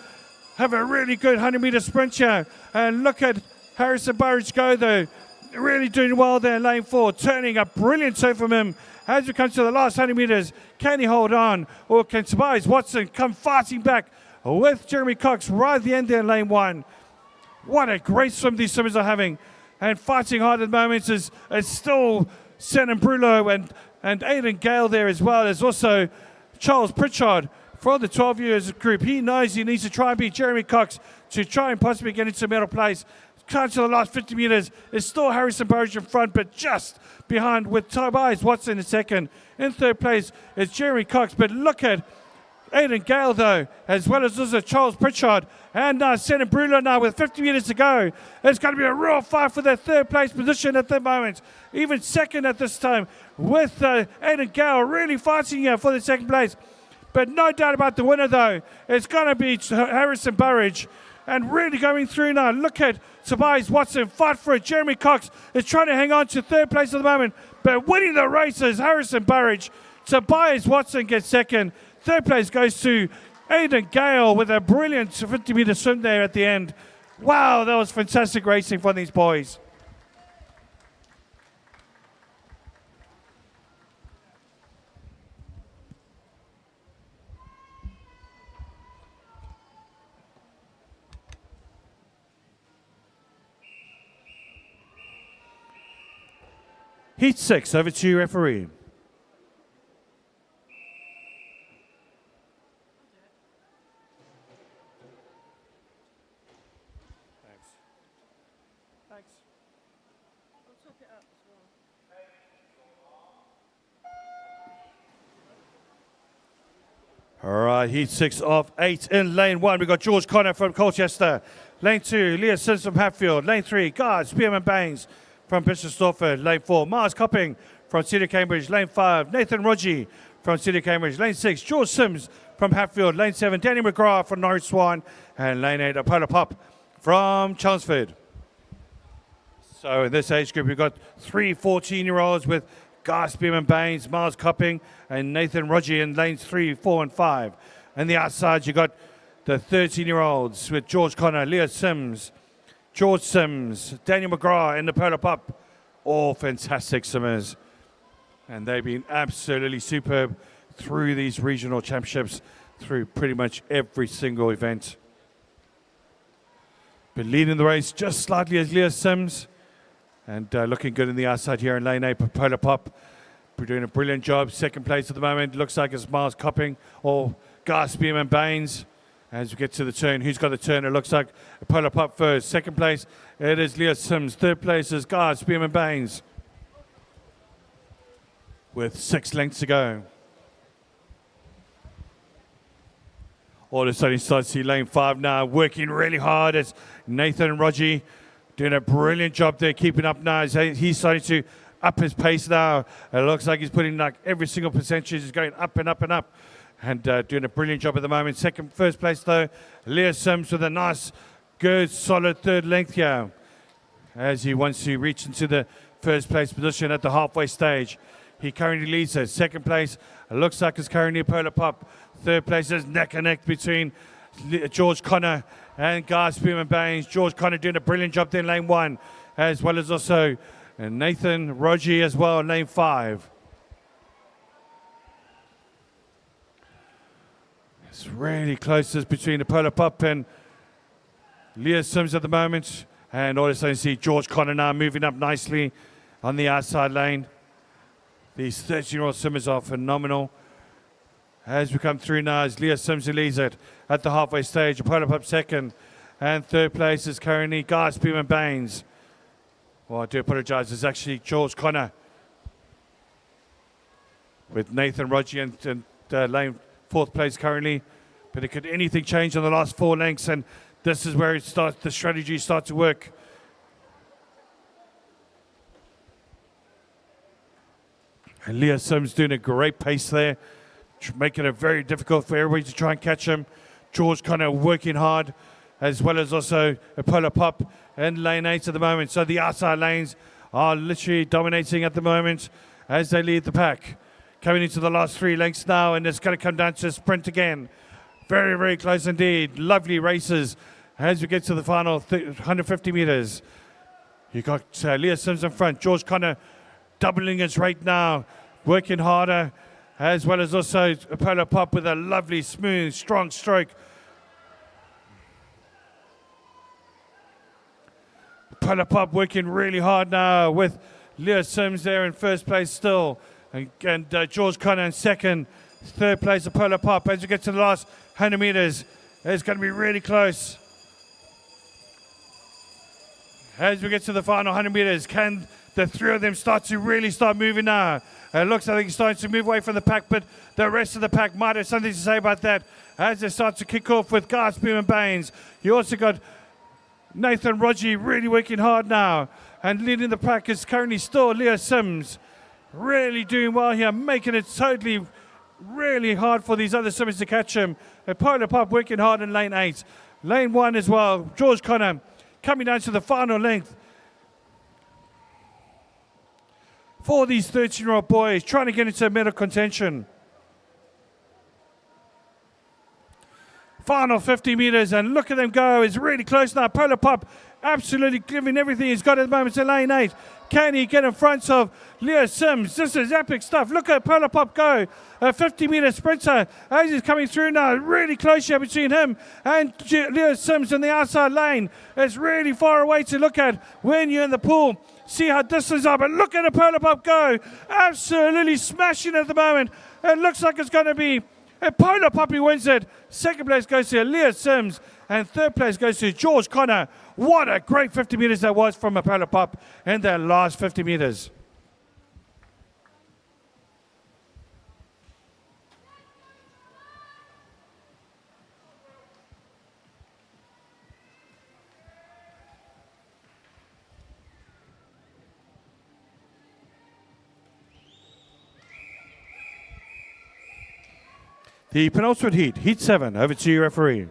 have a really good 100-meter sprint here? And look at Harrison Burridge go, though. Really doing well there in lane 4. Turning a brilliant turn from him. As we come to the last 100 meters, can he hold on? Or can Tobias Watson come fighting back with Jeremy Cox right at the end there in lane 1? What a great swim these swimmers are having. And fighting hard at the moment is still Shannon Brulo and Aidan Gale there as well. There's also Charles Pritchard for the 12 years group. He knows he needs to try and beat Jeremy Cox to try and possibly get into medal place. Come to the last 50 meters. It's still Harrison Burridge in front, but just behind with Tobias Watson in second. In third place is Jeremy Cox. But look at Aidan Gale, though, as well as also Charles Pritchard. And Shannon Brulo now with 50 meters to go. It's going to be a real fight for that third place position at the moment. Even second at this time with Aidan Gale really fighting here for the second place. But no doubt about the winner, though. It's going to be Harrison Burridge. And really going through now. Look at Tobias Watson fight for it. Jeremy Cox is trying to hang on to third place at the moment. But winning the race is Harrison Burridge. Tobias Watson gets second. Third place goes to Aidan Gale with a brilliant 50-meter swim there at the end. Wow, that was fantastic racing for these boys. Heat 6, over to you, referee. All right, heat 6 of 8 in lane 1. We've got George Connor from Colchester. Lane 2, Leah Sims from Hatfield. Lane 3, Guard Spearman Baines from Bishop Stortford. Lane 4, Mars Copping from Cedar Cambridge. Lane 5, Nathan Rodgie from Cedar Cambridge. Lane 6, George Sims from Hatfield. Lane 7, Danny McGrath from Norwich Swan. And Lane 8, Apollo Pop from Chelmsford. So in this age group, we've got 3 14-year-olds with Guy Spearman Baines, Miles Copping, and Nathan Rodgie in lanes 3, 4, and 5. And the outside, you got the 13-year-olds with George Connor, Leah Sims, George Sims, Daniel McGrath, and the Polar Pup. All fantastic swimmers. And they've been absolutely superb through these regional championships, through pretty much every single event. But leading the race just slightly is Leah Sims. And looking good in the outside here in lane 8, Polar Pop. We're doing a brilliant job. Second place at the moment. Looks like it's Miles Copping or Guy Spearman Baines. As we get to the turn, who's got the turn? It looks like Polar Pop first. Second place, it is Leah Sims. Third place is Guy Spearman Baines. With 6 lengths to go. All of a sudden, you start to see lane 5 now working really hard. It's Nathan Rodgie doing a brilliant job there, keeping up now. He's starting to up his pace now. It looks like he's putting like every single percentage is going up and up and up, and doing a brilliant job at the moment. First place though, Leah Sims with a nice, good, solid third length here, as he wants to reach into the first place position at the halfway stage. He currently leads it. Second place, it looks like it's currently Polar Pop. Third place is neck and neck between George Connor and Guy Spearman Baines. George Connor doing a brilliant job there in lane 1, as well as also Nathan Rodgie as well in lane 5. It's really close between the Polar Pop and Leah Sims at the moment. And all of a sudden you see George Connor now moving up nicely on the outside lane. These 13-year-old swimmers are phenomenal. As we come through now, as Leah Sims who leads it at the halfway stage. Polar Pop second, and third place is currently Guy Spearman Baines. Well, I do apologize. It's actually George Connor with Nathan Rodgie and lane 4th place currently. But it could anything change on the last 4 lengths, and this is where the strategy starts to work. And Leah Sims doing a great pace there, making it very difficult for everybody to try and catch him. George Connor working hard, as well as also a Polar Pop in lane 8 at the moment. So the outside lanes are literally dominating at the moment as they lead the pack. Coming into the last 3 lengths now, and it's going to come down to a sprint again. Very, very close indeed. Lovely races as we get to the final 150 meters. You got Leah Sims in front. George Connor doubling his rate now, working harder, as well as also a Polar Pop with a lovely, smooth, strong stroke. Polar Pop working really hard now with Leah Sims there in first place still, and George Connor in second. Third place, a Polar Pop. As we get to the last 100 meters, it's going to be really close. As we get to the final 100 meters, can the 3 of them start moving now? It looks like he's starting to move away from the pack, but the rest of the pack might have something to say about that as they start to kick off with Guy Spearman Baines. You also got Nathan Rodgie really working hard now, and leading the pack is currently still Leah Sims. Really doing well here, making it totally really hard for these other swimmers to catch him. A Polar Pop working hard in lane 8. Lane 1 as well, George Connor coming down to the final length. For these 13-year-old boys trying to get into medal contention. Final 50 meters, and look at them go. It's really close now. Polar Pop absolutely giving everything he's got at the moment to lane 8. Can he get in front of Leah Sims? This is epic stuff. Look at Polar Pop go. A 50-meter sprinter as he's coming through now. Really close here between him and Leah Sims in the outside lane. It's really far away to look at when you're in the pool. See how distance are, but look at the Polar Pop go. Absolutely smashing at the moment. It looks like it's going to be a Polar Pop who wins it. Second place goes to Leah Sims, and third place goes to George Connor. What a great 50 meters that was from a Polar Pop in their last 50 meters. The penultimate heat, Heat 7. Over to you, referee.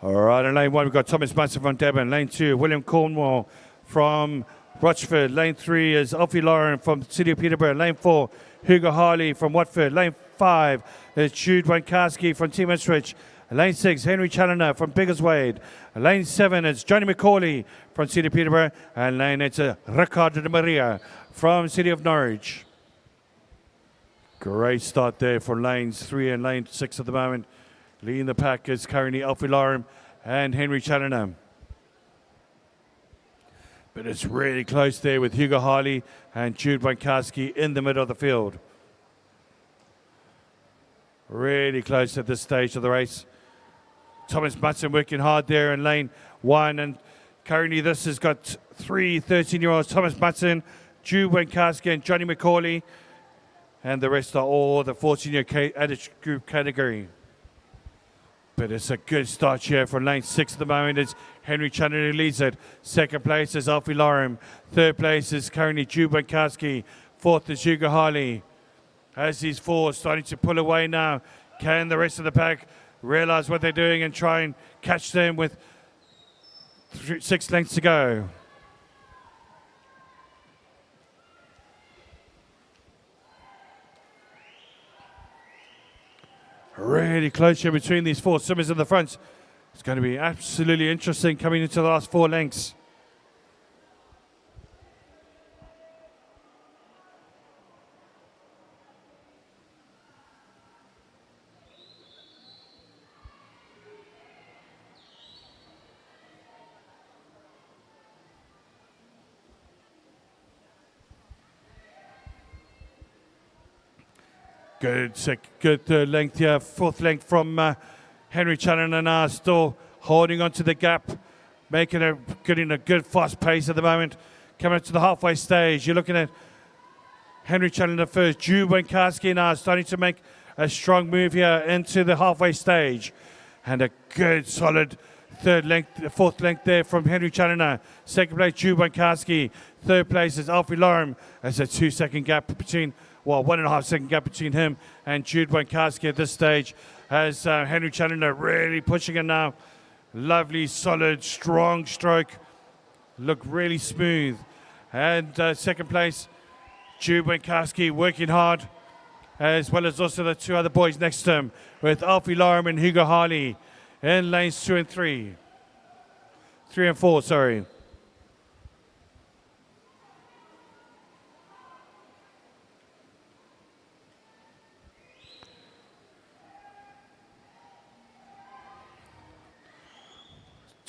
All right, in lane 1, we've got Thomas Munson from Devon. Lane 2, William Cornwall from Rochford. Lane 3 is Alfie Lauren from the City of Peterborough. Lane 4, Hugo Harley from Watford. Lane 5 is Jude Wankowski from Team Ipswich. Lane 6, Henry Challoner from Biggleswade. Lane 7 is Johnny McCauley from City of Peterborough. And lane 8 is Ricardo de Maria from City of Norwich. Great start there for lanes 3 and lane 6 at the moment. Leading the pack is currently Alfie Lauren and Henry Challoner. But it's really close there with Hugo Harley and Jude Wankowski in the middle of the field. Really close at this stage of the race. Thomas Mutton working hard there in lane 1. And currently this has got 3 13-year-olds, Thomas Mutton, Drew Wenkarski and Johnny McCauley. And the rest are all the 14-year age group category. But it's a good start here for lane 6 at the moment. It's Henry Chandler who leads it. Second place is Alfie Loram. Third place is currently Drew Wenkarski. Fourth is Hugo Harley. As these four starting to pull away now, can the rest of the pack realize what they're doing and try and catch them with 6 lengths to go? Really close here between these 4 swimmers in the front. It's going to be absolutely interesting coming into the last 4 lengths. Good third length here. Fourth length from Henry Chandler now, still holding on to the gap, getting a good fast pace at the moment. Coming up to the halfway stage, you're looking at Henry Chandler first. Drew Wenkarski now starting to make a strong move here into the halfway stage. And a good solid fourth length there from Henry Chandler. Second place, Drew Wenkarski. Third place is Alfie Loram. There's a 2-second gap between, 1.5 second gap between him and Jude Wenkarski at this stage, as Henry Chandler really pushing it now. Lovely, solid, strong stroke. Look really smooth. And second place, Jude Wenkarski working hard, as well as also the 2 other boys next to him, with Alfie Loram and Hugo Harley in lanes 2 and 3. 3 and 4, sorry.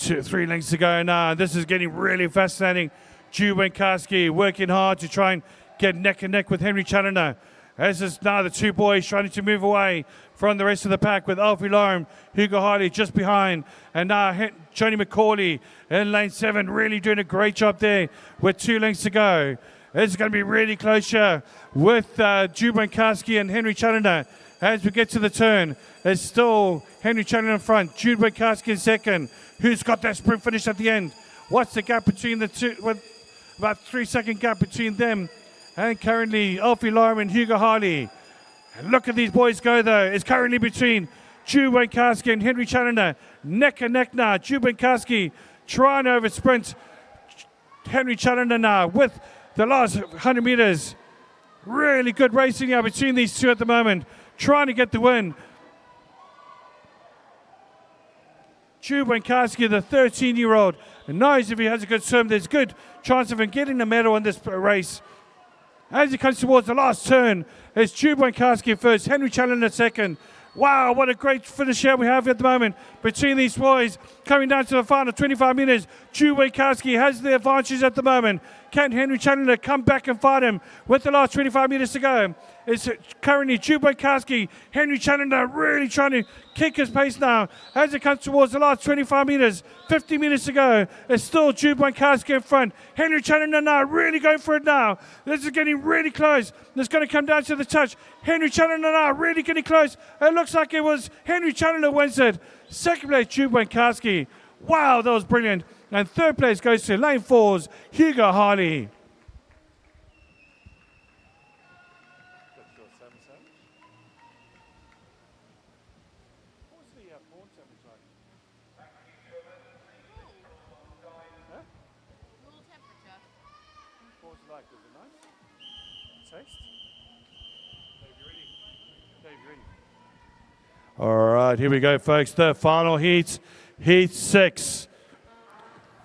Three lengths to go now. This is getting really fascinating. Drew Wenkarski working hard to try and get neck and neck with Henry Chandler. As is now the 2 boys trying to move away from the rest of the pack, with Alfie Loram, Hugo Harley just behind. And now Johnny McCauley in lane 7, really doing a great job there with 2 lengths to go. It's going to be really close here with Drew Wenkarski and Henry Chandler. As we get to the turn, there's still Henry Chandler in front, Jude Wenkarski in second. Who's got that sprint finish at the end? What's the gap between the 2? About 3-second gap between them. And currently Alfie Loram and Hugo Harley. And look at these boys go though. It's currently between Jude Wenkarski and Henry Chandler. Neck and neck now. Jude Wenkarski trying to over sprint Henry Chandler now with the last 100 meters. Really good racing now between these 2 at the moment, trying to get the win. Jude Wenkarski, the 13-year-old, knows if he has a good swim, there's a good chance of him getting a medal in this race. As he comes towards the last turn, it's Jude Wenkarski first, Henry Chandler second. Wow, what a great finish here we have at the moment between these boys. Coming down to the final 25 meters, Jude Wenkarski has the advantage at the moment. Can Henry Chandler come back and fight him with the last 25 meters to go? It's currently Jude Wenkarski, Henry Chandler really trying to kick his pace now as it comes towards the last 25 meters. 50 meters to go. It's still Jude Wenkarski in front. Henry Chandler now really going for it now. This is getting really close. It's going to come down to the touch. Henry Chandler now really getting close. It looks like it was Henry Chandler wins it. Second place, Jude Wenkarski. Wow, that was brilliant. And third place goes to lane 4's Hugo Harley. All right, here we go, folks. The final heat, heat 6.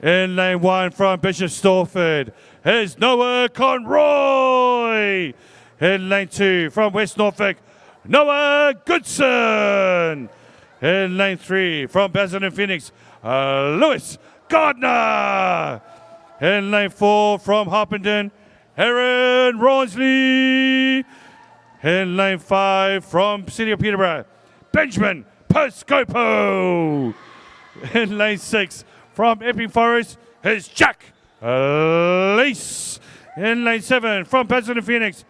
In lane 1 from Bishop Stortford is Noah Conroy. In lane 2 from West Norfolk, Noah Goodson. In lane 3 from Basildon Phoenix, Lewis Gardner. In lane 4 from Harpenden, Aaron Rawnsley. In lane 5 from City of Peterborough, Benjamin Pope. Piscopo. In lane 6 from Epping Forest is Jack Lease. In lane 7 from Basildon Phoenix,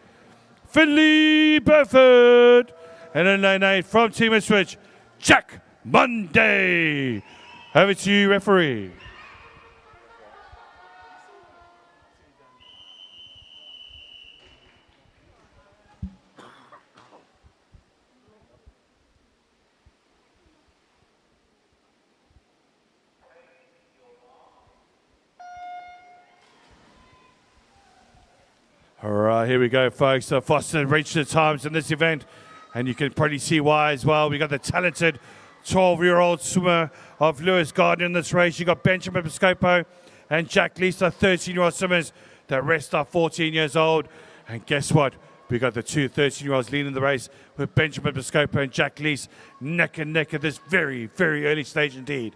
Finley Burford. And in lane 8 from Team Ipswich, Jack Monday. Over to you, referee. All right, here we go, folks. So Foster reached the times in this event, and you can probably see why as well. We got the talented 12-year-old swimmer of Lewis Gardner in this race. You got Benjamin Piscopo and Jack Lease, the 13-year-old swimmers. The rest are 14 years old. And guess what? We got the two 13-year-olds leading the race with Benjamin Piscopo and Jack Lease neck and neck at this very, very early stage indeed.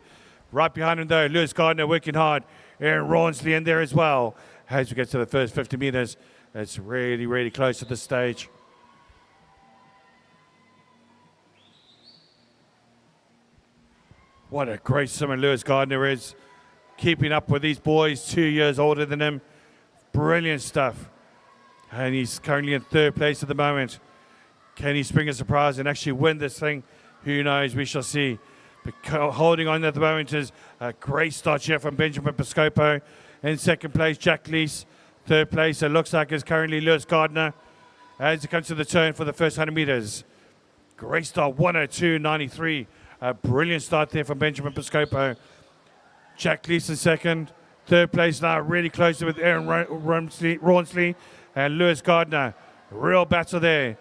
Right behind him, though, Lewis Gardner working hard. Aaron Rawnsley in there as well. As we get to the first 50 meters, it's really, really close at this stage. What a great swimmer Lewis Gardner is. Keeping up with these boys 2 years older than him. Brilliant stuff. And he's currently in third place at the moment. Can he spring a surprise and actually win this thing? Who knows? We shall see. But holding on at the moment is a great start here from Benjamin Piscopo. In second place, Jack Lease. Third place, it looks like is currently Lewis Gardner. As it comes to the turn for the first 100 meters. Great start, 1:02.93. A brilliant start there from Benjamin Piscopo. Jack Lease in second. Third place now, really close with Aaron Rawnsley and Lewis Gardner. Real battle there.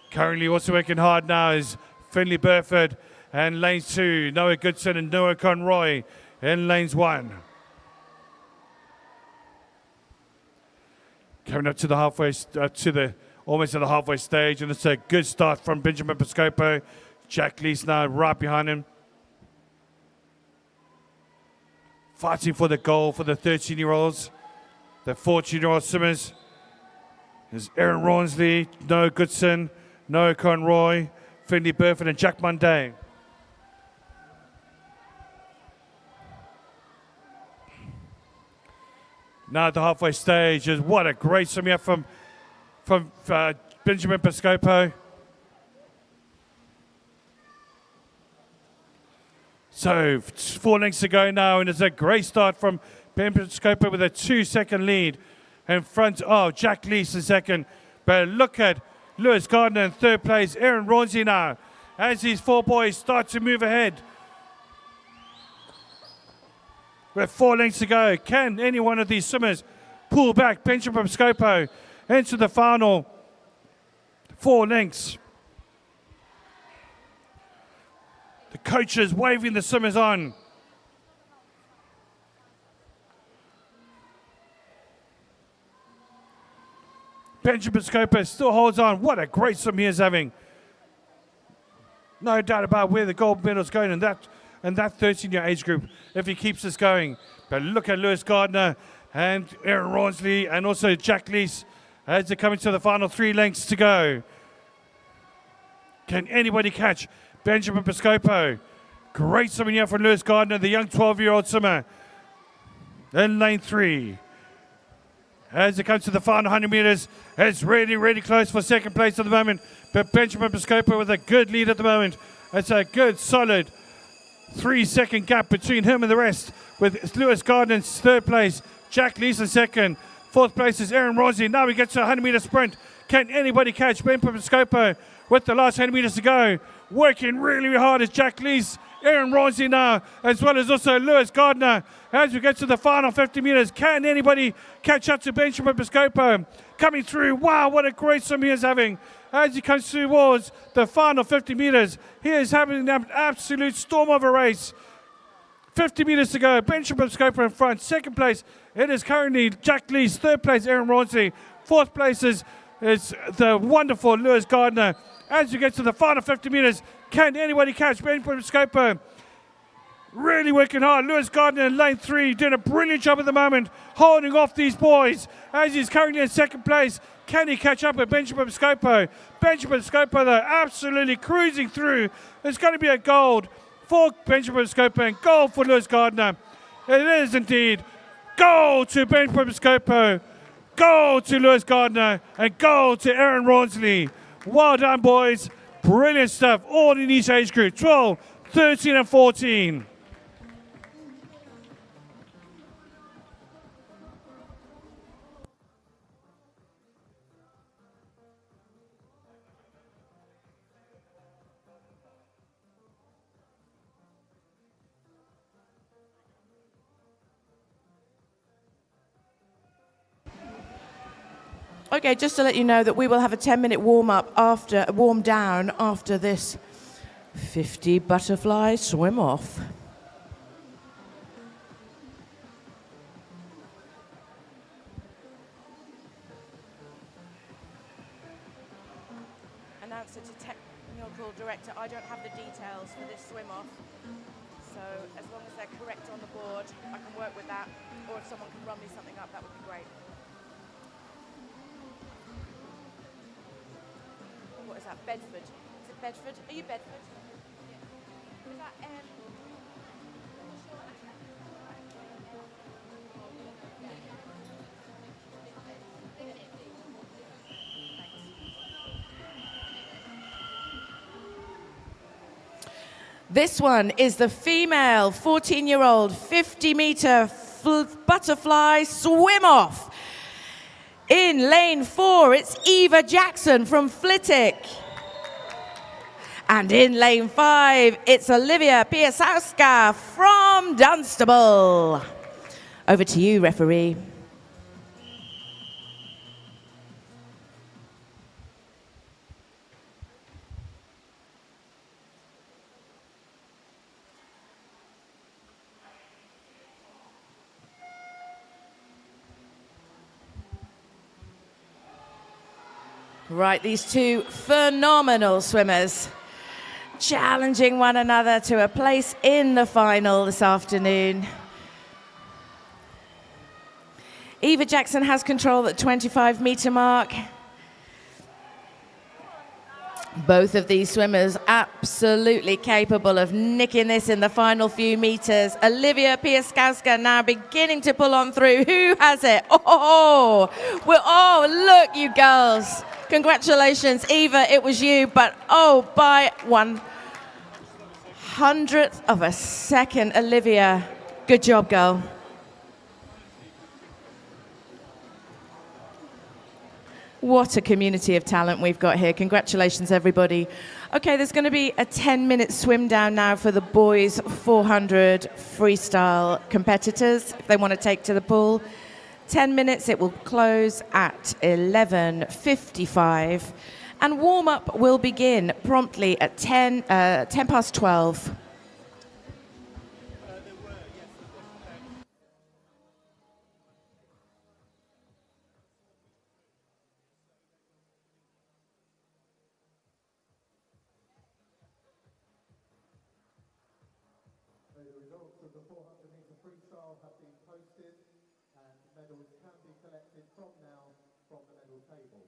Currently also working hard now is Finley Burford. And lanes 2, Noah Goodson and Noah Conroy in lanes 1. Coming up to the halfway, almost at the halfway stage, and it's a good start from Benjamin Piscopo. Jack Lease now right behind him. Fighting for the goal for the 13-year-olds. The 14-year-old swimmers. There's Aaron Rawnsley, Noah Goodson, Noah Conroy, Finley Burford, and Jack Monday. Now at the halfway stage, is what a great swim here from Benjamin Piscopo. So 4 lengths to go now, and it's a great start from Benjamin Piscopo with a 2-second lead in front of Jack Lease in second. But look at Lewis Gardner in third place, Aaron Rawnsley now, as these 4 boys start to move ahead. With 4 lengths to go, can any one of these swimmers pull back Benjamin Piscopo into the final 4 lengths? The coaches waving the swimmers on. Benjamin Piscopo still holds on. What a great swim he is having. No doubt about where the gold medal is going in that 13-year age group if he keeps this going. But look at Lewis Gardner and Aaron Rawnsley and also Jack Lease as they're coming to the final 3 lengths to go. Can anybody catch Benjamin Piscopo? Great swimming here from Lewis Gardner, the young 12-year-old swimmer. In lane 3. As it comes to the final 100 meters, it's really, really close for second place at the moment. But Benjamin Piscopo with a good lead at the moment. It's a good, solid 3-second gap between him and the rest, with Lewis Gardner in third place, Jack Lease in second. Fourth place is Aaron Rawnsley. Now we get to a 100-meter sprint. Can anybody catch Benjamin Piscopo with the last 100 meters to go? Working really, really hard is Jack Lease, Aaron Rawnsley now, as well as also Lewis Gardner. As we get to the final 50 meters, can anybody catch up to Benjamin Piscopo? Coming through, wow, what a great swim he is having. As he comes towards the final 50 meters, he is having an absolute storm of a race. 50 meters to go, Benjamin Piscopo in front. Second place, it is currently Jack Lease. Third place, Aaron Rawnsley. Fourth place is the wonderful Lewis Gardner. As you get to the final 50 meters, can anybody catch Benjamin Piscopo? Really working hard. Lewis Gardner in lane 3 doing a brilliant job at the moment, holding off these boys as he's currently in second place. Can he catch up with Benjamin Scopo? Benjamin Scopo, though, absolutely cruising through. There's going to be a gold for Benjamin Scopo and gold for Lewis Gardner. It is indeed gold to Benjamin Scopo, gold to Lewis Gardner, and gold to Aaron Rawnsley. Well done, boys. Brilliant stuff. All in each age group, 12, 13 and 14. Okay, just to let you know that we will have a 10-minute warm down after this 50 butterfly swim off. Announcer to technical director, I don't have the details for this swim off. So as long as they're correct on the board, I can work with that. Or if someone can run me something up, that would be great. What is that? Bedford. Is it Bedford? Are you Bedford? Yeah. Is that This one is the female 14-year-old 50-meter butterfly swim-off. In lane 4, it's Eva Jackson from Flitwick. And in lane 5, it's Olivia Piasowska from Dunstable. Over to you, referee. Right, these two phenomenal swimmers challenging one another to a place in the final this afternoon. Eva Jackson has control at 25-meter mark. Both of these swimmers absolutely capable of nicking this in the final few meters. Olivia Piasowska now beginning to pull on through. Who has it? Oh, look, you girls. Congratulations, Eva, it was you, but oh, by 1/100th of a second, Olivia. Good job, girl. What a community of talent we've got here. Congratulations, everybody. Okay, there's going to be a 10-minute swim down now for the boys 400 freestyle competitors if they want to take to the pool. 10 minutes, it will close at 11:55. And warm-up will begin promptly at 10 past 12. The results of the 400-meter freestyle have been posted, and medals can be collected from now from the medal table.